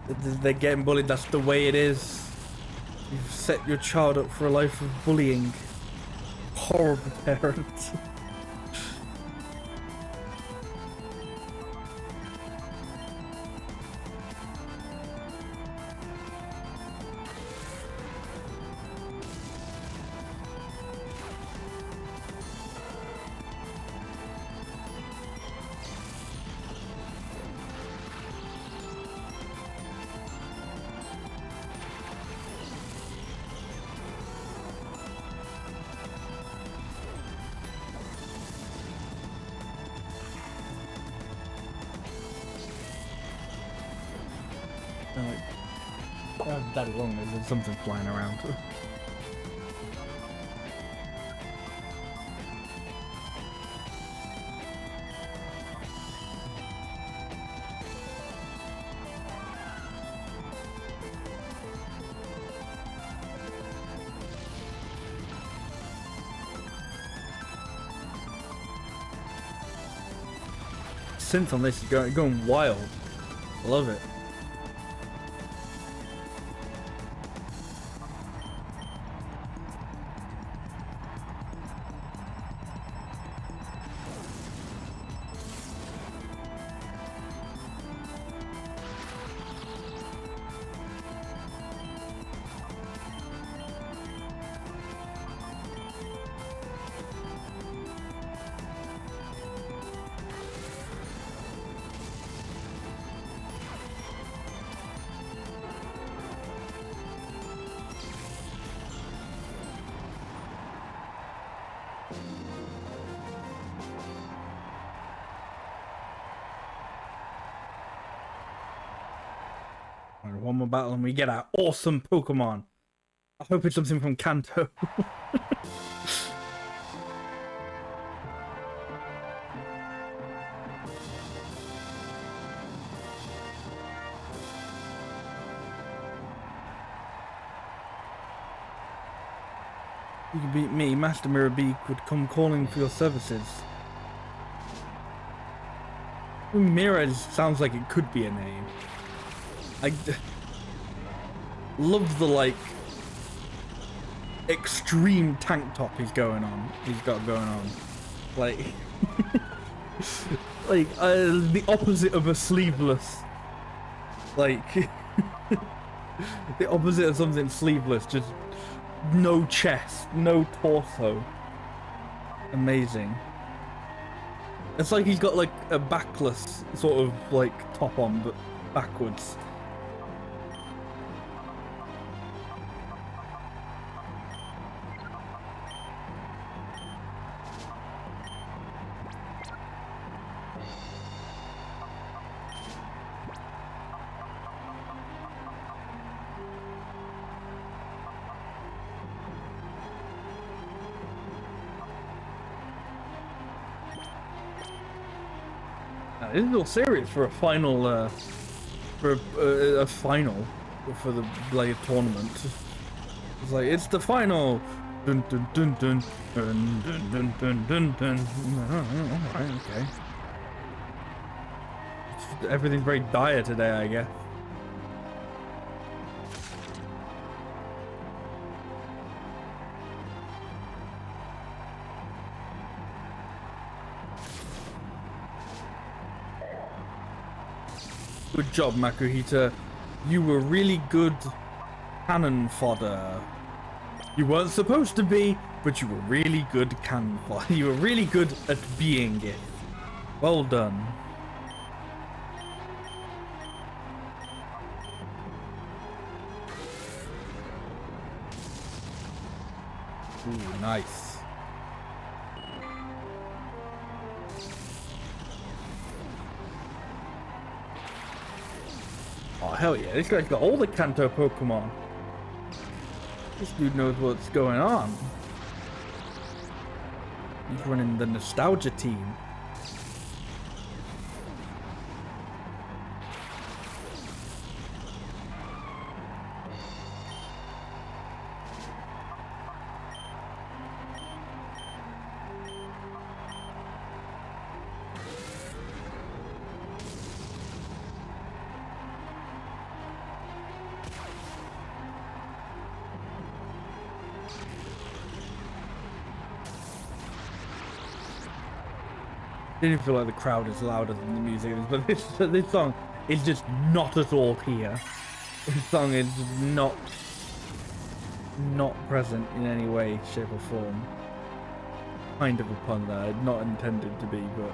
They're getting bullied. That's the way it is. You've set your child up for a life of bullying. Horrible parent. Daddy long, there's something flying around. Synth on this is going wild. I love it. One more battle and we get our awesome Pokemon. I hope it's something from Kanto. You can beat me, Master Mirror Beak would come calling for your services. Mirror sounds like it could be a name. I love the like extreme tank top he's got going on. Like the opposite of a sleeveless, like the opposite of something sleeveless, just no chest, no torso. Amazing. It's like he's got like a backless sort of like top on, but backwards. man, this is all serious for a final, for a final for the like tournament. It's like it's the final. Dun dun dun dun dun dun dun dun dun dun. Alright, okay. Everything's very dire today, I guess. Good job, Makuhita. You were really good cannon fodder. You weren't supposed to be, but you were really good cannon fodder. You were really good at being it. Well done. Ooh, nice. Oh, hell yeah. This guy's got all the Kanto Pokemon. This dude knows what's going on. He's running the nostalgia team. Didn't feel like the crowd is louder than the music is, but this song is just not at all here. This song is not present in any way, shape or form. Kind of a pun there, not intended to be, but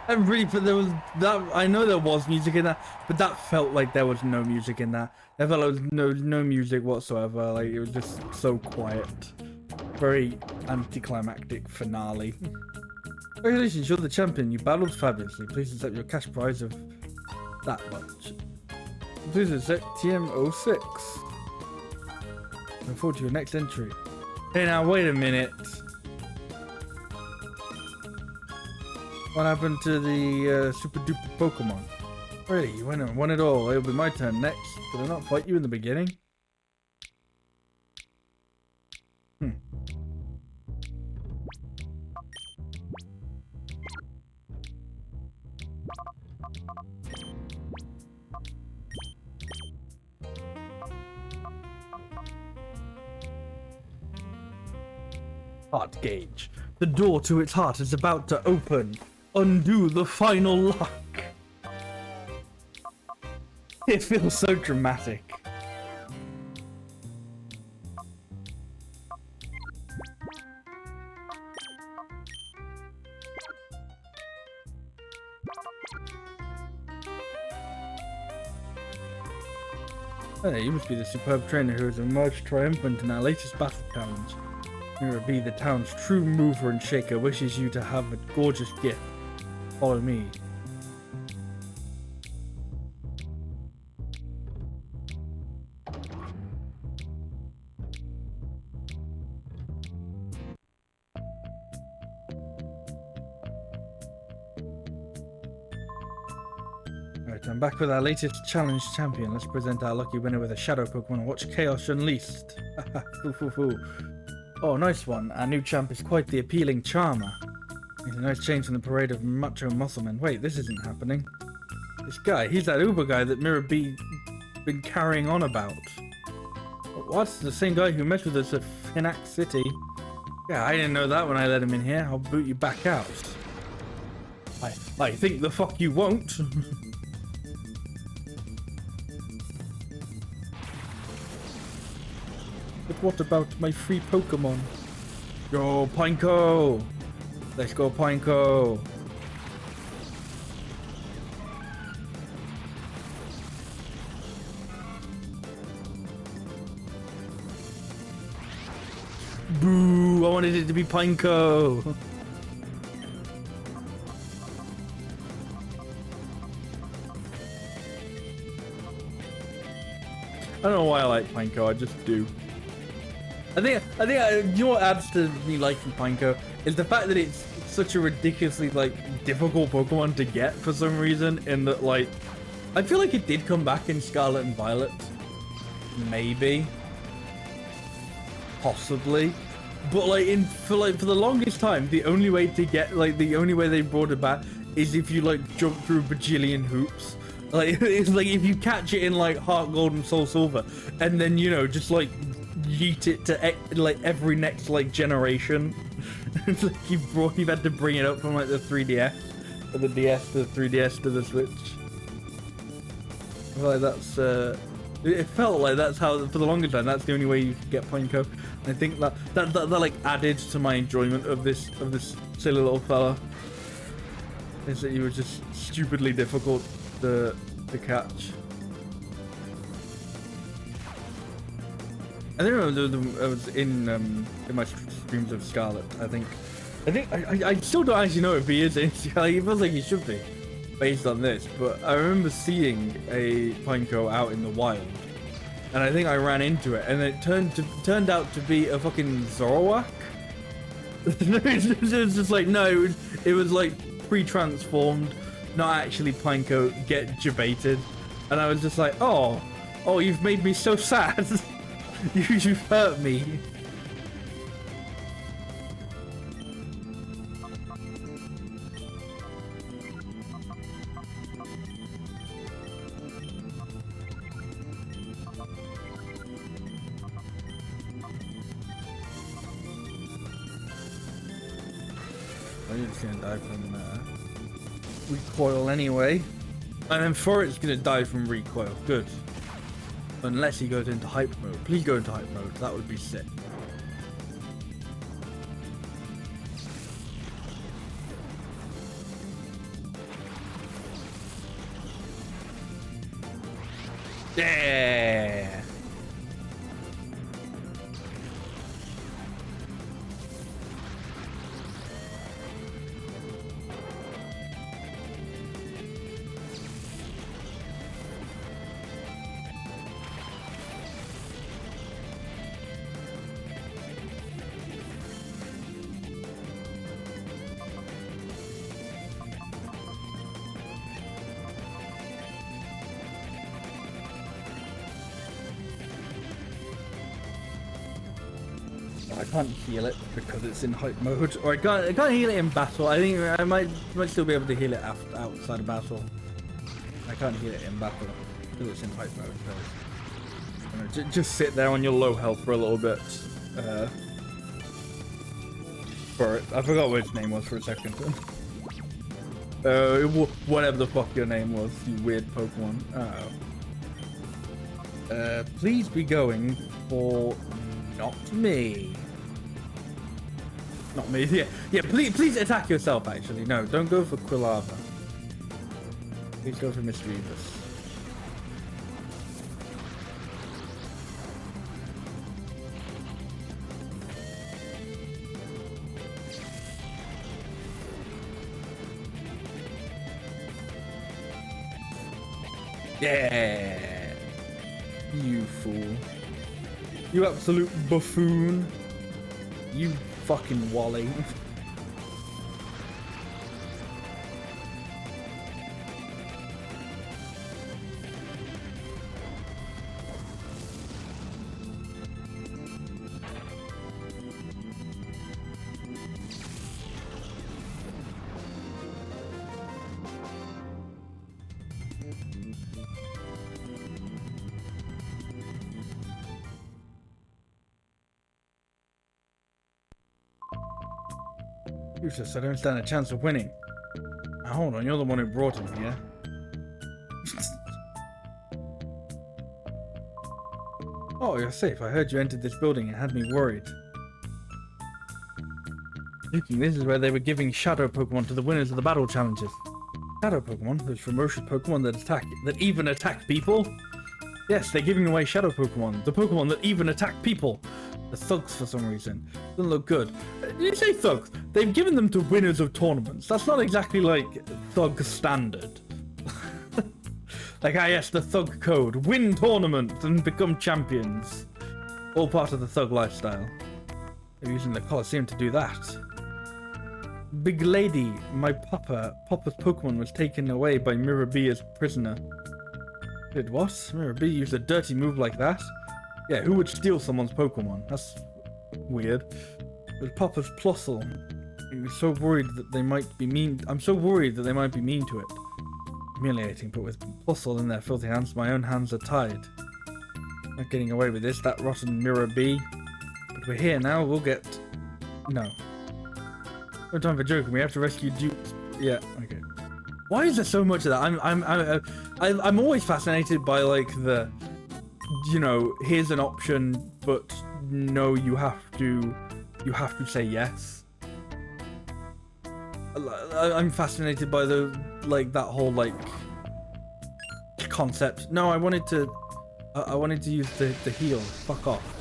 I'm really, but there was that. I know there was music in that, but that felt like there was no music in that. There felt like there was no music whatsoever. Like it was just so quiet, very anticlimactic finale. Congratulations, you're the champion. You battled fabulously. Please accept your cash prize of that much. Please accept TM06. Look forward to your next entry. Hey, now wait a minute. What happened to the super duper Pokemon? Really, you won it all. It'll be my turn next. Did I not fight you in the beginning? Heart gauge. The door to its heart is about to open. Undo the final lock. It feels so dramatic. Hey, you must be the superb trainer who has emerged triumphant in our latest battle challenge. Mira B, the town's true mover and shaker, wishes you to have a gorgeous gift. Follow me. Alright, I'm back with our latest challenge champion. Let's present our lucky winner with a shadow Pokemon and watch Chaos Unleashed. Oh, nice one. Our new champ is quite the appealing charmer. He's a nice change from the parade of macho musclemen. Wait, this isn't happening. This guy, he's that Uber guy that Mira B been carrying on about. What's the same guy who met with us at Finax City? Yeah, I didn't know that when I let him in here. I'll boot you back out. I think the fuck you won't. But what about my free Pokemon? Yo, Pineco! Let's go, Pineco! Boo! I wanted it to be Pineco! I don't know why I like Pineco, I just do. I think you know what adds to me liking Pineco is the fact that it's such a ridiculously like difficult Pokemon to get for some reason. In that, like, I feel like it did come back in Scarlet and Violet, maybe, possibly, but like for the longest time, the only way to get the only way they brought it back is if you like jump through a bajillion hoops. Like it's like if you catch it in like Heart Gold and Soul Silver, and then you know just like yeet it to like every next like generation. It's like you've had to bring it up from like the 3DS or the DS to the 3DS to the Switch. Like that's it felt like that's how for the longest time that's the only way you could get Pineco. I think that like added to my enjoyment of this silly little fella. Is that he was just stupidly difficult to catch. I think I was in my streams of Scarlet. I still don't actually know if he is. It feels like he should be, based on this. But I remember seeing a Pineco out in the wild, and I think I ran into it, and it turned out to be a fucking Zoroark. It was just like no, it was like pre-transformed, not actually Pineco, get debated, and I was just like, oh, you've made me so sad. You've hurt me. I'm just gonna die from recoil anyway. And then Forest's gonna die from recoil. Good. Unless he goes into hype mode. Please go into hype mode. That would be sick. Yeah. I can't heal it because it's in hype mode, or I can't heal it in battle. I think I might still be able to heal it outside of battle. I can't heal it in battle because it's in hype mode. So just sit there on your low health for a little bit. For it, I forgot what its name was for a second. Whatever the fuck your name was, you weird Pokemon. Please be going for not me. Not me. Yeah. Please attack yourself. Actually, no. Don't go for Quilava. Please go for Mischievous. Yeah. You fool. You absolute buffoon. You fucking Wally. Useless, I don't stand a chance of winning. Now hold on, you're the one who brought him here. Oh, you're safe. I heard you entered this building and had me worried. Thinking this is where they were giving shadow Pokemon to the winners of the battle challenges. Shadow Pokemon? Those ferocious Pokemon that even attack people? Yes, they're giving away shadow Pokemon. The Pokemon that even attack people. The thugs for some reason. Doesn't look good. Did you say thugs? They've given them to winners of tournaments. That's not exactly like thug standard. Like, ah yes, the thug code. Win tournaments and become champions. All part of the thug lifestyle. They're using the Colosseum to do that. Big lady, my Papa's Pokemon was taken away by Mirror B as prisoner. Did what? Mirror B used a dirty move like that? Yeah, who would steal someone's Pokemon? That's weird. It was Papa's Plusle. I'm so worried that they might be mean. I'm so worried that they might be mean to it. Humiliating, but with Plusle in their filthy hands, my own hands are tied. Not getting away with this, that rotten Mirror B. But we're here now, we'll get... No. No time for joking, we have to rescue Dukes. Yeah, okay. Why is there so much of that? I'm always fascinated by like the, you know, here's an option, but no, you have to say yes. I'm fascinated by the, like, that whole like concept. No, I wanted to use the heal. Fuck off.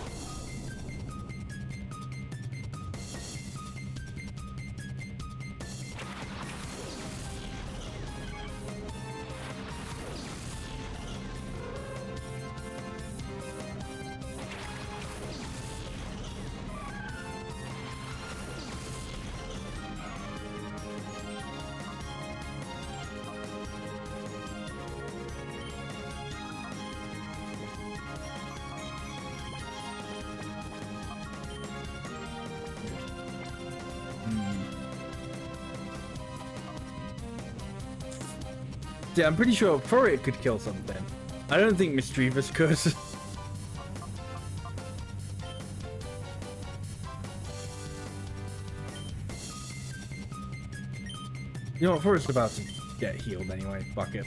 Yeah, I'm pretty sure Furret could kill something. I don't think Mischievous could. You know what, Furret's about to get healed anyway. Fuck it.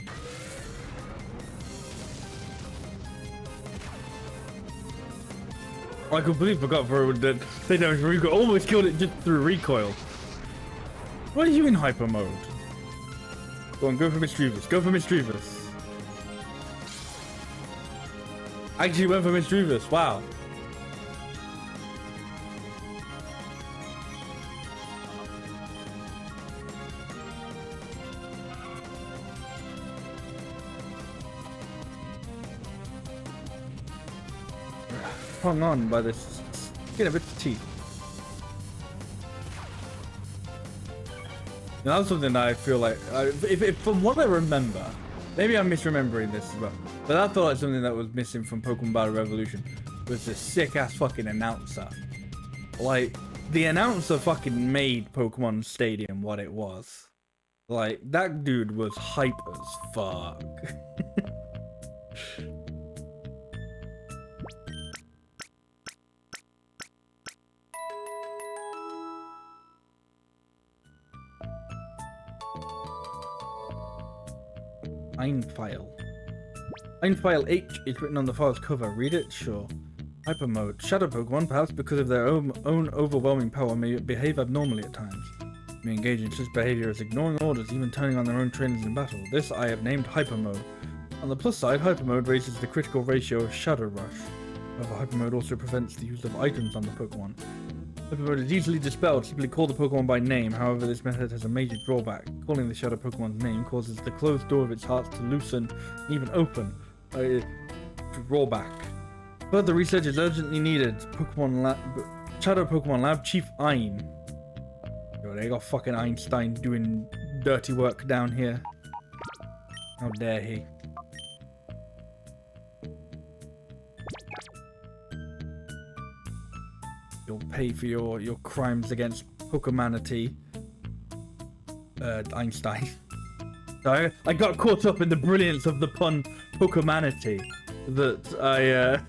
I completely forgot Furret did. They don't recoil. Almost killed it just through recoil. What are you in hyper mode? Go on, go for Mischievous. Go for Mischievous. Actually went for Mischievous. Wow. Hung on by this skin of its teeth. Now, that's something that I feel like, if from what I remember, maybe I'm misremembering this as well, but I felt like something that was missing from Pokemon Battle Revolution was the sick-ass fucking announcer. Like, the announcer fucking made Pokemon Stadium what it was. Like, that dude was hype as fuck. Einfile. Einfile H is written on the file's cover. Read it? Sure. Hyper mode. Shadow Pokemon, perhaps because of their own overwhelming power, may behave abnormally at times. May engage in such behavior as ignoring orders, even turning on their own trainers in battle. This I have named Hyper Mode. On the plus side, Hyper Mode raises the critical ratio of Shadow Rush. However, Hyper Mode also prevents the use of items on the Pokemon. Hyper Mode is easily dispelled. Simply call the Pokemon by name. However, this method has a major drawback. Calling the Shadow Pokemon's name causes the closed door of its heart to loosen, and even open. Drawback. Further research is urgently needed. Shadow Pokemon Lab Chief Ein. Yo, they got fucking Einstein doing dirty work down here. How dare he? You'll pay for your crimes against Pokemanity. Einstein. So I got caught up in the brilliance of the pun Pokemanity that I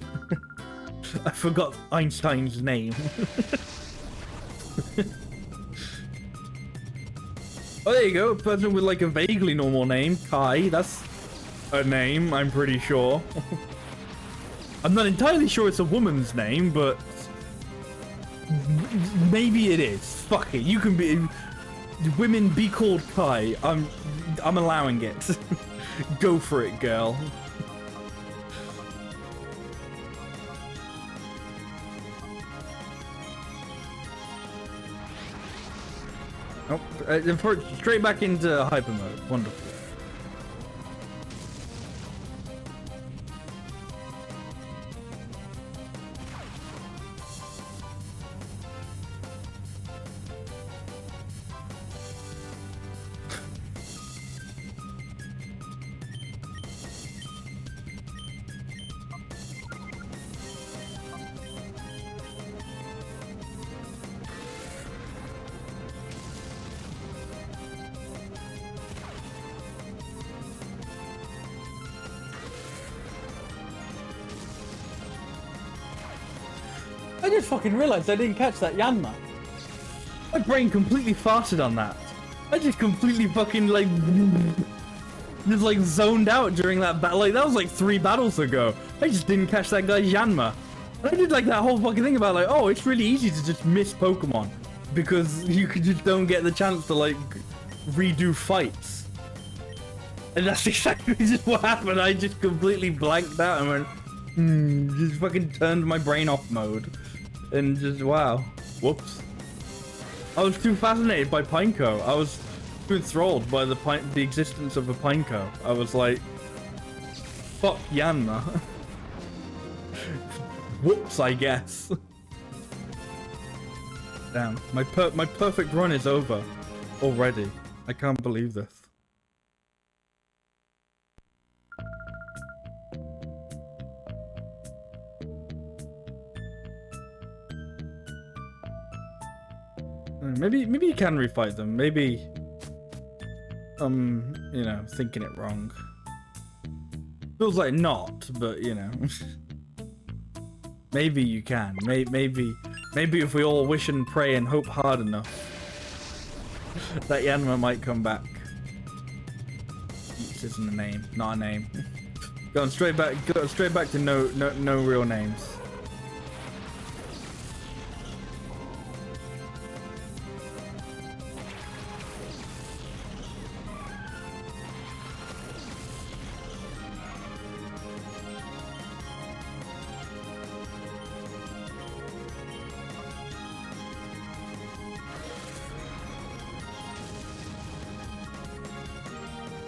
I forgot Einstein's name. Oh, there you go. A person with like a vaguely normal name. Kai. That's a name, I'm pretty sure. I'm not entirely sure it's a woman's name, but maybe it is. Fuck it. You can be. Women be called Kai. I'm allowing it. Go for it, girl. Oh, straight back into hyper mode. Wonderful. I just fucking realized I didn't catch that Yanma. My brain completely farted on that. I just completely fucking like just like zoned out during that battle. Like that was like 3 battles ago. I just didn't catch that guy's Yanma. And I did like that whole fucking thing about like, oh, it's really easy to just miss Pokemon because you just don't get the chance to like redo fights. And that's exactly just what happened. I just completely blanked out and went, just fucking turned my brain off mode. And just, wow. Whoops. I was too fascinated by Pineco. I was too enthralled by the existence of a Pineco. I was like, fuck Yanma. Whoops, I guess. Damn, my perfect run is over already. I can't believe this. Maybe you can refight them. Maybe you know, thinking it wrong. Feels like not, but you know. Maybe you can. Maybe if we all wish and pray and hope hard enough, that Yanma might come back. This isn't a name, not a name. Going straight back to no real names.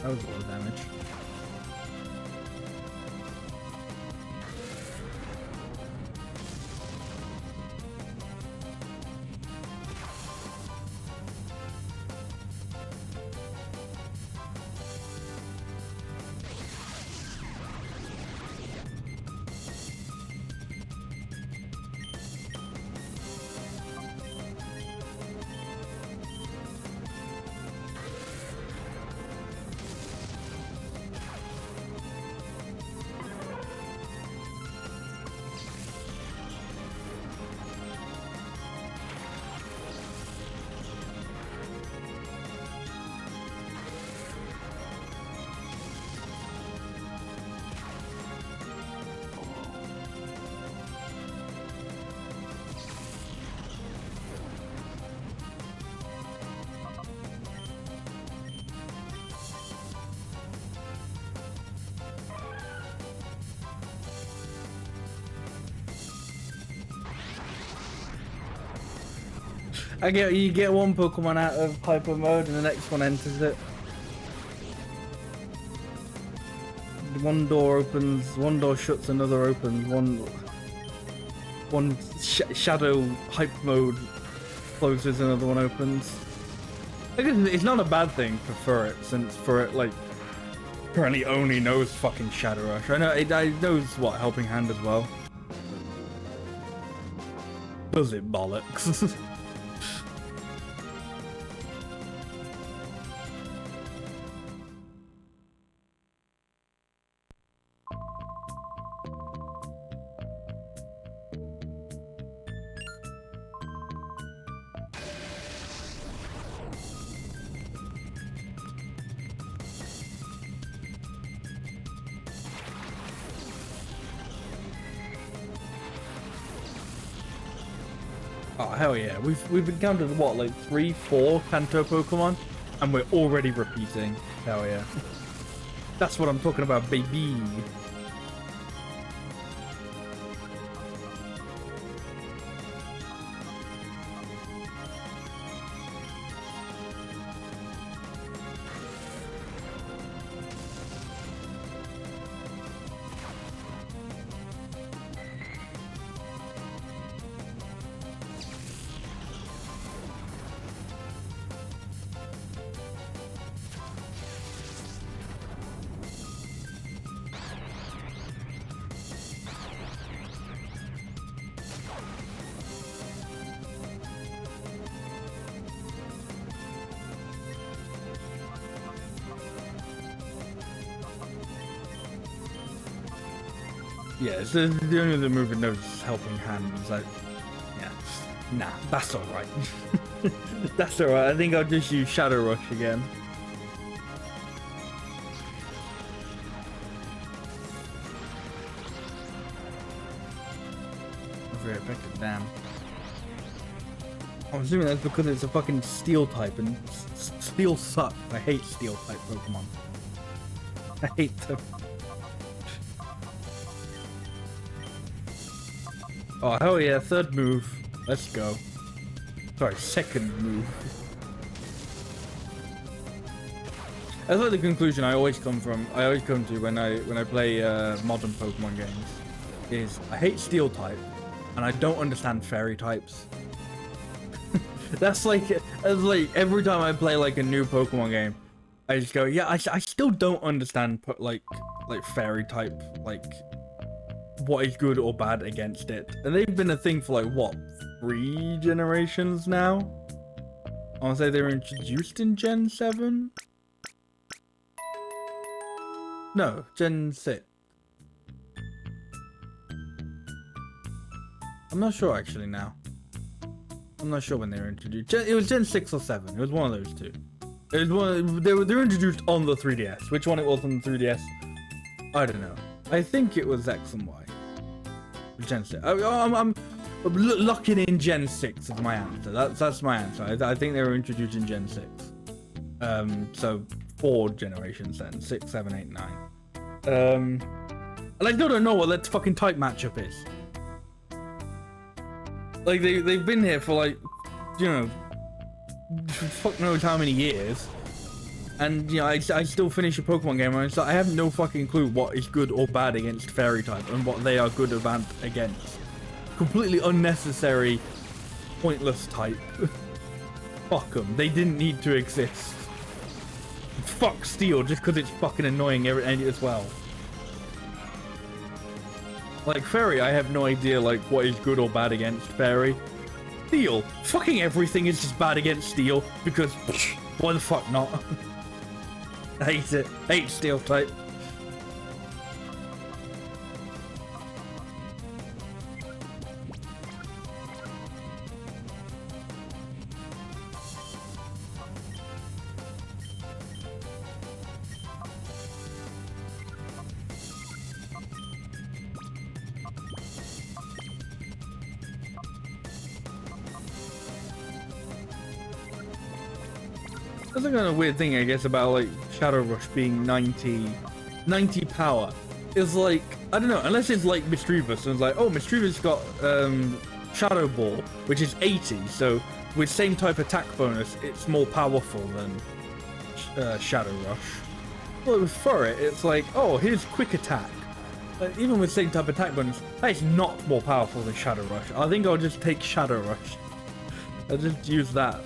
That was a lot of damage. You get one Pokemon out of hyper mode and the next one enters it. One door opens, one door shuts, another opens. One shadow hype mode closes, another one opens. I guess it's not a bad thing for Furret, since Furret like apparently only knows fucking Shadow Rush. I know it knows what Helping Hand as well. Does it bollocks? Oh hell yeah! We've encountered what, like 3, 4 Kanto Pokemon, and we're already repeating. Hell yeah! That's what I'm talking about, baby. Yeah, it's the only other move it knows is Helping Hand. It's like, yeah, nah, that's alright. That's alright. I think I'll just use Shadow Rush again. Very effective, damn. I'm assuming that's because it's a fucking Steel type, and Steel sucks. I hate Steel type Pokemon. I hate them. Oh hell yeah, third move. Let's go. Sorry, second move. That's like the conclusion I always come to when I play modern Pokemon games. Is I hate Steel type, and I don't understand Fairy types. That's like every time I play like a new Pokemon game, I just go, yeah, I still don't understand like Fairy type, like what is good or bad against it. And they've been a thing for like what, 3 generations now? I want to say they were introduced in Gen 7. No, Gen 6. I'm not sure actually now. I'm not sure when they were introduced. It was Gen 6 or 7. It was one of those two. It was one. They were introduced on the 3DS. Which one it was on the 3DS? I don't know. I think it was X and Y. Gen 6. I'm locking in Gen 6 as my answer. That's my answer. I think they were introduced in Gen 6. So 4 generations then. 6, 7, 8, 9. And I still don't know what that fucking type matchup is. Like they've been here for like, you know, fuck knows how many years. And, you know, I still finish a Pokemon game and I have no fucking clue what is good or bad against Fairy type and what they are good or bad against. Completely unnecessary, pointless type. Fuck them. They didn't need to exist. Fuck Steel just because it's fucking annoying as well. Like Fairy, I have no idea like what is good or bad against Fairy. Steel, fucking everything is just bad against Steel because why the fuck not? I hate it. I hate Steel type. That's a kind of weird thing, I guess, about like Shadow Rush being 90 power. Is like, I don't know, unless it's like Misdreavus, and it's like, oh, Misdreavus got Shadow Ball, which is 80, so with same type attack bonus, it's more powerful than Shadow Rush. Well, with Furret, it's like, oh, here's Quick Attack. Like, even with same type attack bonus, that is not more powerful than Shadow Rush. I think I'll just take Shadow Rush. I'll just use that.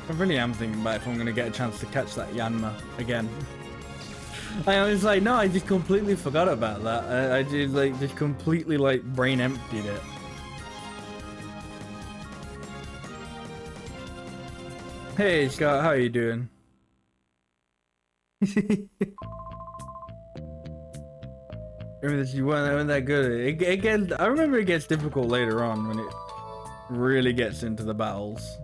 I really am thinking about if I'm going to get a chance to catch that Yanma again. I was like, no, I just completely forgot about that. I just like completely like brain emptied it. Hey Scott, how are you doing? You weren't that good. It gets. I remember it gets difficult later on when it really gets into the battles.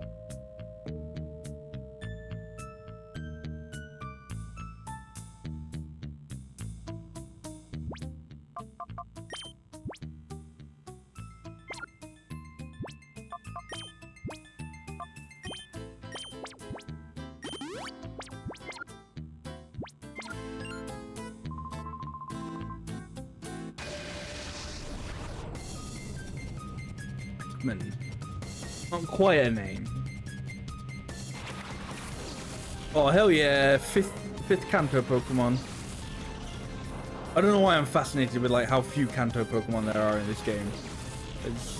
Not quite a name. Oh hell yeah, fifth Kanto Pokemon. I don't know why I'm fascinated with like how few Kanto Pokemon there are in this game. It's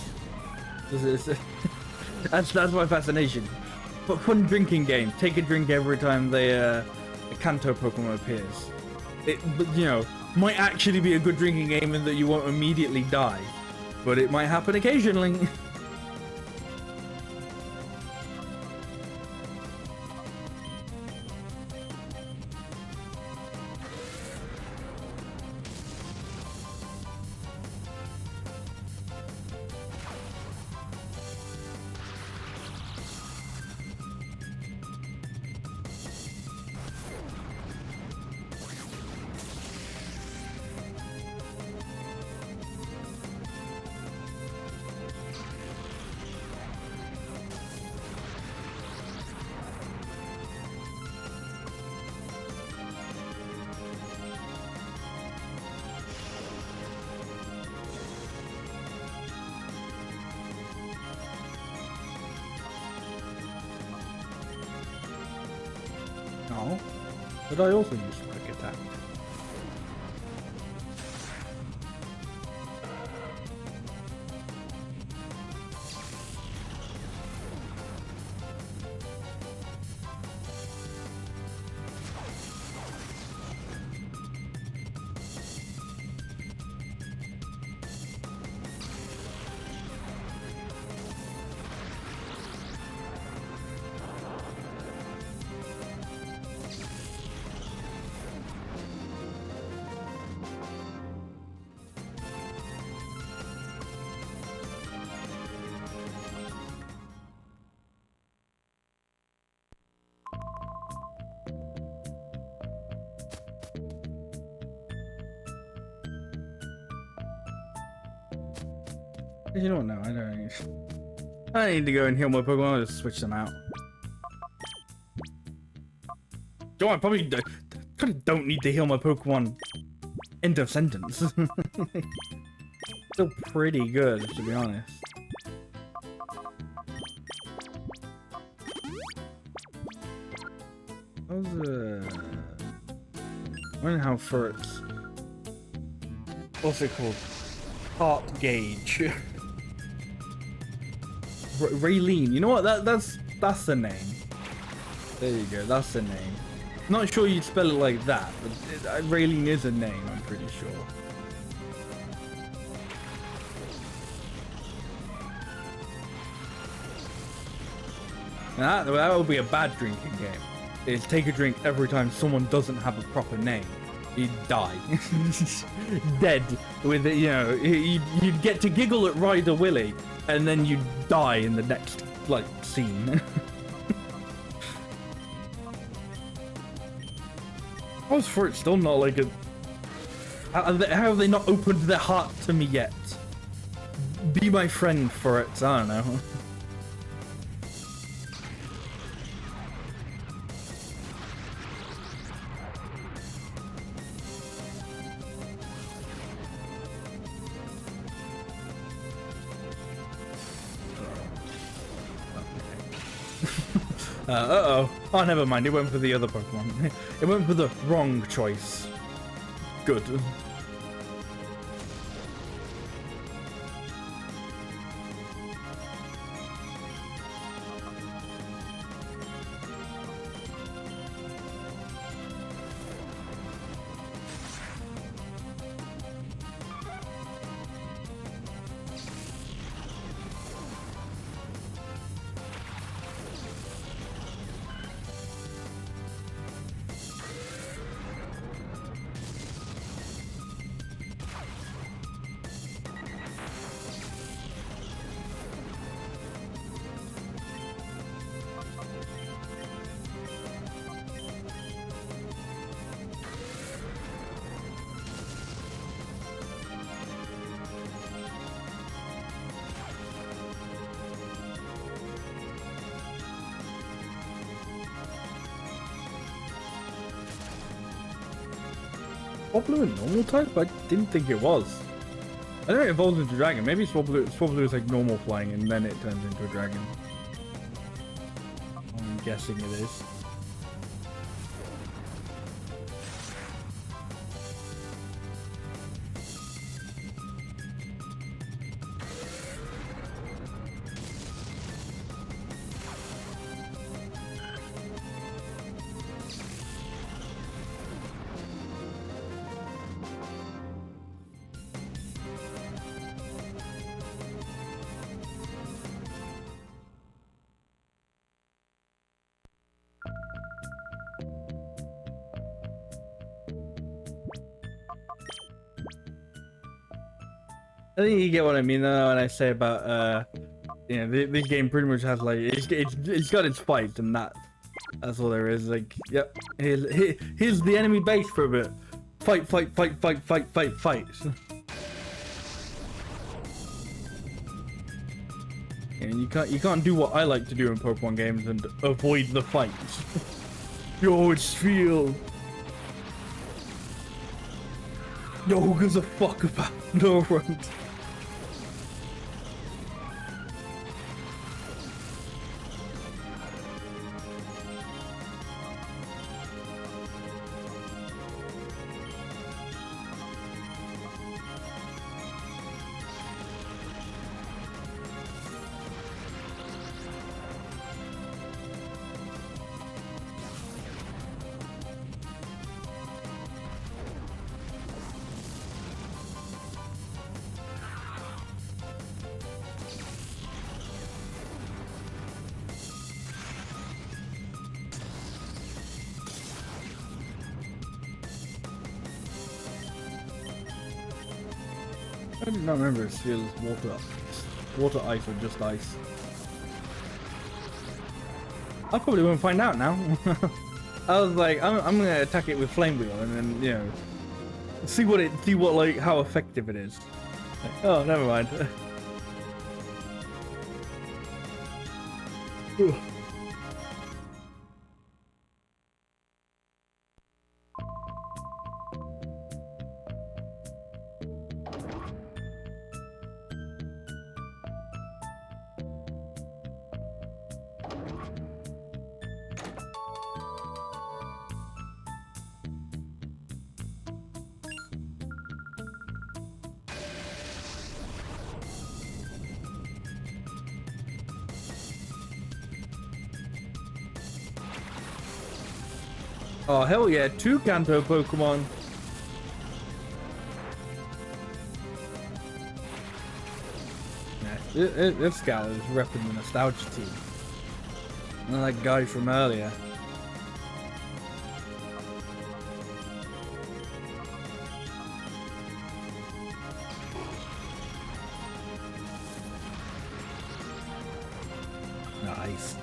that's my fascination. But fun drinking game. Take a drink every time a Kanto Pokemon appears. It, you know, might actually be a good drinking game in that you won't immediately die, but it might happen occasionally. No, but I also use quick attack. You know what? No, I don't need. I need to go and heal my Pokemon. I'll just switch them out. I probably don't need to heal my Pokemon. End of sentence. Still pretty good, to be honest. I wonder how for its what's it called? Heart gauge. Raylene, you know what? That's the name. There you go. That's the name. Not sure you'd spell it like that, but Raylene is a name. I'm pretty sure. Now that would be a bad drinking game. Is take a drink every time someone doesn't have a proper name. You'd die. Dead. With it, you know, you'd get to giggle at Ryder Willie, and then you'd die in the next, like, scene. I was for it still not like a... How have they not opened their heart to me yet? Be my friend for it, I don't know. Uh-oh. Oh, never mind. It went for the other Pokemon. It went for the wrong choice. Good. Swablu a normal type? I didn't think it was. I know it evolves into a dragon. Maybe Swablu is like normal flying and then it turns into a dragon. I'm guessing it is. I think you get what I mean when I say about you know, this game pretty much has like it's got its fights and that's all there is. Like, yep, here's the enemy base for a bit. Fight, fight, fight, fight, fight, fight, fight. And you can't do what I like to do in Pokemon games and avoid the fights. Yo, it's feel. Yo, who gives a fuck about no runs? I did not remember if Sphere was water, ice, or just ice. I probably won't find out now. I was like, I'm gonna attack it with Flame Wheel and then, you know, see what like how effective it is. Like, oh, never mind. Oh, hell yeah, 2 Kanto Pokemon. Yeah, this guy is repping the nostalgia team. And that guy from earlier. Nice.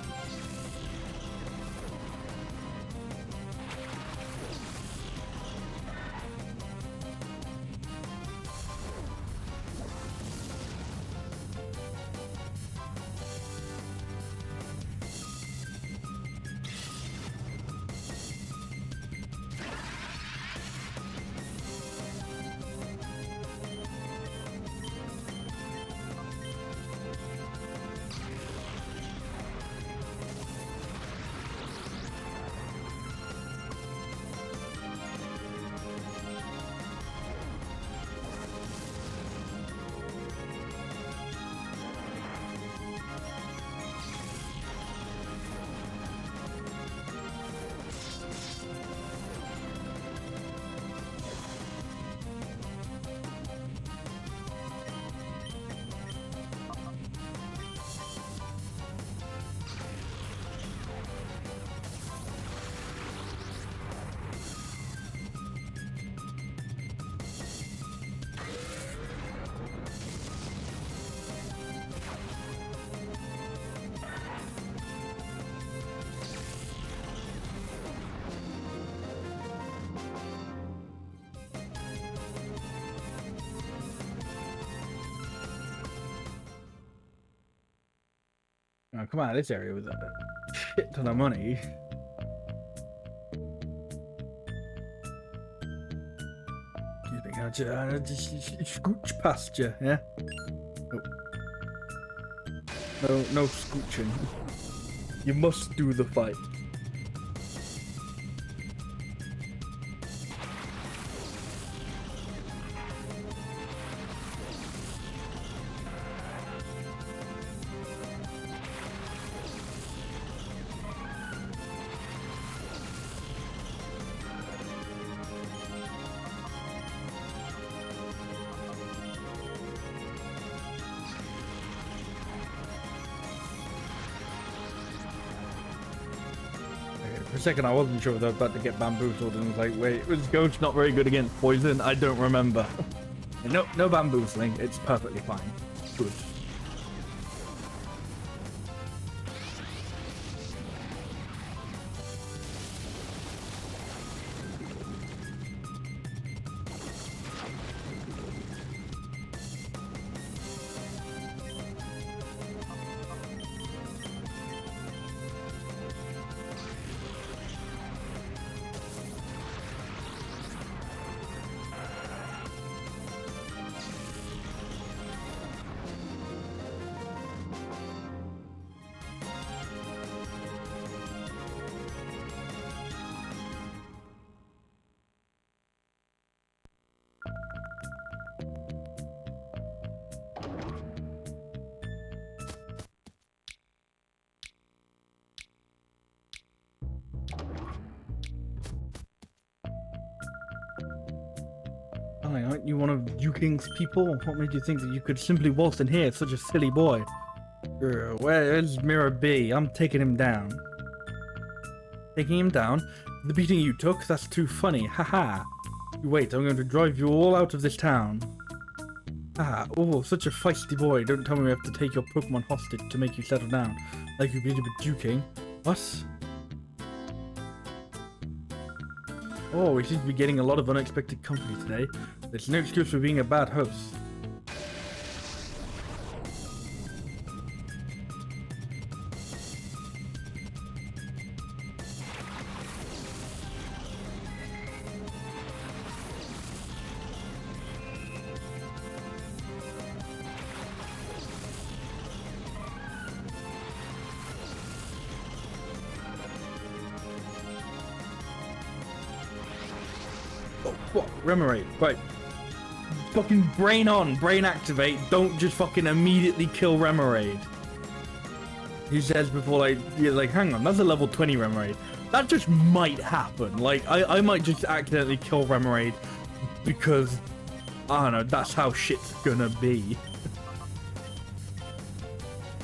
Oh, come out of this area with a shit ton of money. I'll just scooch past you, yeah? No scooching. You must do the fight. For a second, I wasn't sure if I was about to get bamboozled, and I was like, wait, was Goach not very good against poison? I don't remember. No bamboozling. It's perfectly fine. Good. Aren't you one of Yuking's people? What made you think that you could simply waltz in here, such a silly boy? Where's Mirror B? I'm taking him down. Taking him down? The beating you took? That's too funny. Haha. Wait, I'm going to drive you all out of this town. Ah, oh, such a feisty boy. Don't tell me we have to take your Pokemon hostage to make you settle down. Like you did with Duking. What? Oh, we seem to be getting a lot of unexpected company today. There's no excuse for being a bad host. Oh, what? Remoraid, right. Fucking brain on, brain activate, don't just fucking immediately kill Remoraid. He says before, like, you're like, hang on, that's a level 20 Remoraid. That just might happen. Like, I might just accidentally kill Remoraid because, I don't know, that's how shit's gonna be.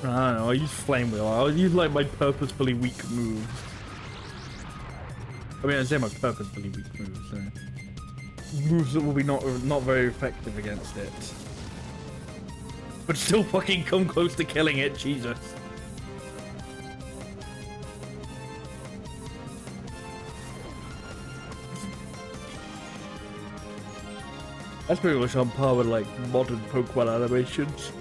I don't know, I use Flame Wheel. I'll use, like, my purposefully weak moves. I mean, I say my purposefully weak moves, so. Moves that will be not very effective against it. But still fucking come close to killing it, Jesus. That's pretty much on par with, like, modern Pokemon animations.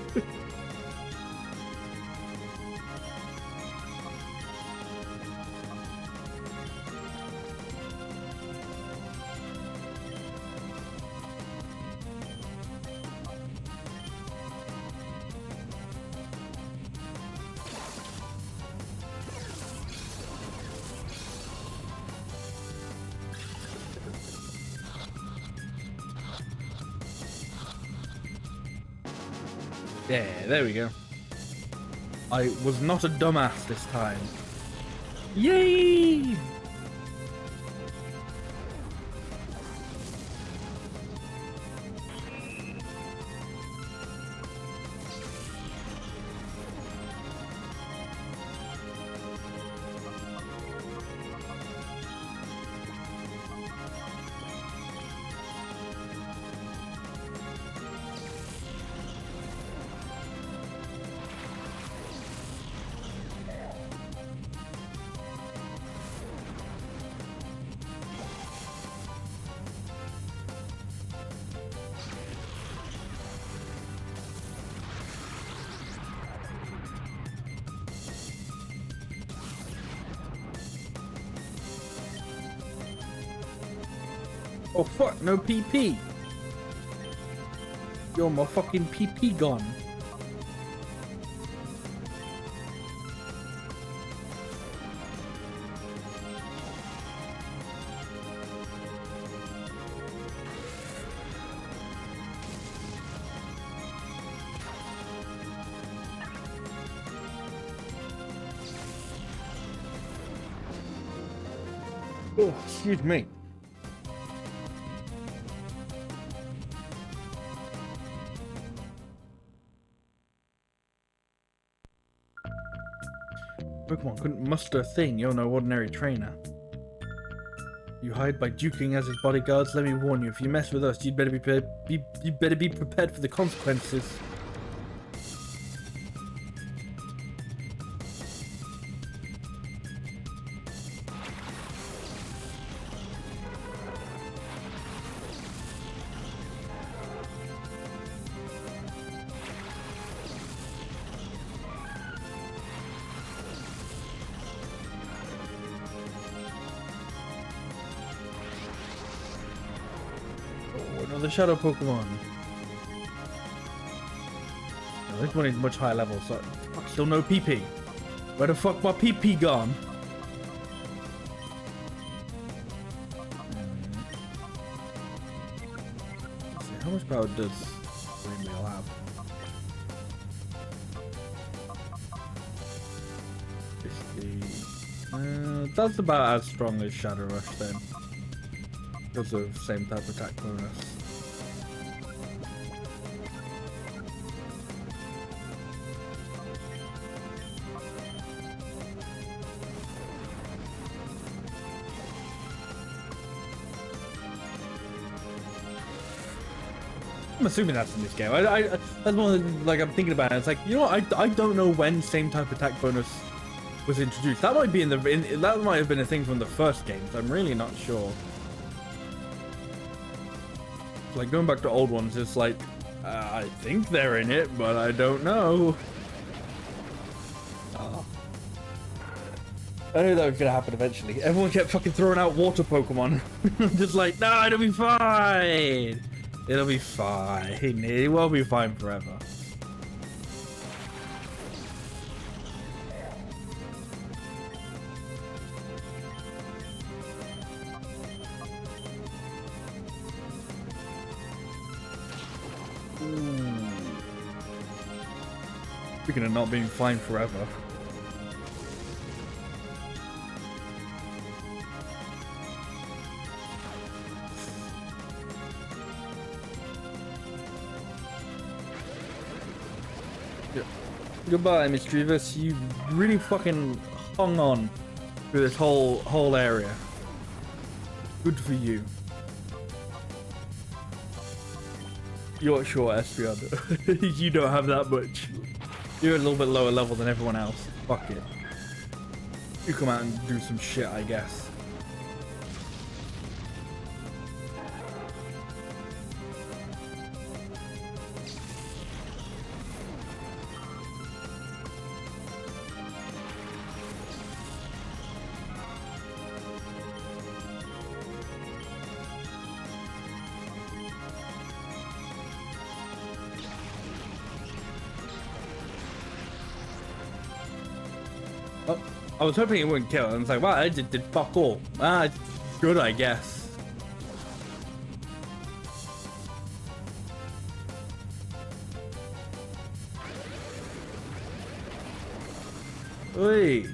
Yeah, there we go. I was not a dumbass this time. Yay! Oh fuck, no PP. Yo, my fucking PP gone. Oh, excuse me. Pokemon couldn't muster a thing. You're no ordinary trainer. You hide by duking as his bodyguards. Let me warn you, if you mess with us, you'd better be prepared for the consequences. The shadow Pokemon. Now, this one is much higher level, so fuck, still no PP. Where the fuck my PP gone? Let's see, how much power does Windmill have? 50. That's about as strong as Shadow Rush then. Because of same type of attack bonus. I'm assuming that's in this game. That's more like I'm thinking about it. It's like, you know what? I don't know when same type attack bonus was introduced. That might be that might have been a thing from the first game. So I'm really not sure. Like going back to old ones, it's like I think they're in it, but I don't know. Oh. I knew that was gonna happen eventually. Everyone kept fucking throwing out water Pokemon. Just like, no, it'll be fine. It'll be fine. It won't be fine forever. Speaking of not being fine forever. Yeah. Goodbye, Mischievous. You really fucking hung on through this whole area. Good for you. You're sure, Espeon. You don't have that much. You're a little bit lower level than everyone else. Fuck it. You come out and do some shit, I guess. Oh, I was hoping it wouldn't kill, and it's like, wow, it did fuck all. Ah, it's good, I guess. Wait.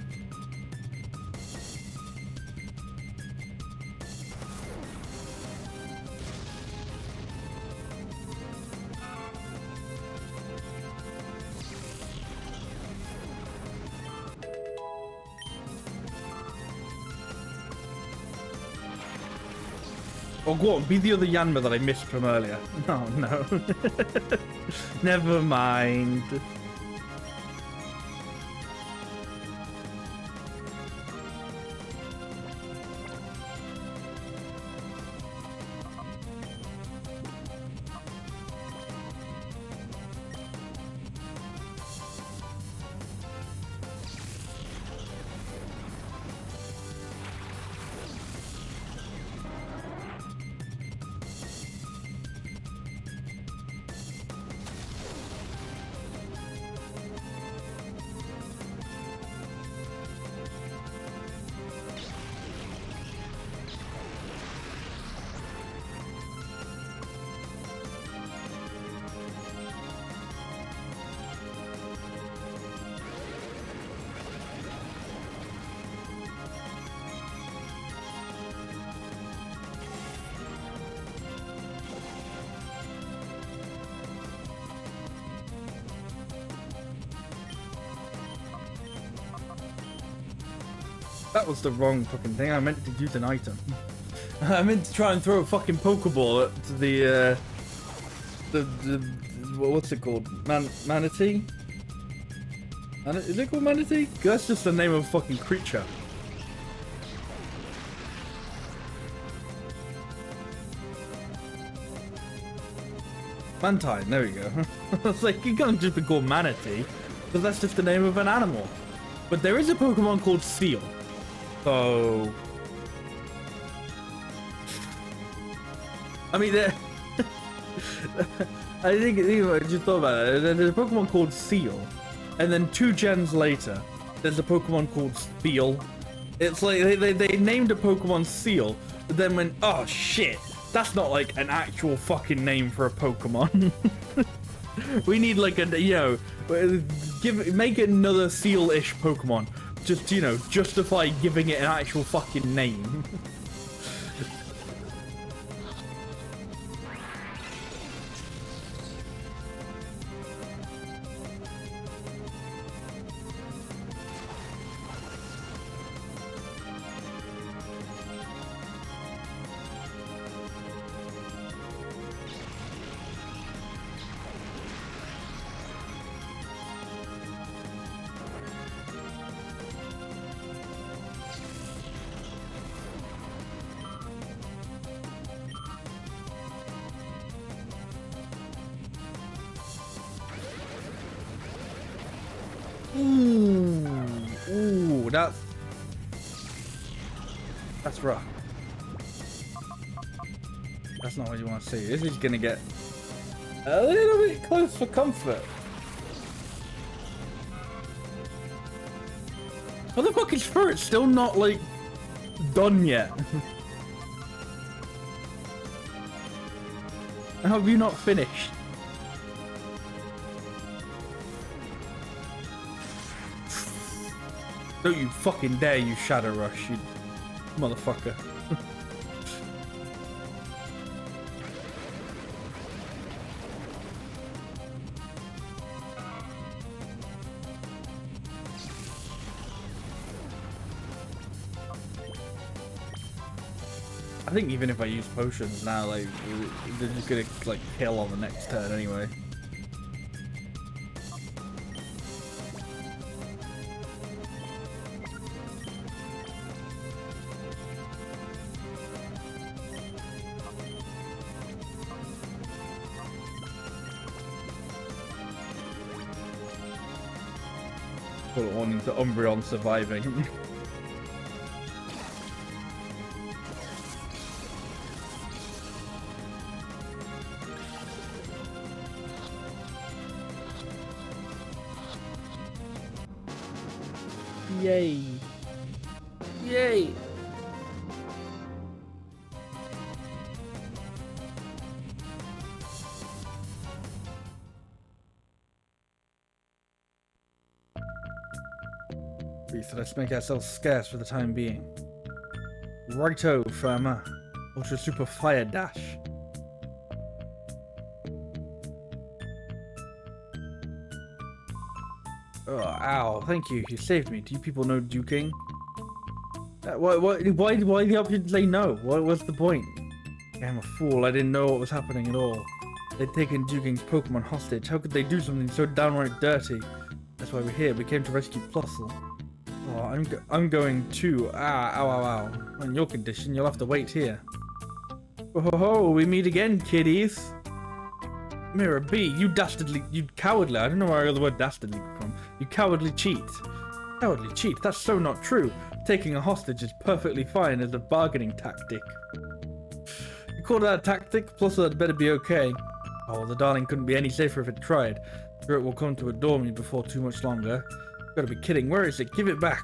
Oh, go on, be the other Yanma that I missed from earlier. No, no. Never mind. That was the wrong fucking thing. I meant to use an item. I meant to try and throw a fucking Pokeball at the what's it called? Manatee? Is it called Manatee? That's just the name of a fucking creature. Mantine, there we go. I was like, you can't just be called Manatee, because that's just the name of an animal. But there is a Pokemon called Seal. So... I mean, I think I just thought about it. There's a Pokemon called Seal, and then 2 gens later, there's a Pokemon called Steel. It's like they named a Pokemon Seal, but then went, oh shit, that's not like an actual fucking name for a Pokemon. We need like a, you know, make it another Seal-ish Pokemon. Just, you know, justify giving it an actual fucking name. Ooh, that's rough. That's not what you want to see. This is gonna get a little bit close for comfort. What the fuck is Spirit still not like done yet? How have you not finished? Don't you fucking dare use Shadow Rush, you motherfucker. I think even if I use potions now, like, they're just gonna, like, kill on the next turn anyway. Put it on into Umbreon surviving. Yay. Yay. So let's make ourselves scarce for the time being. Righto, Firma. Ultra Super Fire Dash. Oh, ow, thank you. You saved me. Do you people know duking? Why the option say no? What's the point? I'm a fool. I didn't know what was happening at all. They'd taken Duking's Pokemon hostage. How could they do something so downright dirty? That's why we're here. We came to rescue Plusle. Oh, I'm going too. Ah, ow, ow, ow. In your condition, you'll have to wait here. Oh, ho, ho, we meet again, kiddies. Mirror B, you dastardly, you cowardly. I don't know where I got the word dastardly from. You cowardly cheat. Cowardly cheat? That's so not true. Taking a hostage is perfectly fine as a bargaining tactic. You call that a tactic? Plus, that better be okay. Oh, the darling couldn't be any safer if it tried. Sure, it will come to adore me before too much longer. You gotta be kidding. Where is it? Give it back.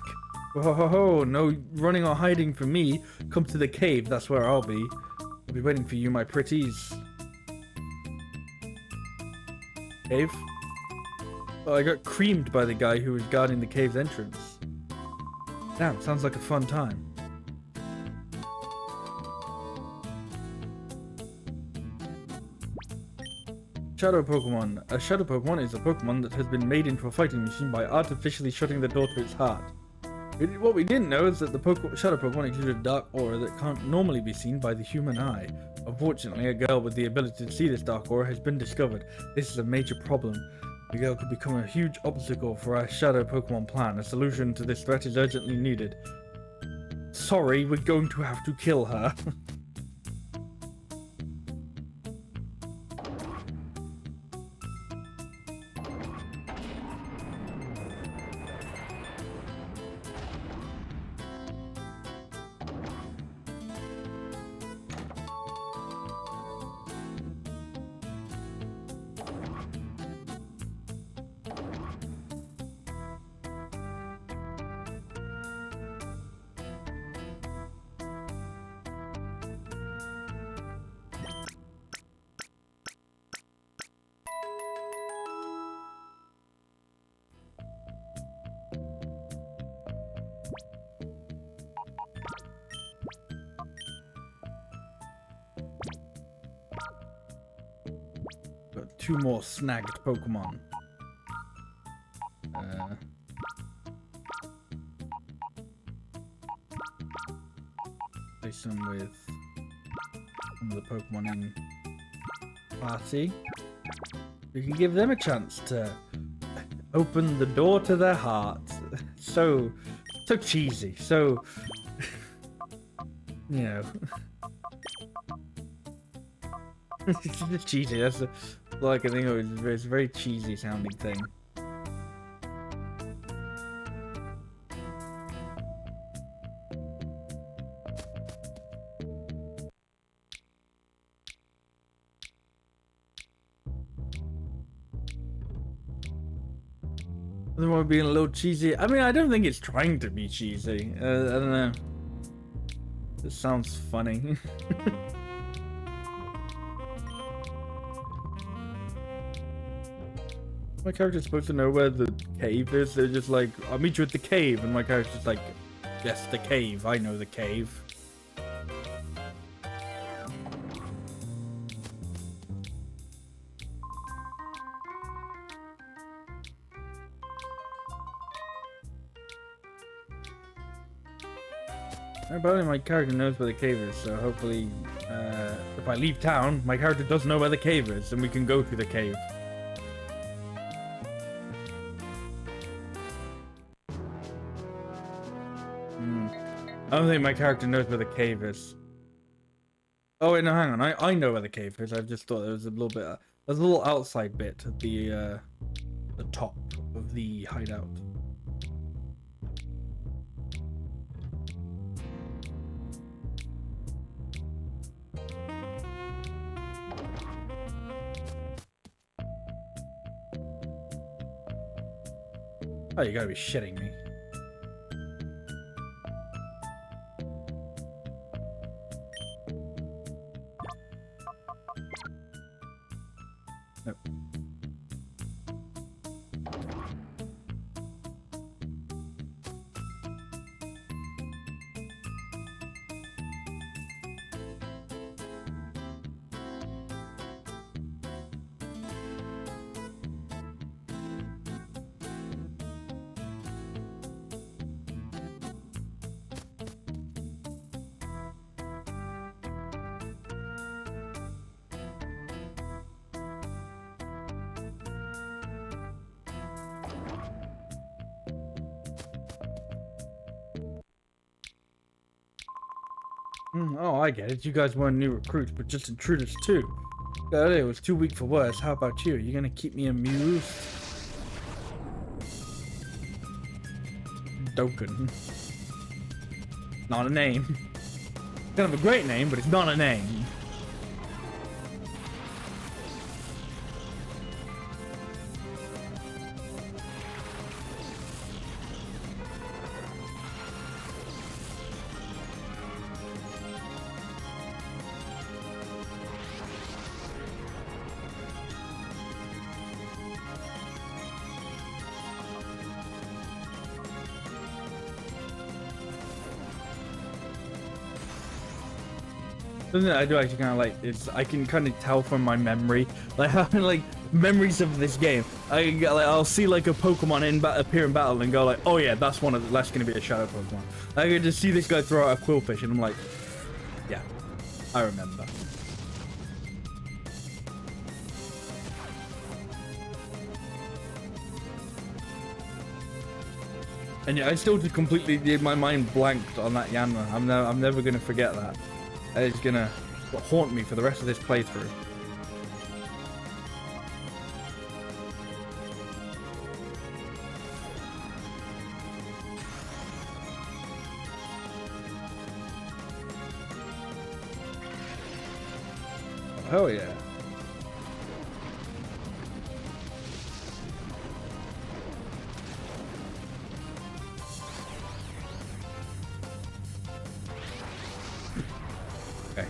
Oh, ho, ho, ho. No running or hiding from me. Come to the cave. That's where I'll be. I'll be waiting for you, my pretties. Cave? Oh, I got creamed by the guy who was guarding the cave's entrance. Damn, sounds like a fun time. Shadow Pokemon. A Shadow Pokemon is a Pokemon that has been made into a fighting machine by artificially shutting the door to its heart. What we didn't know is that the shadow Pokemon included a dark aura that can't normally be seen by the human eye. Unfortunately, a girl with the ability to see this dark aura has been discovered. This is a major problem. The girl could become a huge obstacle for our shadow Pokemon plan. A solution to this threat is urgently needed. Sorry, we're going to have to kill her. Got 2 more snagged Pokemon. Place them with some of the Pokemon in party. We can give them a chance to open the door to their heart. So cheesy. So, you know. It's just cheesy. That's all I can think of. It's a very cheesy sounding thing. The one being a little cheesy. I mean, I don't think it's trying to be cheesy. I don't know. It sounds funny. My character's supposed to know where the cave is. They're just like, I'll meet you at the cave. And my character's like, yes, the cave. I know the cave. Apparently my character knows where the cave is, so hopefully if I leave town, my character does know where the cave is, and we can go to the cave. I don't think my character knows where the cave is. Oh wait, no, hang on. I know where the cave is. I just thought there was a little bit. There's a little outside bit at the top of the hideout. Oh, you gotta be shitting me. Nope. Oh, I get it. You guys weren't new recruits, but just intruders too. It was too weak for words. How about you? You gonna keep me amused? Dokkan. Not a name. Kind of a great name, but it's not a name. Something that I do actually kind of like is I can kind of tell from my memory, like having like memories of this game. I can get, like, I'll see like a Pokemon appear in battle and go like, oh yeah, that's that's gonna be a shadow Pokemon. I can just see this guy throw out a Quillfish and I'm like, yeah, I remember. And yeah, I still just completely, my mind blanked on that Yanma. I'm never gonna forget that. It's gonna haunt me for the rest of this playthrough. Oh, hell yeah. Okay.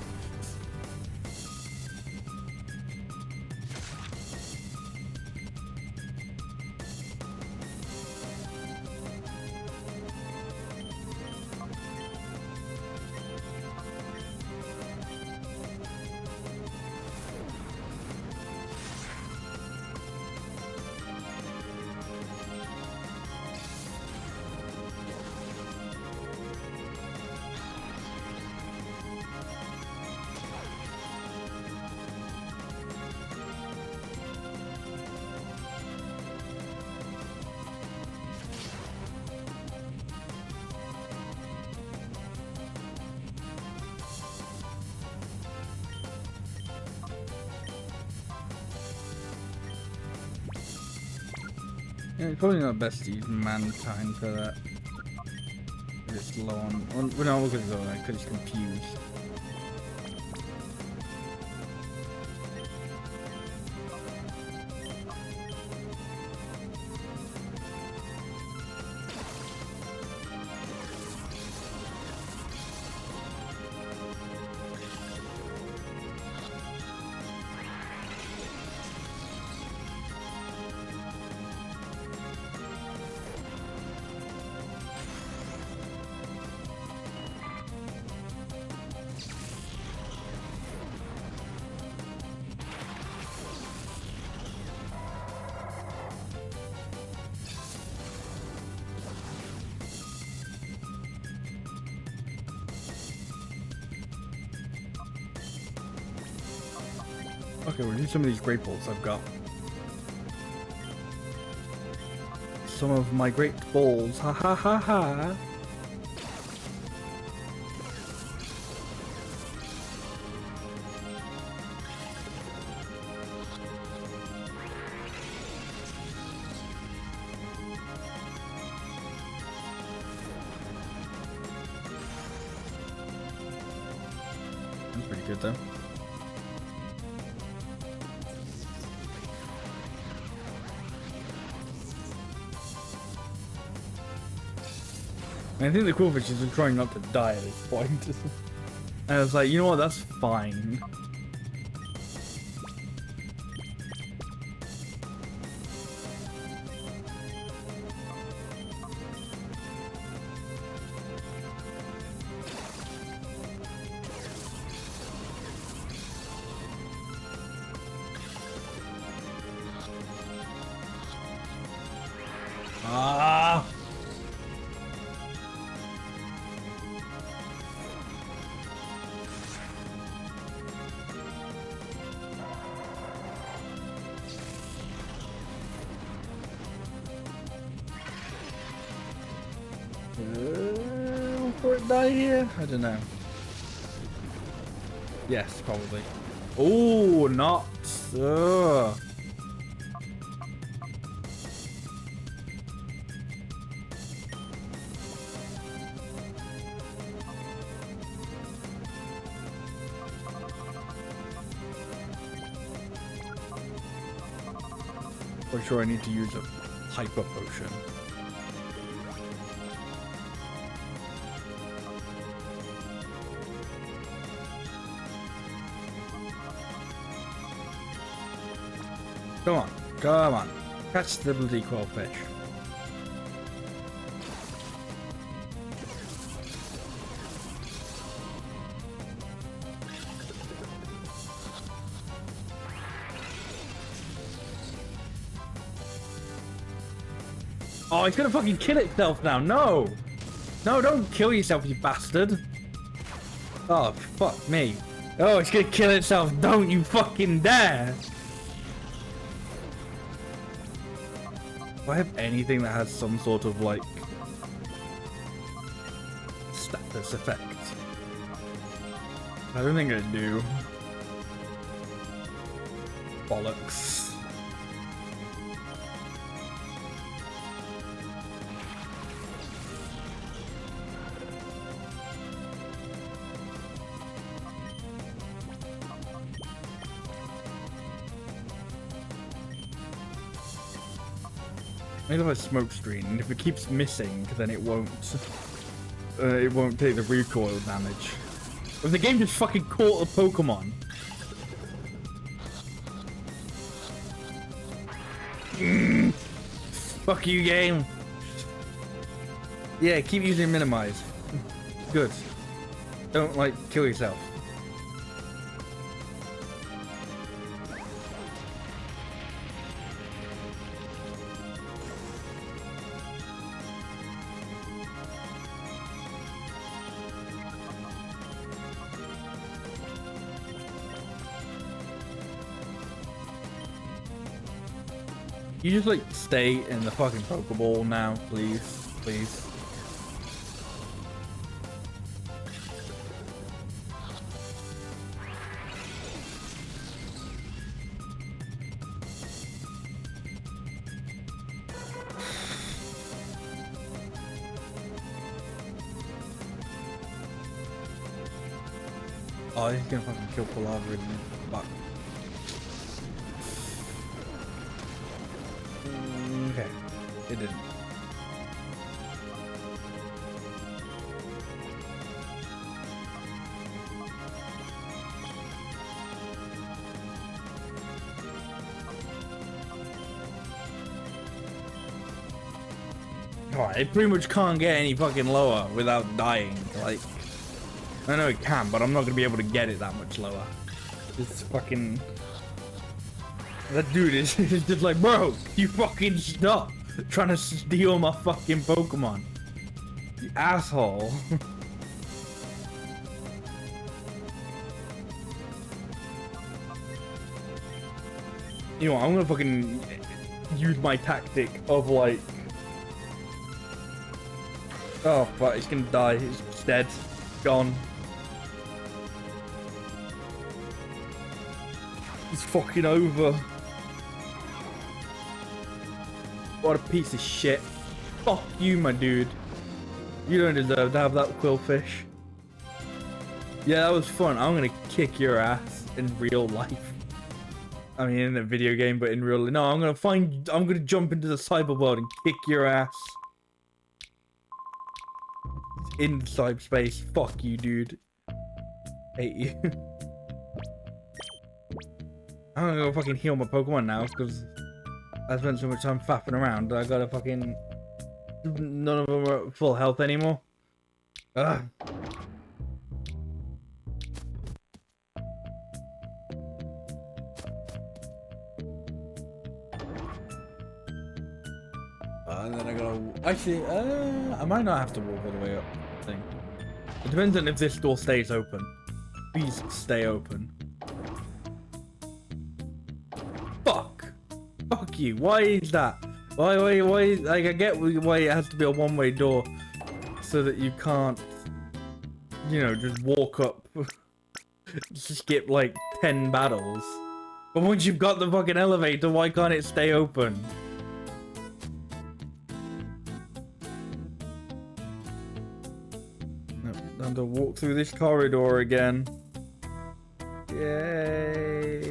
Yeah, it's probably not best to use Mantine for that. It's low on. Well, no, look at it though, because it's confused. Okay, we'll do some of these great balls I've got. Some of my great balls, ha ha ha ha. That's pretty good though. I think the Quillfish is trying not to die at this point. And I was like, you know what, that's fine. Ah! Before it die here? I don't know. Yes, probably. Oh, not. Ugh. For sure, I need to use a hyper potion. Come on, come on. Catch the bloody Quillfish. Oh, it's gonna fucking kill itself now. No. No, don't kill yourself, you bastard. Oh, fuck me. Oh, it's gonna kill itself. Don't you fucking dare. Do I have anything that has some sort of, like, status effect? I don't think I do. Bollocks. Maybe if I smoke screen, and if it keeps missing, then it won't take the recoil damage. If the game just fucking caught a Pokemon. Fuck you, game. Yeah, keep using minimize. Good. Don't, like, kill yourself. You just like stay in the fucking Pokeball now, please, please. Oh, he's gonna fucking kill Palava, isn't he? Fuck. Okay, it didn't. Alright, it pretty much can't get any fucking lower without dying. Like, I know it can, but I'm not gonna be able to get it that much lower. It's fucking... That dude is just like, bro, you fucking stop trying to steal my fucking Pokemon. You asshole. You know what, I'm gonna fucking use my tactic of like... Oh, fuck, it's gonna die. It's dead. Gone. It's fucking over. What a piece of shit. Fuck you, my dude. You don't deserve to have that Quillfish. Yeah, that was fun. I'm gonna kick your ass in real life. I mean, in a video game, but in real life. No, I'm gonna jump into the cyber world and kick your ass. In cyberspace. Fuck you, dude. Hate you. I'm gonna go fucking heal my Pokemon now, because I spent so much time faffing around. I gotta fucking... None of them are at full health anymore. Ugh. And then I gotta... Actually, I might not have to walk all the way up, I think. It depends on if this door stays open. Please stay open. Fuck! Fuck you, why is that? Why, like, I get why it has to be a one-way door, so that you can't, you know, just walk up, skip, like, 10 battles. But once you've got the fucking elevator, why can't it stay open? Time to walk through this corridor again. Yay!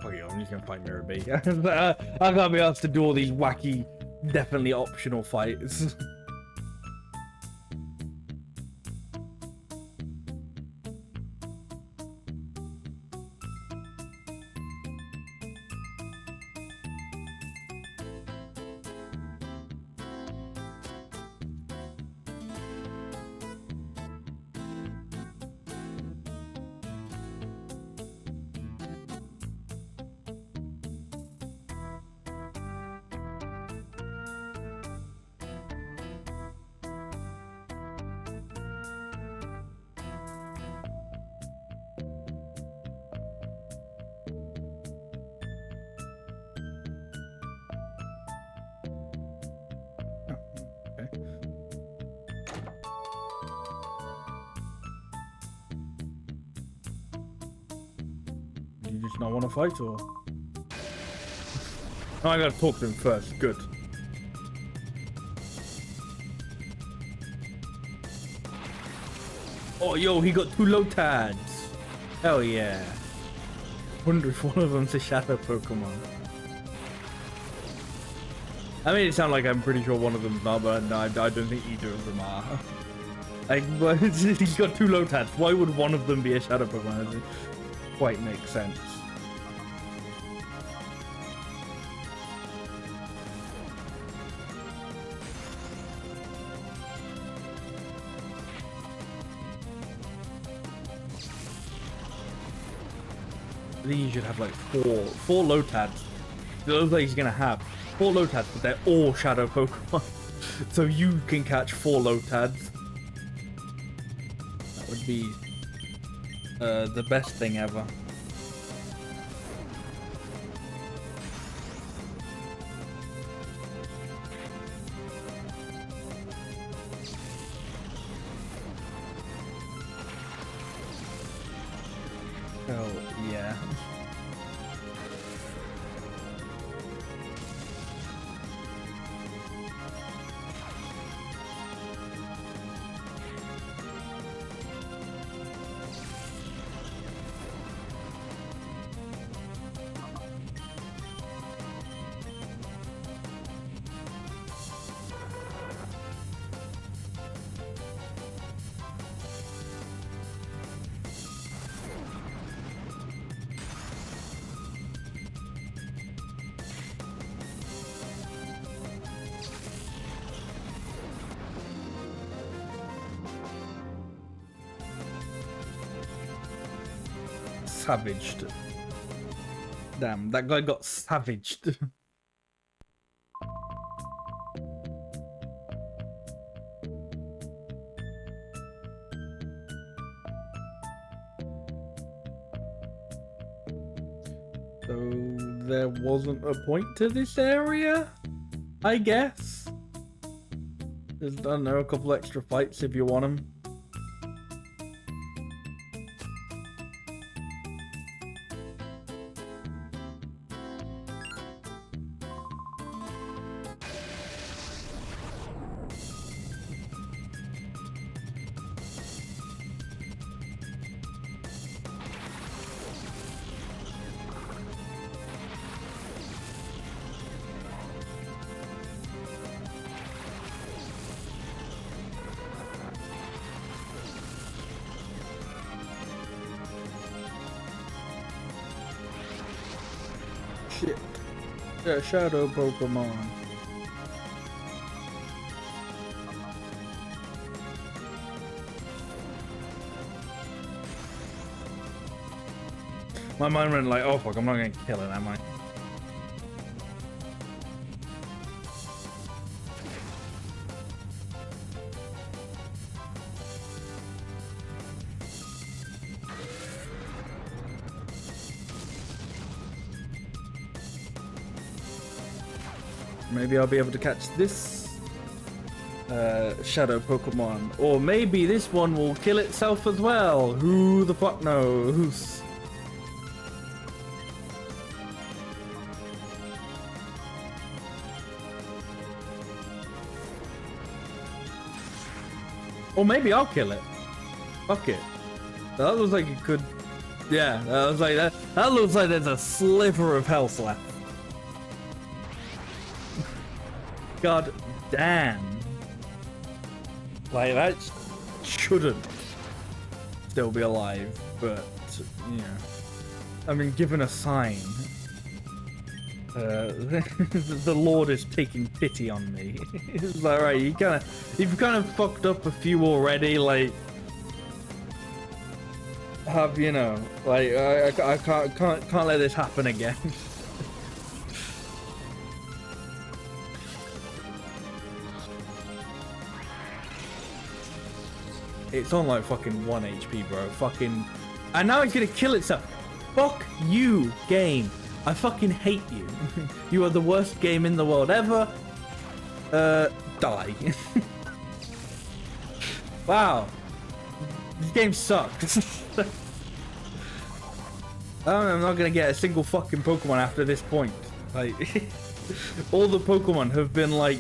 Okay, I'm just gonna fight Mirror B. I can't be asked to do all these wacky, definitely optional fights. you not want to fight, or? Oh, I gotta talk to him first. Good. Oh, yo, he got 2 Lotads. Hell yeah. Wonder if one of them's a shadow Pokemon. I made it sound like I'm pretty sure one of them's not, but no, I don't think either of them are. Like, but he's got 2 Lotads. Why would one of them be a shadow Pokemon? It doesn't quite make sense. I think you should have like four Lotads. It looks like he's gonna have 4 Lotads, but they're all shadow Pokemon. So you can catch 4 Lotads. That would be the best thing ever. Oh yeah. Savaged. Damn, that guy got savaged. So there wasn't a point to this area, I guess. Just, I don't know, a couple extra fights if you want them. Shit. Yeah, shadow Pokemon. My mind went like, oh fuck, I'm not gonna kill it, am I? Maybe I'll be able to catch this shadow Pokemon. Or maybe this one will kill itself as well. Who the fuck knows? Or maybe I'll kill it. Fuck it. That looks like it could... Yeah, that was like that. That looks like there's a sliver of health left. God damn. Like, that shouldn't still be alive, but, you know. I mean, given a sign, the Lord is taking pity on me. It's like, right, you've kind of fucked up a few already, like, have, you know, like, I can't let this happen again. It's on like fucking 1 HP, bro. Fucking... And now it's gonna kill itself. Fuck you, game. I fucking hate you. You are the worst game in the world ever. Die. Wow. This game sucks. I'm not gonna get a single fucking Pokemon after this point. Like, all the Pokemon have been, like,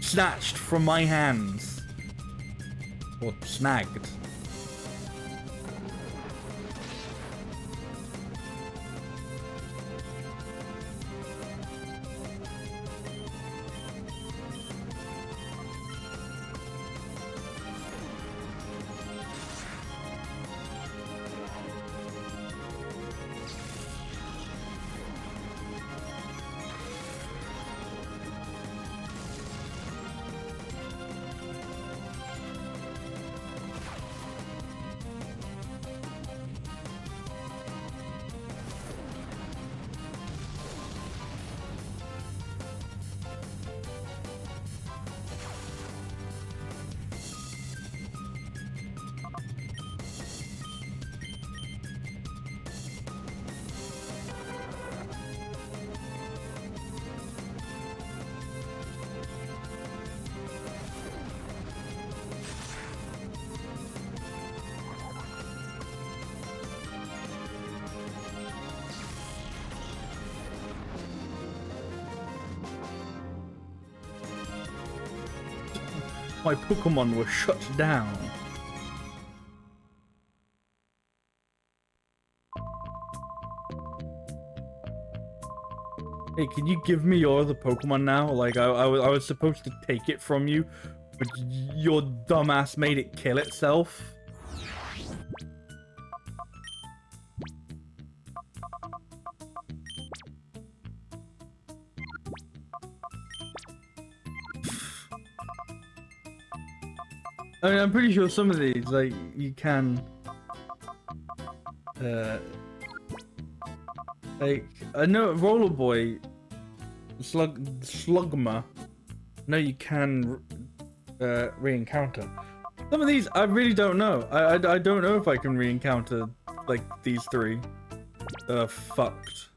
snatched from my hands. Or snagged. My Pokemon were shut down. Hey, can you give me your other Pokemon now? Like, I was supposed to take it from you, but your dumbass made it kill itself. I mean, I'm pretty sure some of these, like, you can, like, I know Roller Boy, Slugma, no, you can, re-encounter. Some of these, I really don't know. I don't know if I can re-encounter, like, these three that are fucked.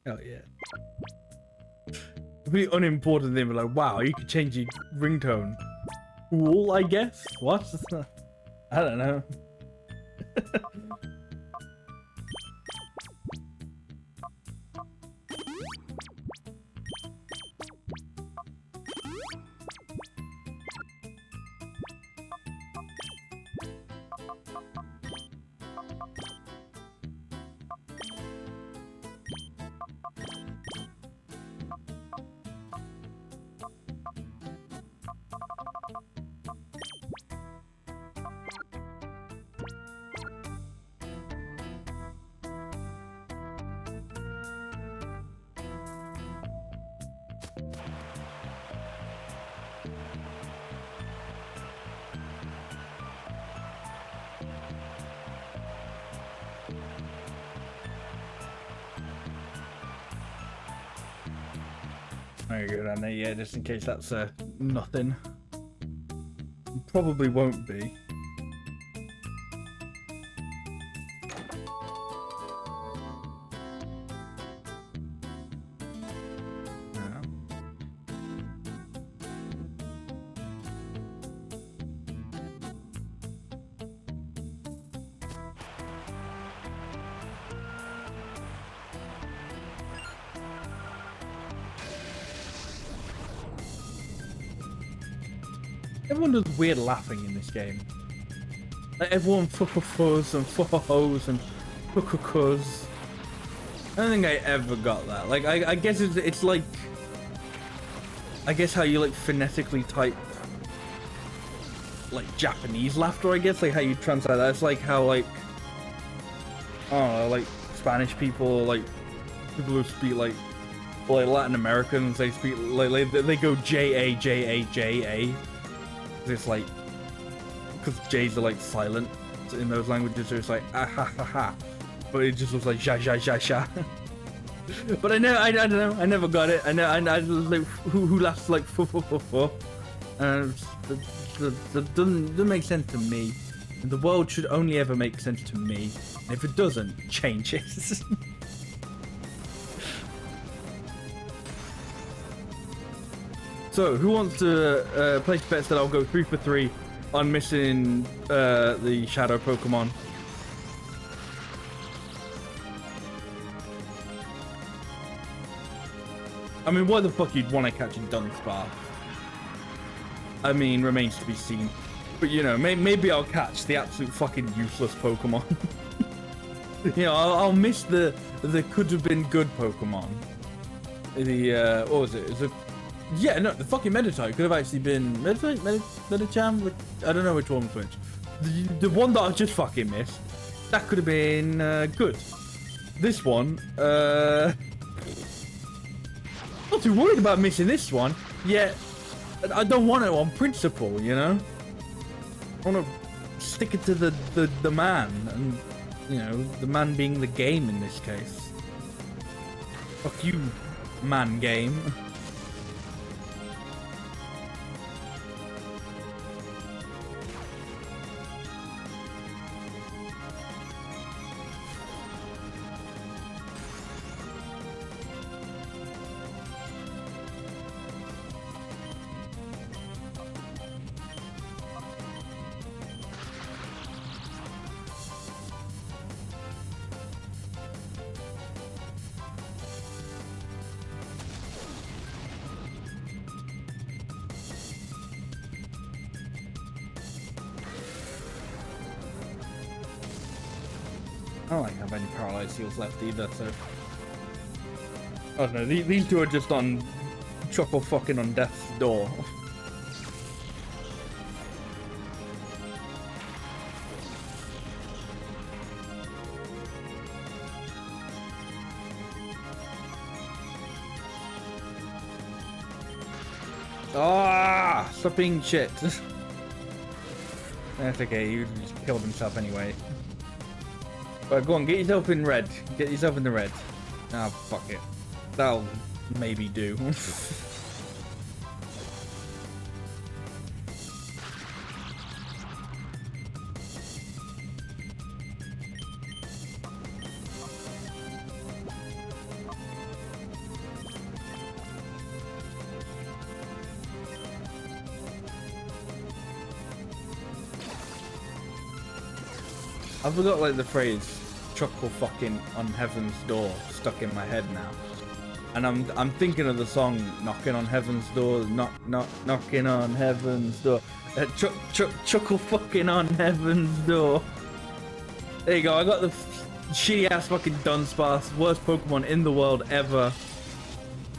Oh yeah. A pretty unimportant thing, but like, wow, you could change your ringtone. Cool, I guess? What? I don't know. I'm gonna go down there, yeah, just in case that's nothing. Probably won't be. Everyone does weird laughing in this game. Like everyone fuh-fuh-fuhs and fuh-ho-hos and fuh-cuh-cuhs. I don't think I ever got that. Like, I guess it's like... I guess how you, like, phonetically type... like, Japanese laughter, I guess. Like, how you translate that. It's like how, like... I don't know, like, Spanish people, like, people who speak, like Latin Americans, they speak, like they go J-A, J-A, J-A. It's like, because J's are like silent in those languages, so it's like ah ha ha ha, but it just looks like sha sha sha sha. But I don't know, I never got it. I know, like who laughs like fu fu fu fu. That doesn't make sense to me. And the world should only ever make sense to me. And if it doesn't, change it. So, who wants to place bets that I'll go 3 for 3 on missing the shadow Pokemon? I mean, why the fuck you'd want to catch a Dunsparce? I mean, remains to be seen. But, you know, maybe I'll catch the absolute fucking useless Pokemon. You know, I'll miss the could have been good Pokemon. The, what was it? Is it? Yeah, no, the fucking Meditite could have actually been Medicham. I don't know which one was which. The one that I just fucking missed, that could have been good. This one, not too worried about missing this one. Yet, I don't want it on principle, you know. I want to stick it to the man, and you know, the man being the game in this case. Fuck you, man game. I don't like have any paralyzed heals left either, so I don't know. These two are just on chuckle fucking on death's door. Ah, stop being shit. That's okay. You just killed himself anyway. Right, go on, get yourself in red. Get yourself in the red. Ah, fuck it. That'll maybe do. I forgot like the phrase "chuckle fucking on heaven's door" stuck in my head now, and I'm thinking of the song "Knocking on Heaven's Door," knocking on heaven's door, chuckle fucking on heaven's door. There you go. I got the shitty ass fucking Dunsparce, worst Pokemon in the world ever.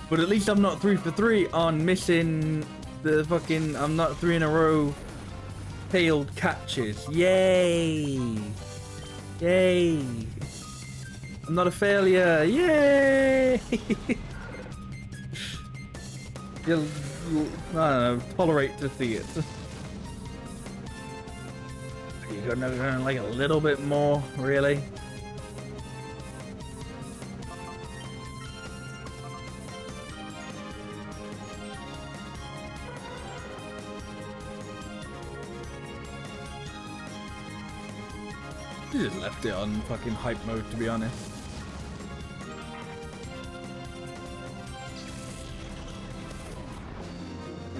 But at least I'm not 3 for 3 on missing the fucking. I'm not 3 in a row failed catches. Yay! Yay! I'm not a failure. Yay! you'll, I don't know, tolerate to see it. You're gonna like a little bit more, really? You just left it on fucking hype mode, to be honest.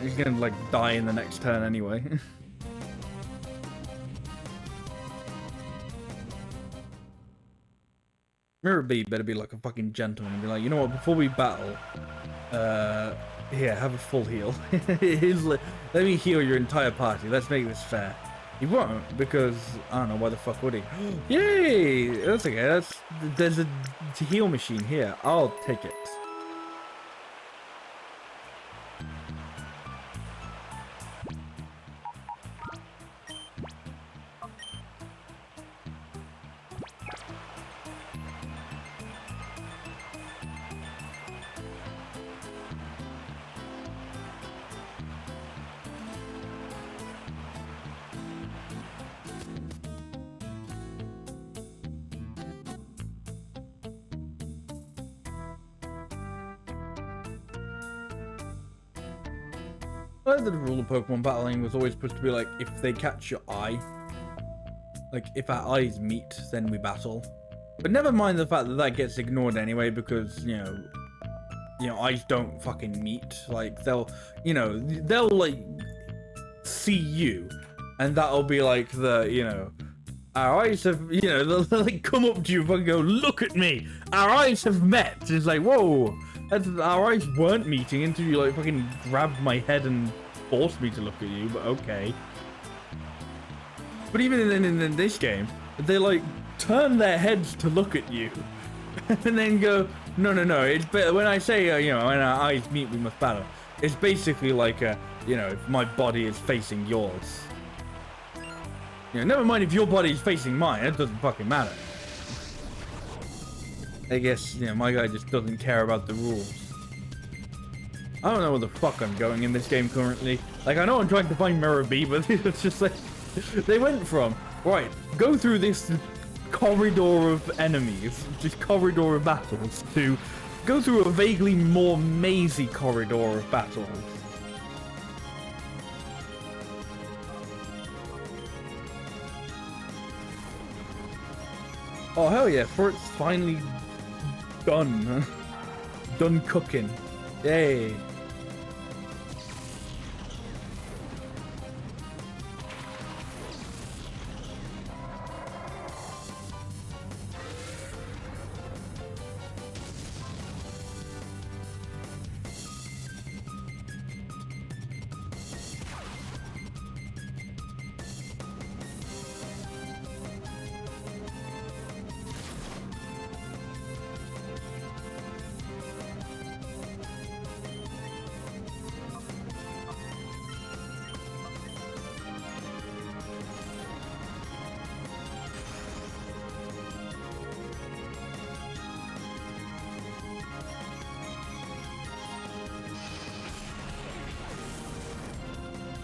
He's gonna like die in the next turn anyway. Mirror B better be like a fucking gentleman and be like, you know what, before we battle, here, have a full heal. Let me heal your entire party. Let's make this fair. He won't, because I don't know why the fuck would he. Yay! That's okay. There's a heal machine here. I'll take it. I heard the rule of Pokemon battling was always supposed to be like, if they catch your eye, like if our eyes meet, then we battle. But never mind the fact that that gets ignored anyway, because you know, eyes don't fucking meet. Like they'll like see you, and that'll be like our eyes have, they'll like come up to you and fucking go, look at me, our eyes have met. It's like, whoa, our eyes weren't meeting until you like fucking grabbed my head and forced me to look at you, but okay. But even in this game, they like turn their heads to look at you and then go, no, it's better when I say, when our eyes meet, we must battle. It's basically like, if my body is facing yours. Never mind if your body is facing mine, it doesn't fucking matter. I guess, my guy just doesn't care about the rules. I don't know where the fuck I'm going in this game currently. Like, I know I'm trying to find Mirror B, but it's just like, they went from, right, go through this corridor of enemies, this corridor of battles, to go through a vaguely more mazy corridor of battles. Oh hell yeah, Fruit's finally done. Done cooking. Yay.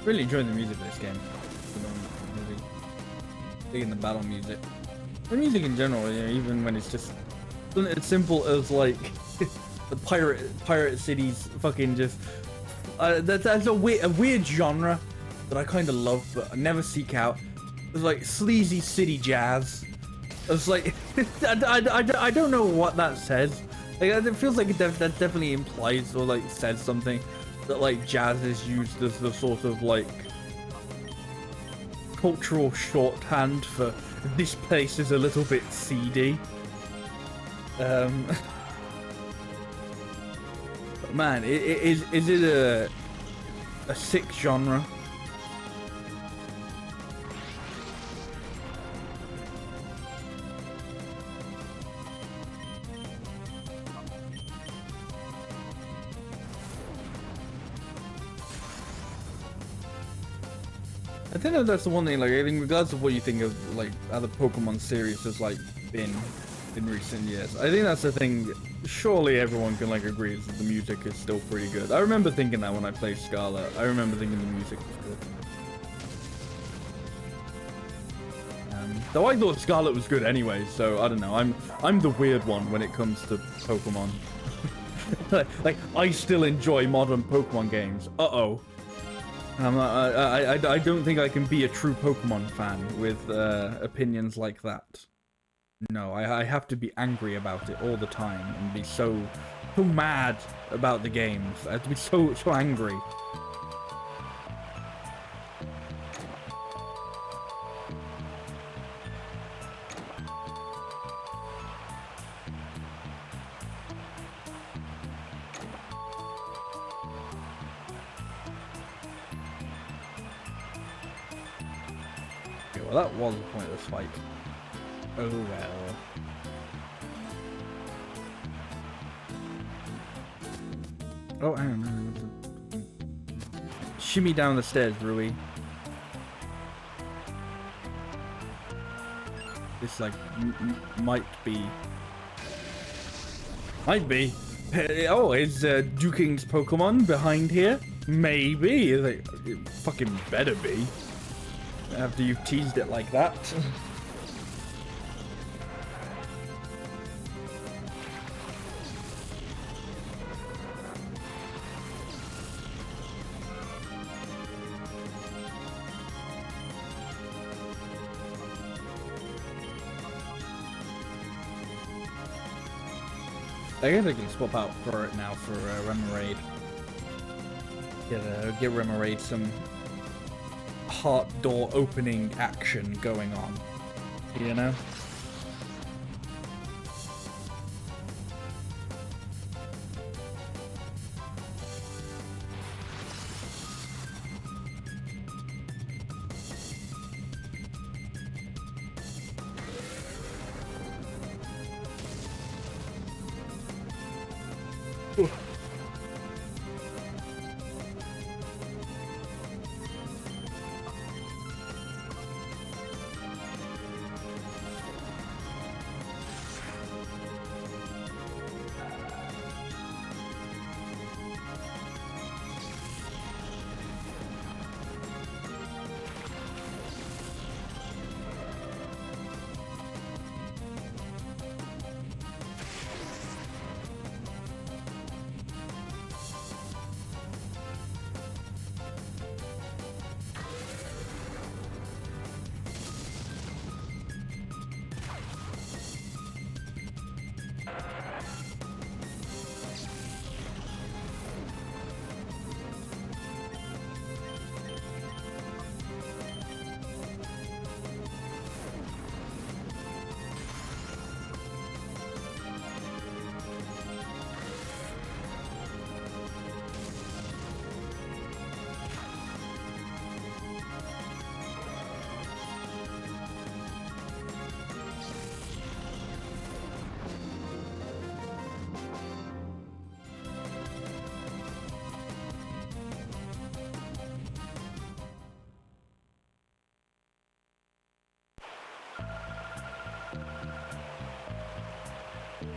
Really enjoying the music of this game. Really digging the battle music. The music in general, even when it's just as simple as like the pirate cities, fucking just that's a weird genre that I kind of love, but I never seek out. It's like sleazy city jazz. It's like I don't know what that says. Like it feels like that definitely implies or like says something. That like jazz is used as the sort of like cultural shorthand for this place is a little bit seedy. But man, is it a sick genre? I think that's the one thing, like, I think regardless of what you think of, like, how the Pokemon series has, like, been in recent years, I think that's the thing, surely everyone can, like, agree is that the music is still pretty good. I remember thinking that when I played Scarlet. I remember thinking the music was good. Though I thought Scarlet was good anyway, so I don't know, I'm the weird one when it comes to Pokemon. like, I still enjoy modern Pokemon games. Uh-oh. I don't think I can be a true Pokemon fan with opinions like that. No, I have to be angry about it all the time and be so mad about the games. I have to be so angry. Well, that was a pointless fight. Oh well. Oh, I don't know. Shimmy down the stairs, Rui. This, like, might be. Oh, is Duking's Pokemon behind here? Maybe. Like, it fucking better be. After you've teased it like that. I guess I can swap out for it now for Remoraid. Get Remoraid some heart door opening action going on, you know?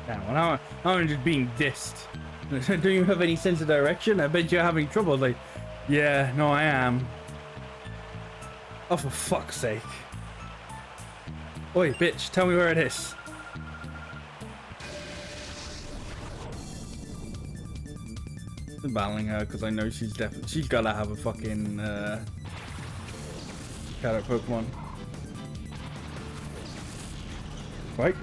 Damn, well, now I'm just being dissed. Don't you have any sense of direction? I bet you're having trouble. Like, yeah, no, I am. Oh, for fuck's sake. Oi, bitch, tell me where it is. I'm battling her because I know she's gotta have a fucking cat Pokemon. Right?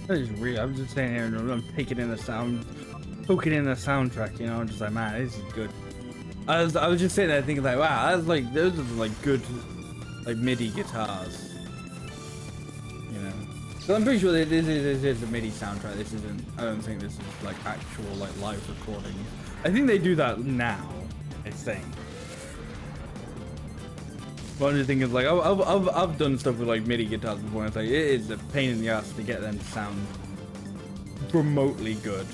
That is real. I'm just saying here, I'm taking in the sound, poking in the soundtrack. You know, I'm just like, man, this is good. I was just sitting there thinking like, wow, that's like those are like good, like MIDI guitars. You know, so I'm pretty sure that this is a MIDI soundtrack. This isn't. I don't think this is like actual like live recording. I think they do that now. I think. But the thing is, like, I've done stuff with like MIDI guitars before, and it's like it is a pain in the ass to get them to sound remotely good.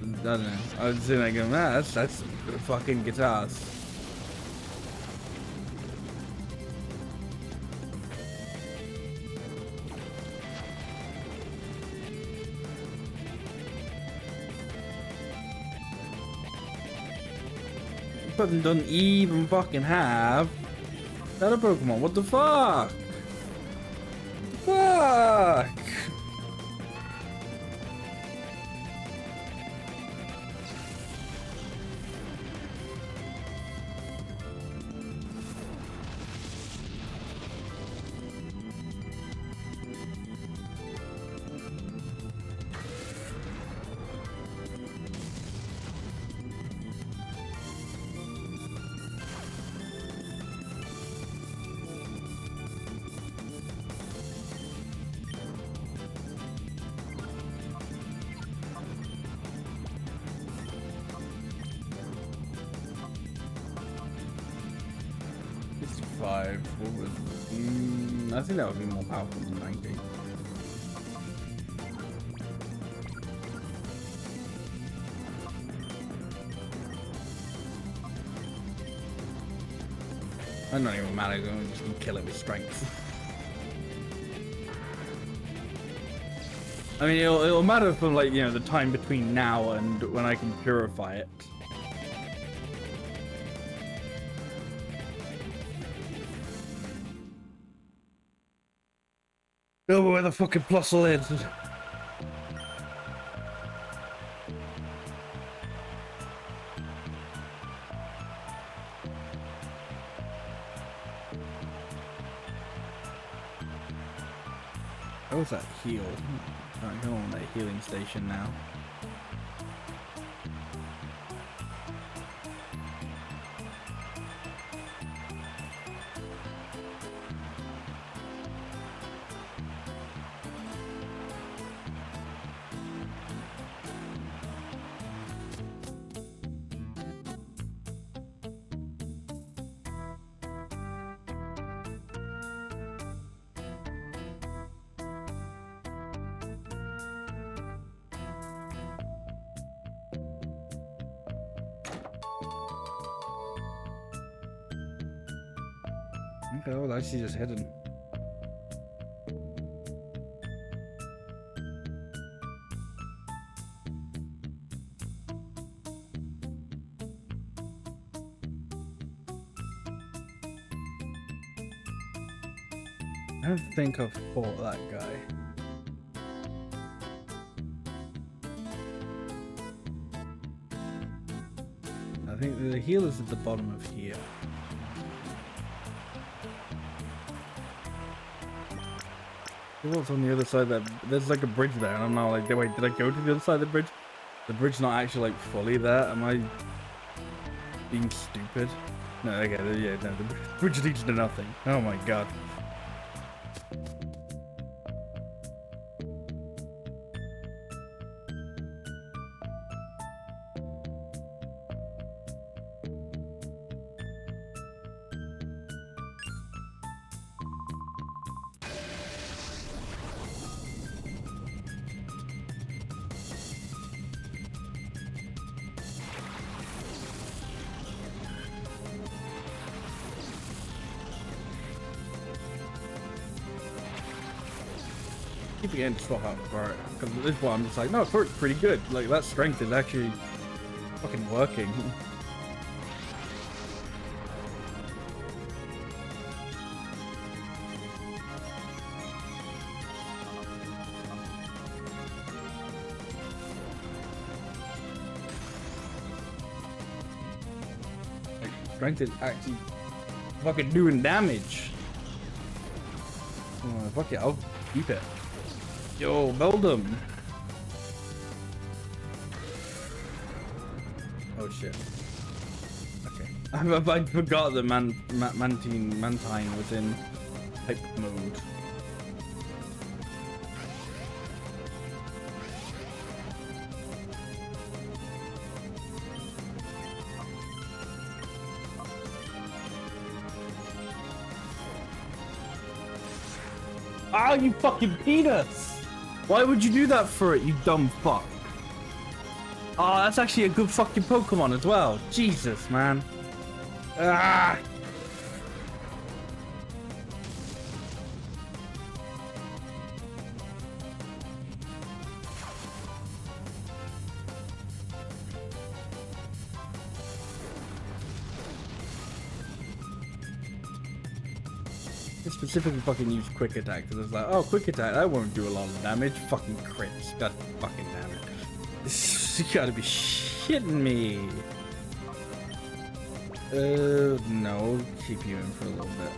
I don't know. I was sitting there going, man, that's fucking guitars. Fucking doesn't even fucking have that a Pokemon. What the fuck? Fuck! 85. What was I think that would be more powerful than 90. I'm not even matter, I'm just gonna kill it with strength. I mean, it'll matter for, like, you know, the time between now and when I can purify it. Oh, where the fucking Plusle is. How was that heal? Alright, go on that healing station now. Okay, well, actually just hidden. I don't think I've fought that guy. I think the heal is at the bottom of here. What's on the other side there? There's like a bridge there, and I'm now like, wait, did I go to the other side of the bridge? The bridge's not actually like fully there. Am I being stupid? No, okay, yeah, no, the bridge leads to nothing. Oh my god. Keep getting to swap out for it, because at this point I'm just like, no, it works pretty good. Like, that strength is actually fucking working. Like, strength is actually fucking doing damage. Oh, fuck it, I'll keep it. Yo, build him. Oh shit. Okay. I forgot that Mantine was in hype mode. Ah, you fucking penis! Why would you do that for it, you dumb fuck? Oh, that's actually a good fucking Pokemon as well. Jesus, man. Ah! I specifically fucking use quick attack because it's like, oh, quick attack, that won't do a lot of damage. Fucking crits. God fucking damn it. You gotta be shitting me. No, keep you in for a little bit.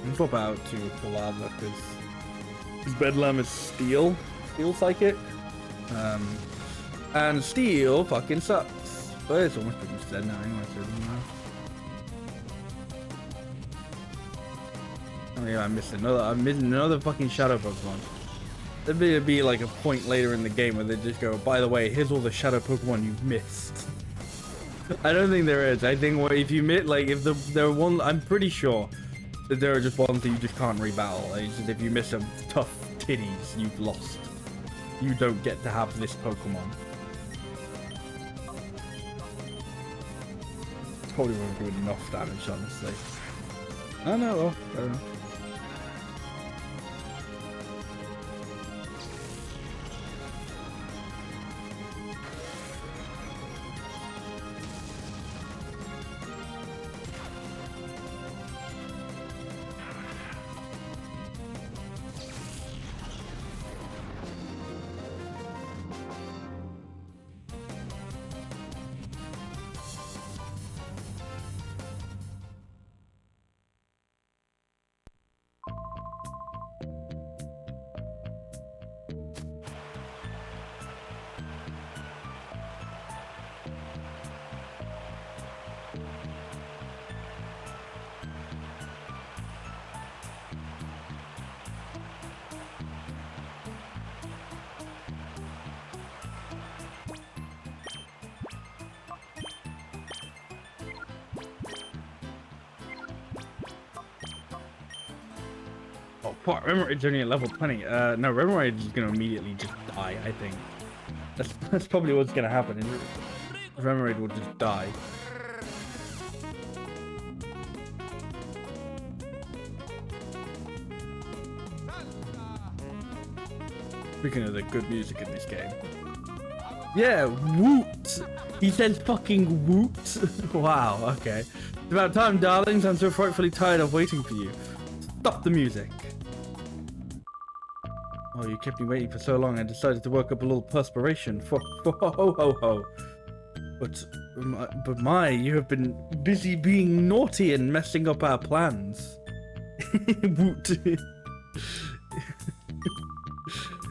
And swap out to Palava because Bedlam is Steel Psychic. And Steel fucking sucks. But it's almost pretty much dead now anyway, so it doesn't matter. Oh yeah, I'm missing another fucking Shadow Pokemon. There'd be like a point later in the game where they just go, by the way, here's all the shadow Pokemon you've missed. I don't think there is. I think if you miss, like, if there are one, I'm pretty sure that there are just ones that you just can't rebattle. Like, just if you miss a tough titties, you've lost. You don't get to have this Pokemon. Probably won't do enough damage, honestly. I know. I don't know. Oh, fuck, Remoraid's only at level 20. No, Remoraid is gonna immediately just die, I think. That's probably what's gonna happen. Remoraid will just die. Speaking of the good music in this game. Yeah, woot! He says fucking woot! Wow, okay. It's about time, darlings. I'm so frightfully tired of waiting for you. Stop the music. Oh, you kept me waiting for so long, I decided to work up a little perspiration. Ho. But my, you have been busy being naughty and messing up our plans. Woot.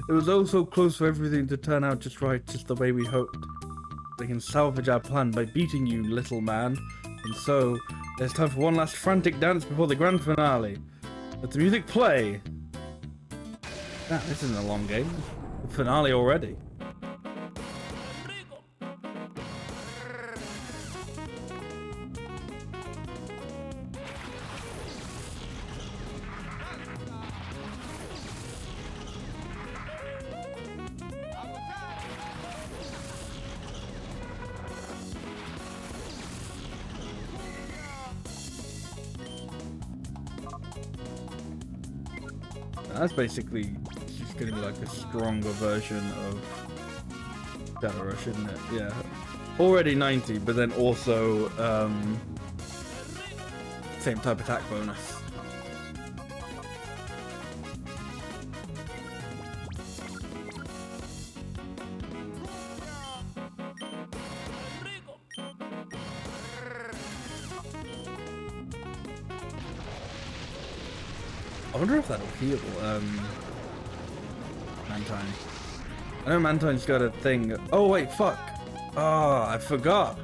It was all so close for everything to turn out just right, just the way we hoped. We can salvage our plan by beating you, little man. And so, there's time for one last frantic dance before the grand finale. Let the music play. Ah, this isn't a long game. The finale already. That's basically just gonna be like a stronger version of Shadow Rush, isn't it? Yeah. Already 90, but then also same type attack bonus. I wonder if that'll heal Mantine. I know Mantine's got a thing. Oh wait, fuck. Oh, I forgot.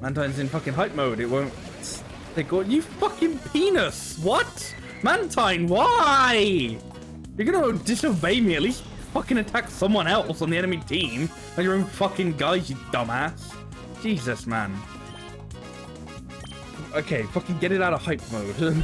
Mantine's in fucking hype mode. It won't. They got you fucking penis. What? Mantine, why? You're gonna disobey me. At least fucking attack someone else on the enemy team. Not your own fucking guys, you dumbass. Jesus, man. Okay, fucking get it out of hype mode.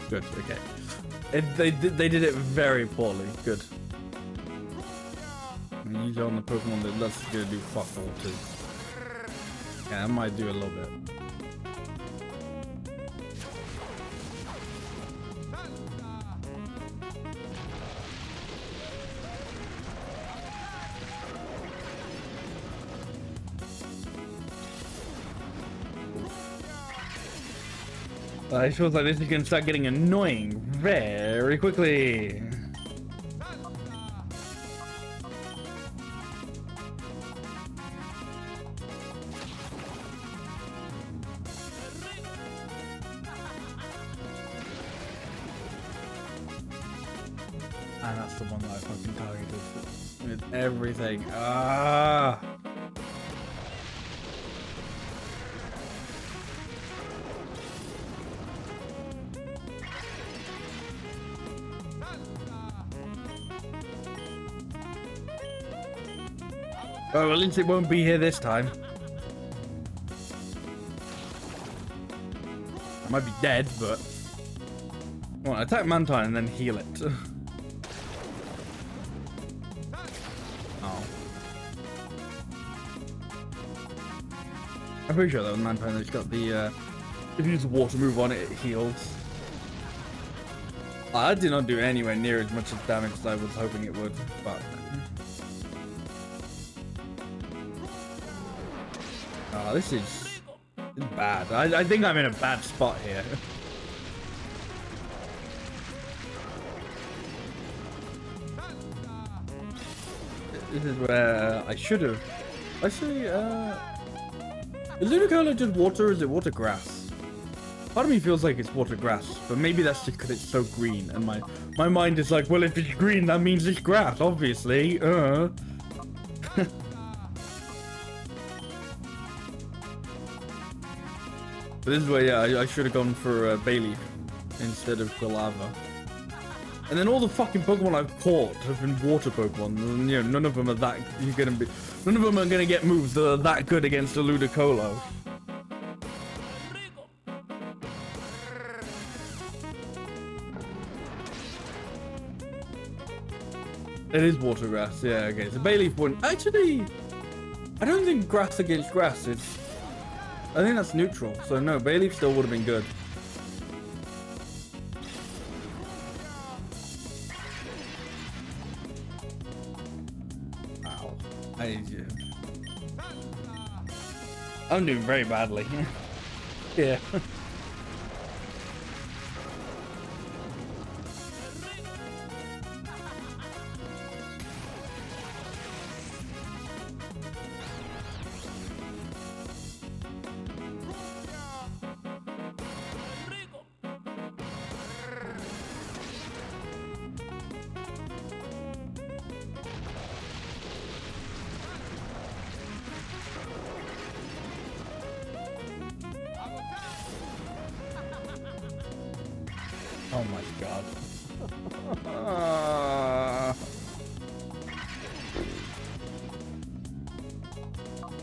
Good, okay. They did it very poorly. Good. And use it on the Pokemon that's gonna do fuck all too. Yeah, I might do a little bit. It feels like this is gonna start getting annoying very quickly. And that's the one that I fucking targeted with everything. Ah! Oh, at least it won't be here this time. I might be dead, but... Well, attack Mantine and then heal it. Oh. I'm pretty sure that was Mantine that's got the, if you use the water move on it, it heals. I did not do anywhere near as much damage as I was hoping it would, but... Oh, this is bad. I think I'm in a bad spot here. This is where I should have. Actually, is Ludicolo just water or is it water grass? Part of me feels like it's water grass, but maybe that's just because it's so green, and my mind is like, well, if it's green, that means it's grass, obviously. But this is where, yeah, I should have gone for Bayleaf instead of Quilava. And then all the fucking Pokemon I've caught have been water Pokemon. And, you know, none of them are that. None of them are gonna get moves that are that good against a Ludicolo. It is water grass. Yeah. Okay. So Bayleaf wouldn't actually. I don't think grass against grass is. I think that's neutral, so no, Bayleaf still would have been good. Ow. I'm doing very badly. Yeah. Oh my god.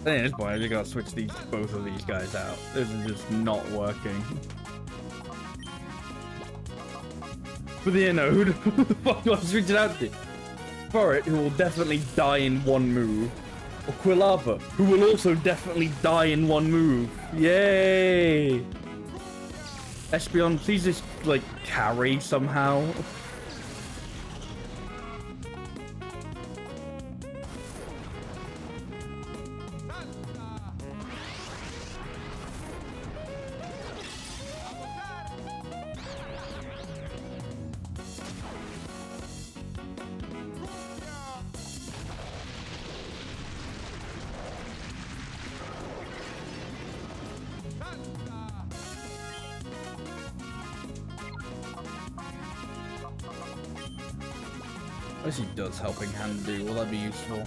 At this point, I just gotta switch both of these guys out. This is just not working. But you know, who the fuck do I switch it out to? Ferret, who will definitely die in one move. Or Quilava, who will also definitely die in one move. Yay! Espeon, please just, like, carry somehow. Actually does Helping Hand do? Will that be useful?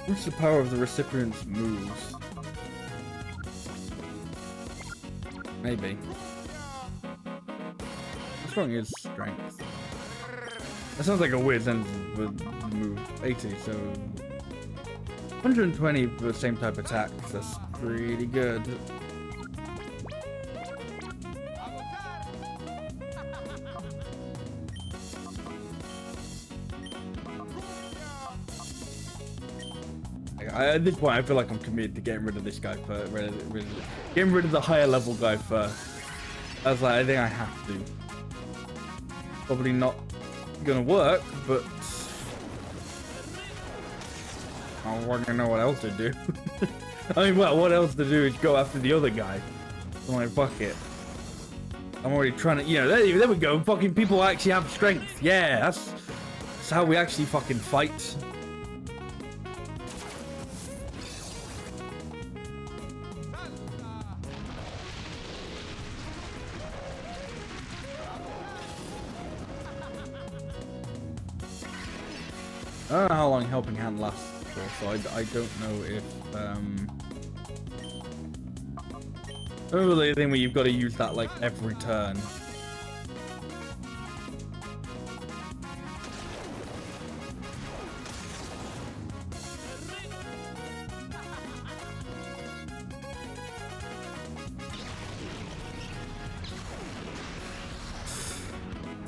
What's the power of the recipient's moves? Maybe. What's wrong is strength. That sounds like a weird sentence with move. 80, so 120 for the same type of attack. That's pretty good. At this point, I feel like I'm committed to getting rid of this guy first. Getting rid of the higher level guy first. I was like, I think I have to. Probably not gonna work, but I don't fucking know what else to do. I mean, well, what else to do is go after the other guy. I'm like, fuck it. I'm already trying to, there we go. Fucking people actually have strength. Yeah, that's how we actually fucking fight. I don't know how long Helping Hand lasts for, so I don't know if, remember the thing where you've got to use that, like, every turn.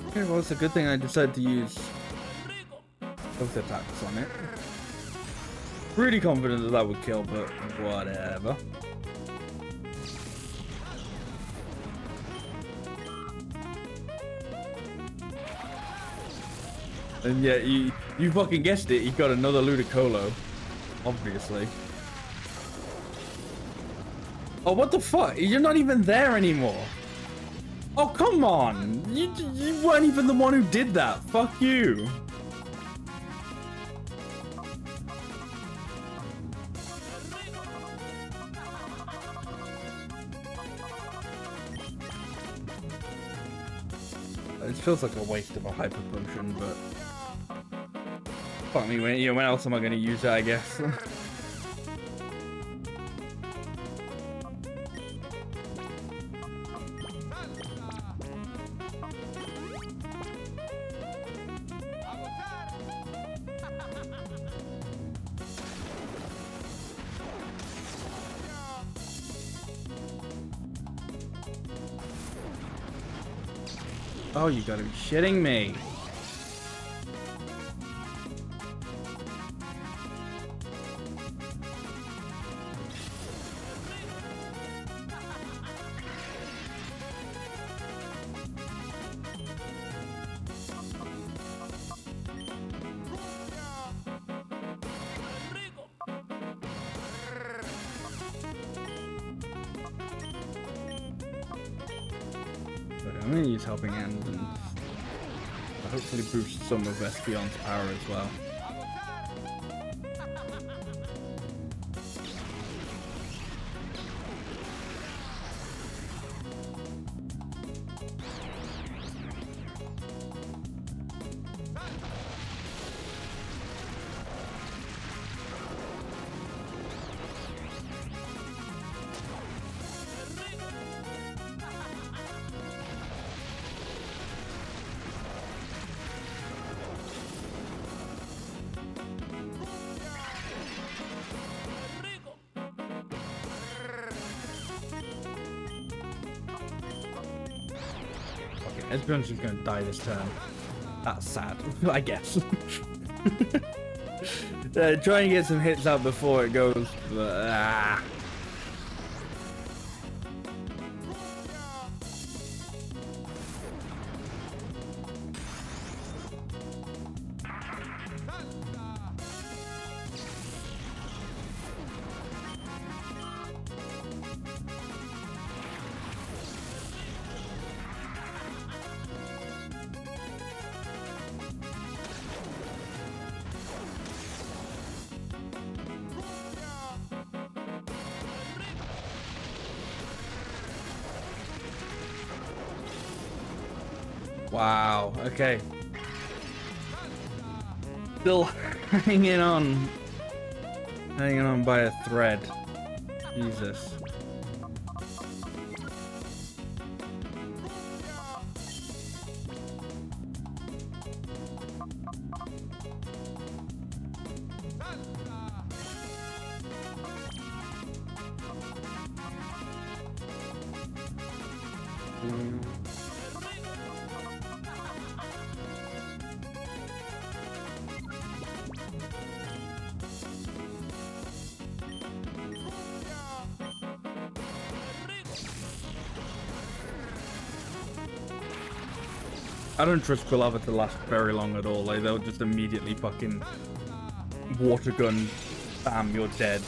Okay, well, it's a good thing I decided to use both attacks on it. Pretty confident that would kill, but whatever. And yeah, you fucking guessed it, you got another Ludicolo. Obviously. Oh, what the fuck? You're not even there anymore. Oh, come on. You weren't even the one who did that. Fuck you. It feels like a waste of a hyper potion, but fuck me, when else am I going to use it, I guess? Oh, you gotta be shitting me. I'm gonna use Helping Hand and hopefully boost some of Espeon's power as well. Espeon's just gonna die this turn. That's sad, I guess. Try and get some hits out before it goes, but wow, okay. Still hanging on by a thread. Jesus. I don't trust Quilava to last very long at all. Like, they'll just immediately fucking water gun, bam, you're dead.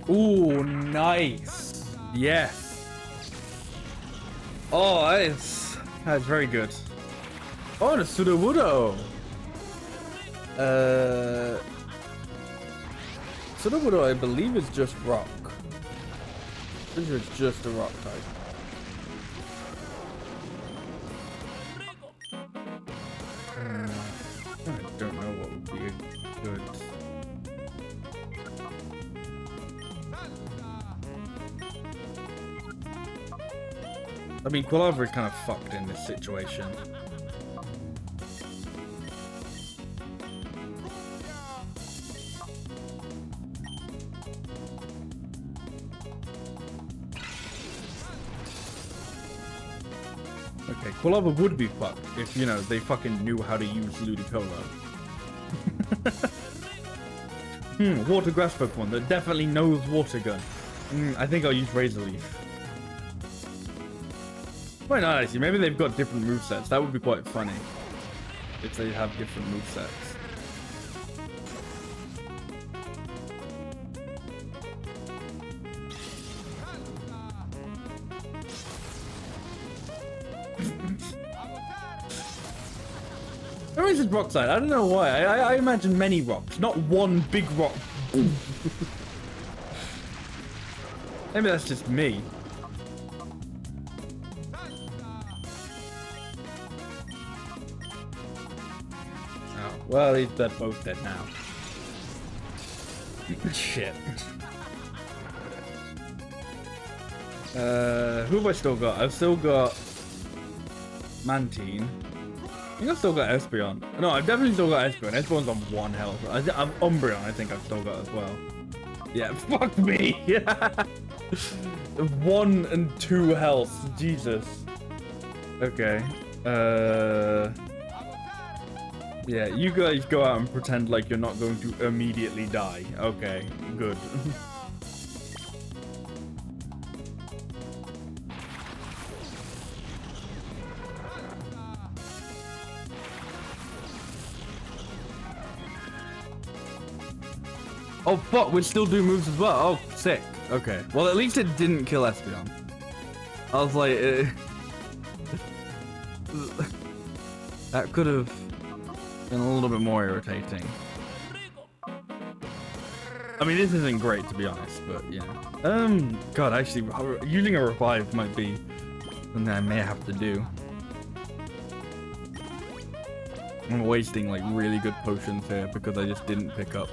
Ooh, nice. Yes. Oh, that's very good. Oh, the Sudowoodo. Sudowoodo, I believe, is just rock. Pretty sure it's just a rock type. I don't know what would be a good. I mean, Quilava is kind of fucked in this situation. Okay, Quilava would be fucked if, you know, they fucking knew how to use Ludicolo. Water grass Pokemon that definitely knows Water Gun. I think I'll use Razor Leaf. Why not, actually? Maybe they've got different movesets. That would be quite funny if they have different movesets. Where is this rock slide? I don't know why. I imagine many rocks, not one big rock. Maybe that's just me. Oh, well, they're both dead now. Shit. Who have I still got? I've still got Mantine. I think I've still got Espeon. No, I've definitely still got Espeon. Espeon's on 1 health. I've Umbreon, I think I've still got as well. Yeah, fuck me. 1 and 2 health. Jesus. Okay. Yeah, you guys go out and pretend like you're not going to immediately die. Okay, good. Oh fuck, we still do moves as well. Oh, sick. Okay. Well, at least it didn't kill Espeon. I was like, that could have been a little bit more irritating. I mean, this isn't great, to be honest, but yeah. God, actually, using a revive might be something I may have to do. I'm wasting like really good potions here because I just didn't pick up,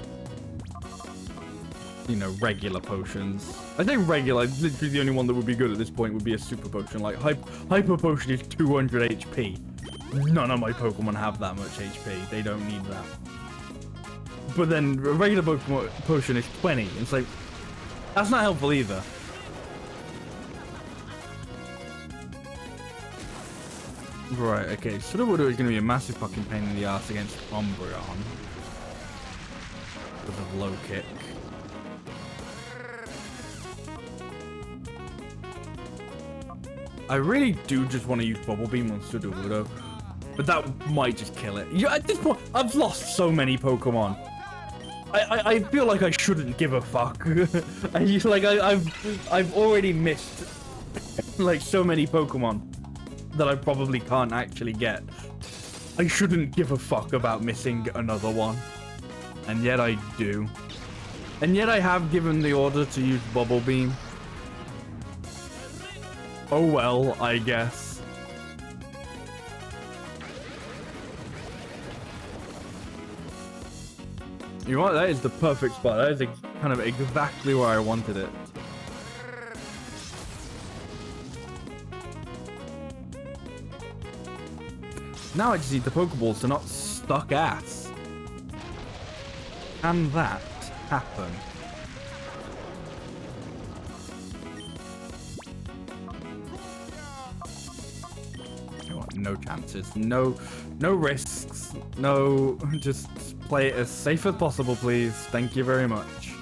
you know, regular potions. I think regular, literally the only one that would be good at this point would be a super potion. Like hyper potion is 200 HP. None of my Pokemon have that much HP. They don't need that. But then a regular Pokemon potion is 20. It's like, that's not helpful either. Right, okay. Sudowoodo is going to be a massive fucking pain in the ass against Umbreon. With a low kick. I really do just want to use Bubble Beam on Sudowoodo, but that might just kill it. Yeah, at this point, I've lost so many Pokemon. I feel like I shouldn't give a fuck. I've already missed like so many Pokemon that I probably can't actually get. I shouldn't give a fuck about missing another one, and yet I do. And yet I have given the order to use Bubble Beam. Oh well, I guess. You know what? That is the perfect spot. That is kind of exactly where I wanted it. Now I just need the Pokeballs to not stuck ass. Can that happen? No chances, no risks, no, just play it as safe as possible, please. Thank you very much.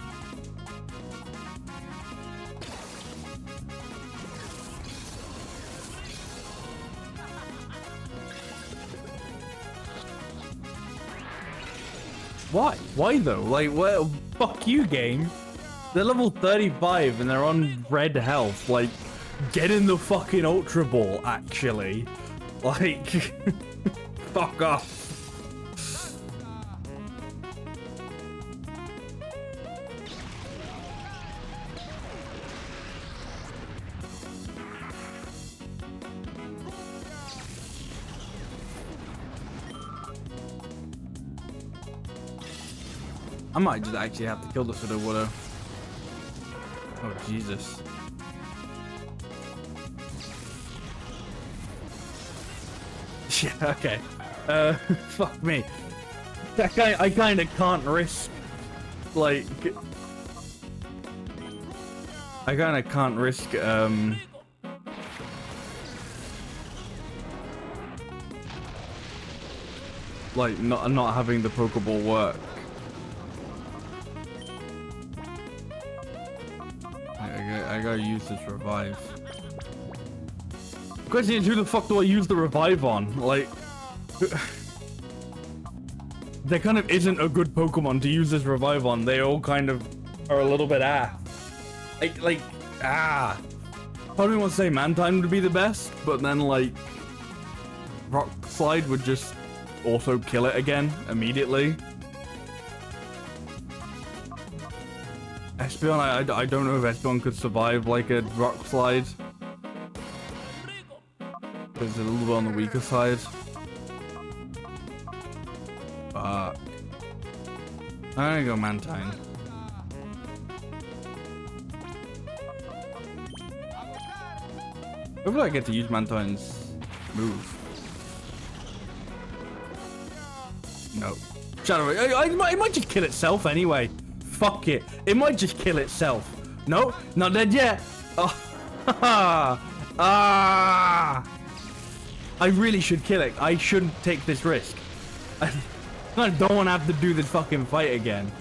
Why though? Like, well, fuck you, game. They're level 35 and they're on red health. Like, get in the fucking Ultra Ball, actually. Like, fuck off. I might just actually have to kill this with a Widow. Oh, Jesus. Yeah, okay. Fuck me. I kind of can't risk, like... I kind of can't risk, like, not having the Pokeball work. I gotta use this revive. The question is, who the fuck do I use the revive on? Like, there kind of isn't a good Pokemon to use this revive on. They all kind of are a little bit ass. Probably want to say Mantine would be the best, but then like, Rock Slide would just also kill it again immediately. Espeon, I don't know if Espeon could survive like a Rock Slide. It's a little bit on the weaker side. Fuck. I'm gonna go Mantine. Hopefully I get to use Mantine's move. No. Shadow, it might just kill itself anyway. Fuck it. It might just kill itself. No, not dead yet. Oh. Ah. I really should kill it. I shouldn't take this risk. I don't want to have to do this fucking fight again.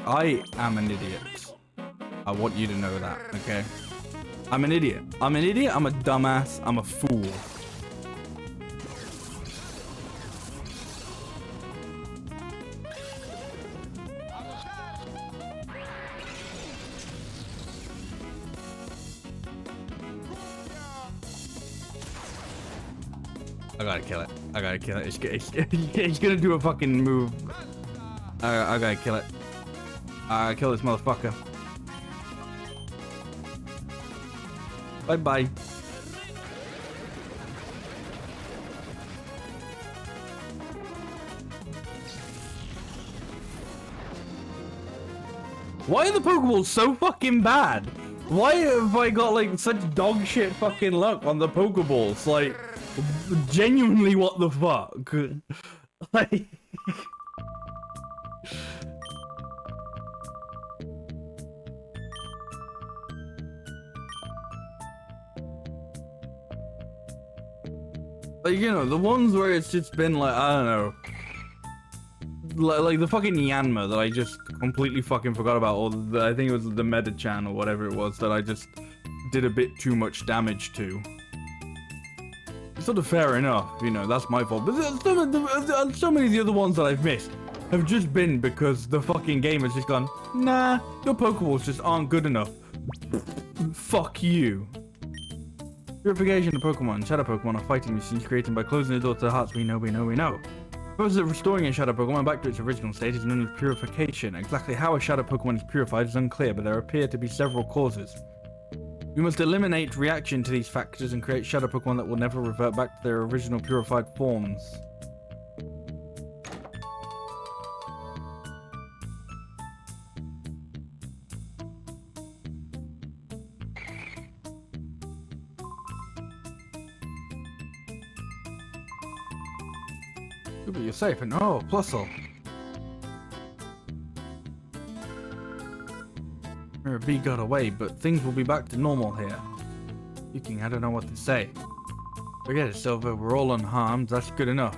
I am an idiot. I want you to know that, okay? I'm an idiot. I'm an idiot. I'm a dumbass. I'm a fool. I gotta kill it. I gotta kill it. It's gonna do a fucking move. I gotta kill it. I kill this motherfucker. Bye bye. Why are the Pokeballs so fucking bad? Why have I got like such dog shit fucking luck on the Pokeballs? Like, genuinely, what the fuck? Like, you know, the ones where it's just been like, I don't know, like the fucking Yanma that I just completely fucking forgot about, or I think it was the Metachan or whatever it was that I just did a bit too much damage to. It's sort of fair enough, you know, that's my fault. But so many of the other ones that I've missed have just been because the fucking game has just gone, nah, your Pokeballs just aren't good enough. Fuck you. Purification of Pokemon. Shadow Pokemon are fighting machines created by closing the door to the hearts we know. The process of restoring a Shadow Pokemon back to its original state is known as purification. Exactly how a Shadow Pokemon is purified is unclear, but there appear to be several causes. We must eliminate reaction to these factors and create Shadow Pokemon that will never revert back to their original purified forms. But you're safe and oh, Plusle. Mirror B got away, but things will be back to normal here. Speaking, I don't know what to say. Forget it, Silver. We're all unharmed. That's good enough.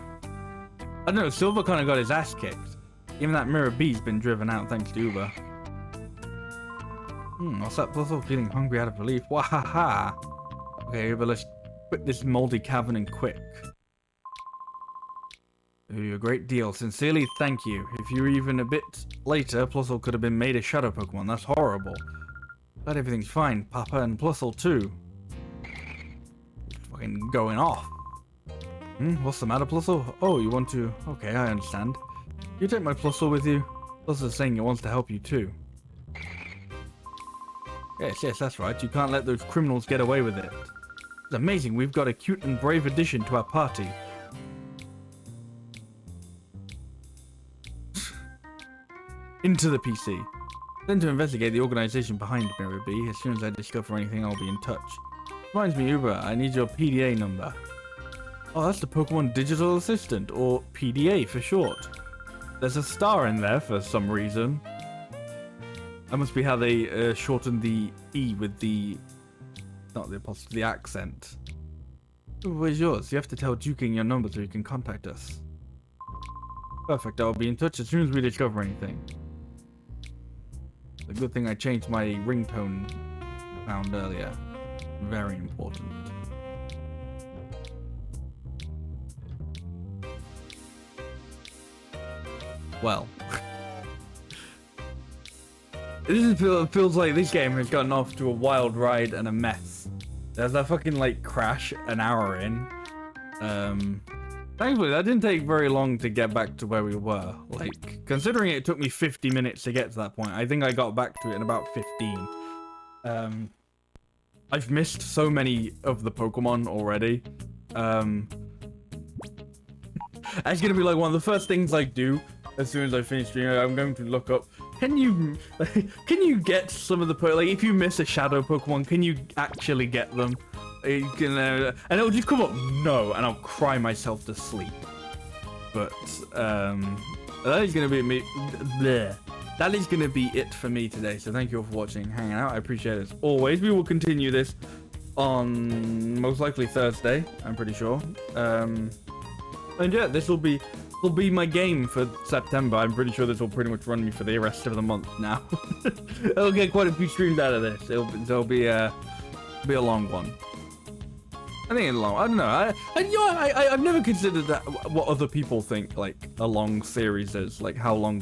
I don't know. Silver kind of got his ass kicked. Even that Mirror B's been driven out thanks to Uber. What's that? Plusle feeling hungry out of relief. Wahaha. Okay, Uber, let's quit this moldy cavern and quick. Ooh, a great deal. Sincerely, thank you. If you were even a bit later, Plusle could have been made a shadow Pokemon. That's horrible. But everything's fine. Papa and Plusle too. Fucking going off. What's the matter, Plusle? Oh, you want to... Okay, I understand. You take my Plusle with you? Plusle's saying he wants to help you too. Yes, that's right. You can't let those criminals get away with it. It's amazing. We've got a cute and brave addition to our party. Into the PC. Then to investigate the organization behind Mirror B. As soon as I discover anything, I'll be in touch. Reminds me, Uber, I need your PDA number. Oh, that's the Pokemon Digital Assistant, or PDA for short. There's a star in there for some reason. That must be how they shortened the E with the... not the apostrophe, the accent. Where's yours? You have to tell Duking your number so you can contact us. Perfect, I'll be in touch as soon as we discover anything. It's a good thing I changed my ringtone sound earlier. Very important. Well. Feels like this game has gotten off to a wild ride and a mess. There's that fucking like crash an hour in. Thankfully that didn't take very long to get back to where we were. Like, considering it took me 50 minutes to get to that point, I think I got back to it in about 15. I've missed so many of the Pokemon already. It's gonna be like one of the first things I do as soon as I finish streaming. I'm going to look up, can you get some of the like if you miss a shadow Pokemon, can you actually get them? You can, and it'll just come up no, and I'll cry myself to sleep. But that is gonna be me. Bleh. That is gonna be it for me today. So thank you all for watching, hanging out. I appreciate it as always. We will continue this on most likely Thursday. I'm pretty sure. And yeah, this will be my game for September. I'm pretty sure this will pretty much run me for the rest of the month now. I'll get quite a few streams out of this. It'll be a long one. I think it's long. I don't know. I've never considered that what other people think like a long series is, like how long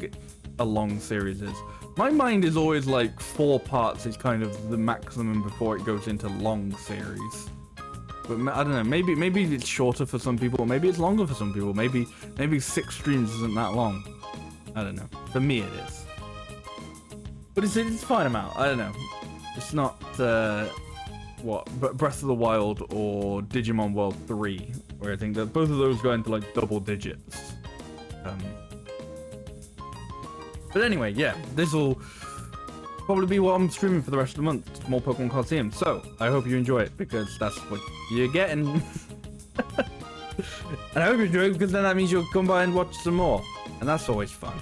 a long series is. My mind is always like 4 parts is kind of the maximum before it goes into long series. But I don't know, maybe it's shorter for some people, maybe it's longer for some people, maybe 6 streams isn't that long. I don't know. For me it is. But it's a fine amount. I don't know. It's not Breath of the Wild or Digimon World 3, where I think that both of those go into like double digits. But anyway, yeah, this will probably be what I'm streaming for the rest of the month. More Pokemon Colosseum. So I hope you enjoy it, because that's what you're getting. And I hope you enjoy it, because then that means you'll come by and watch some more, and that's always fun.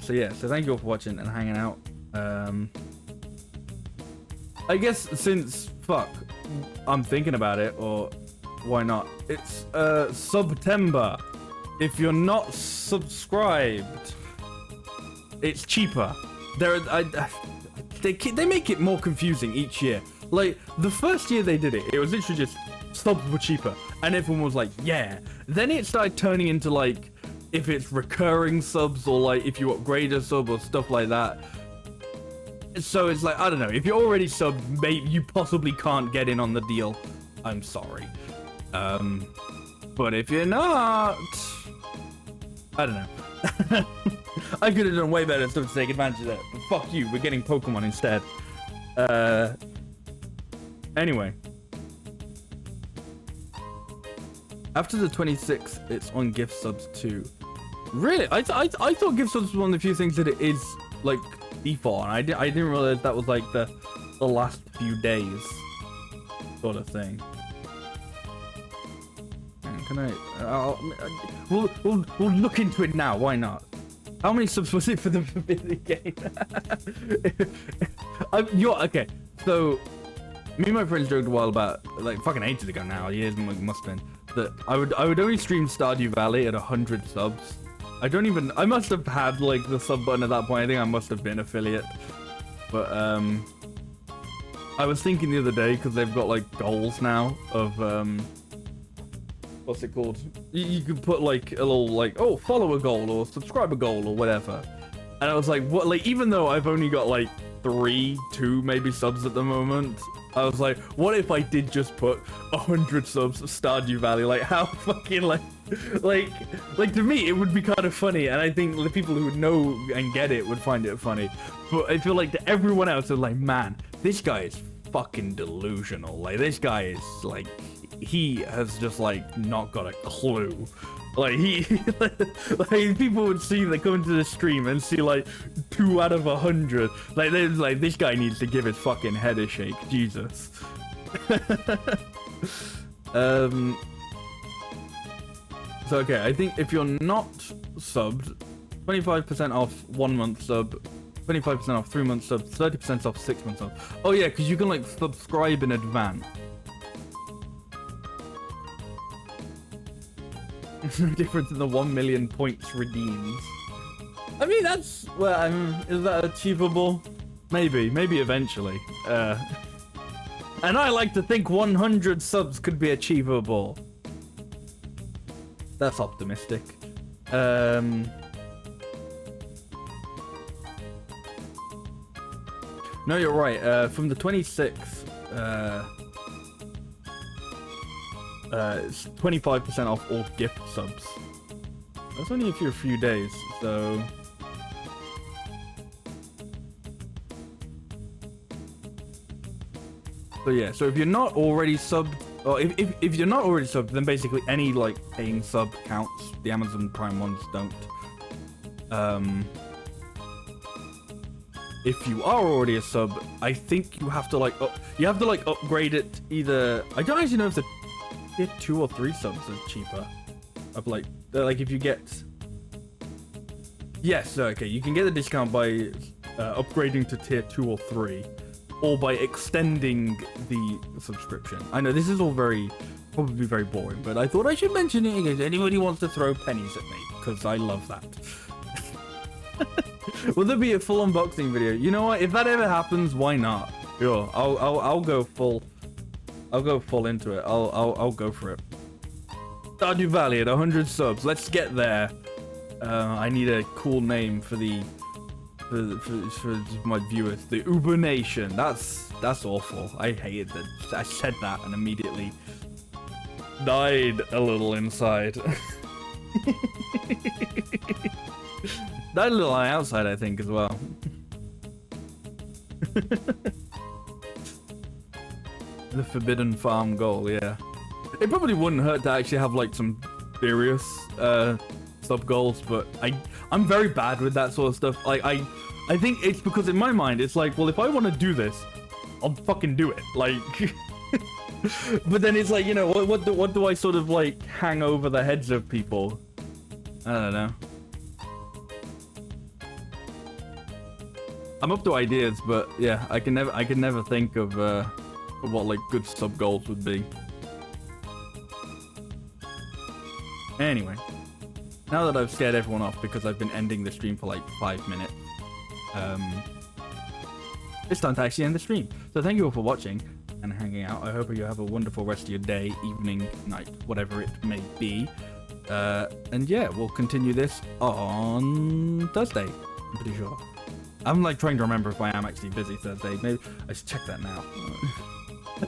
So yeah, so thank you all for watching and hanging out. I guess since I'm thinking about it, or why not? It's September. If you're not subscribed, it's cheaper. They make it more confusing each year. Like the first year they did it, it was literally just subs were cheaper, and everyone was like, yeah. Then it started turning into like if it's recurring subs, or like if you upgrade a sub or stuff like that. So it's like, I don't know, if you're already subbed, maybe you possibly can't get in on the deal. I'm sorry. But if you're not, I don't know. I could have done way better stuff to take advantage of that. But fuck you, we're getting Pokemon instead. Anyway. After the 26th, it's on gift subs too. Really? I thought gift subs was one of the few things that it is like default, and I didn't realize that was like the last few days sort of thing. Can we'll look into it now, why not? How many subs was it for the video game? Okay, so me and my friends joked a while about, like fucking ages ago now, years must have been, that I would only stream Stardew Valley at 100 subs. I must have had like the sub button at that point. I think I must have been affiliate. But I was thinking the other day, because they've got like goals now of what's it called? You could put like a little like, oh, follower goal or subscriber goal or whatever. And I was like, what? Like, even though I've only got like 2 maybe subs at the moment, I was like, what if I did just put 100 subs Stardew Valley? Like, how fucking like to me it would be kind of funny, and I think the people who know and get it would find it funny. But I feel like to everyone else is like, man, this guy is fucking delusional. Like, this guy is like, he has just like not got a clue. Like, like people would see, they come into the stream and see like 2 out of 100. Like, they're like, this guy needs to give his fucking head a shake. Jesus. So okay, I think if you're not subbed, 25% off 1 month sub, 25% off 3 month sub, 30% off 6 months sub. Oh yeah, because you can like subscribe in advance. There's no difference in the 1 million points redeemed. I mean, that's, well, is that achievable? Maybe eventually. And I like to think 100 subs could be achievable. That's optimistic. No, you're right. From the 26th, it's 25% off all gift subs. That's only for a few days, so. So yeah, so if you're not already subbed, or if you're not already subbed, then basically any like paying sub counts. The Amazon Prime ones don't. If you are already a sub, I think you have to like upgrade it. Either, I don't actually know if the tier 2 or 3 subs are cheaper. Of like if you get, yes, okay, you can get a discount by upgrading to tier 2 or 3. Or by extending the subscription. I know this is all probably very boring, but I thought I should mention it in case anybody wants to throw pennies at me, because I love that. Will there be a full unboxing video? You know what? If that ever happens, why not? Sure, I'll go full. I'll go full into it. I'll go for it. Stardew Valley at 100 subs. Let's get there. I need a cool name for the. For my viewers, the Uber Nation. That's awful. I hated that. I said that and immediately died a little inside. Died a little on the outside, I think, as well. The Forbidden Farm goal, yeah. It probably wouldn't hurt to actually have like some serious sub goals, but I'm very bad with that sort of stuff. Like I think it's because in my mind it's like, well, if I want to do this, I'll fucking do it. Like, but then it's like, you know, what do I sort of like hang over the heads of people? I don't know. I'm up to ideas, but yeah, I can never think of what like good sub goals would be. Anyway, now that I've scared everyone off because I've been ending the stream for like 5 minutes, it's time to actually end the stream. So thank you all for watching and hanging out. I hope you have a wonderful rest of your day, evening, night, whatever it may be. And yeah, we'll continue this on Thursday, I'm pretty sure. I'm like trying to remember if I am actually busy Thursday. Maybe I should check that now.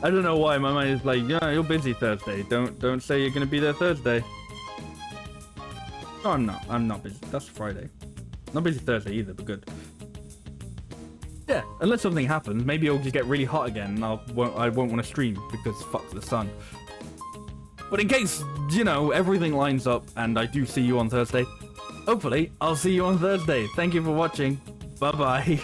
I don't know why my mind is like, yeah, you're busy Thursday. Don't say you're gonna be there Thursday. No, I'm not. I'm not busy. That's Friday. Not busy Thursday either, but good. Yeah, unless something happens, maybe it'll just get really hot again and I won't want to stream because fuck the sun. But in case, you know, everything lines up and I do see you on Thursday, hopefully I'll see you on Thursday. Thank you for watching. Bye-bye.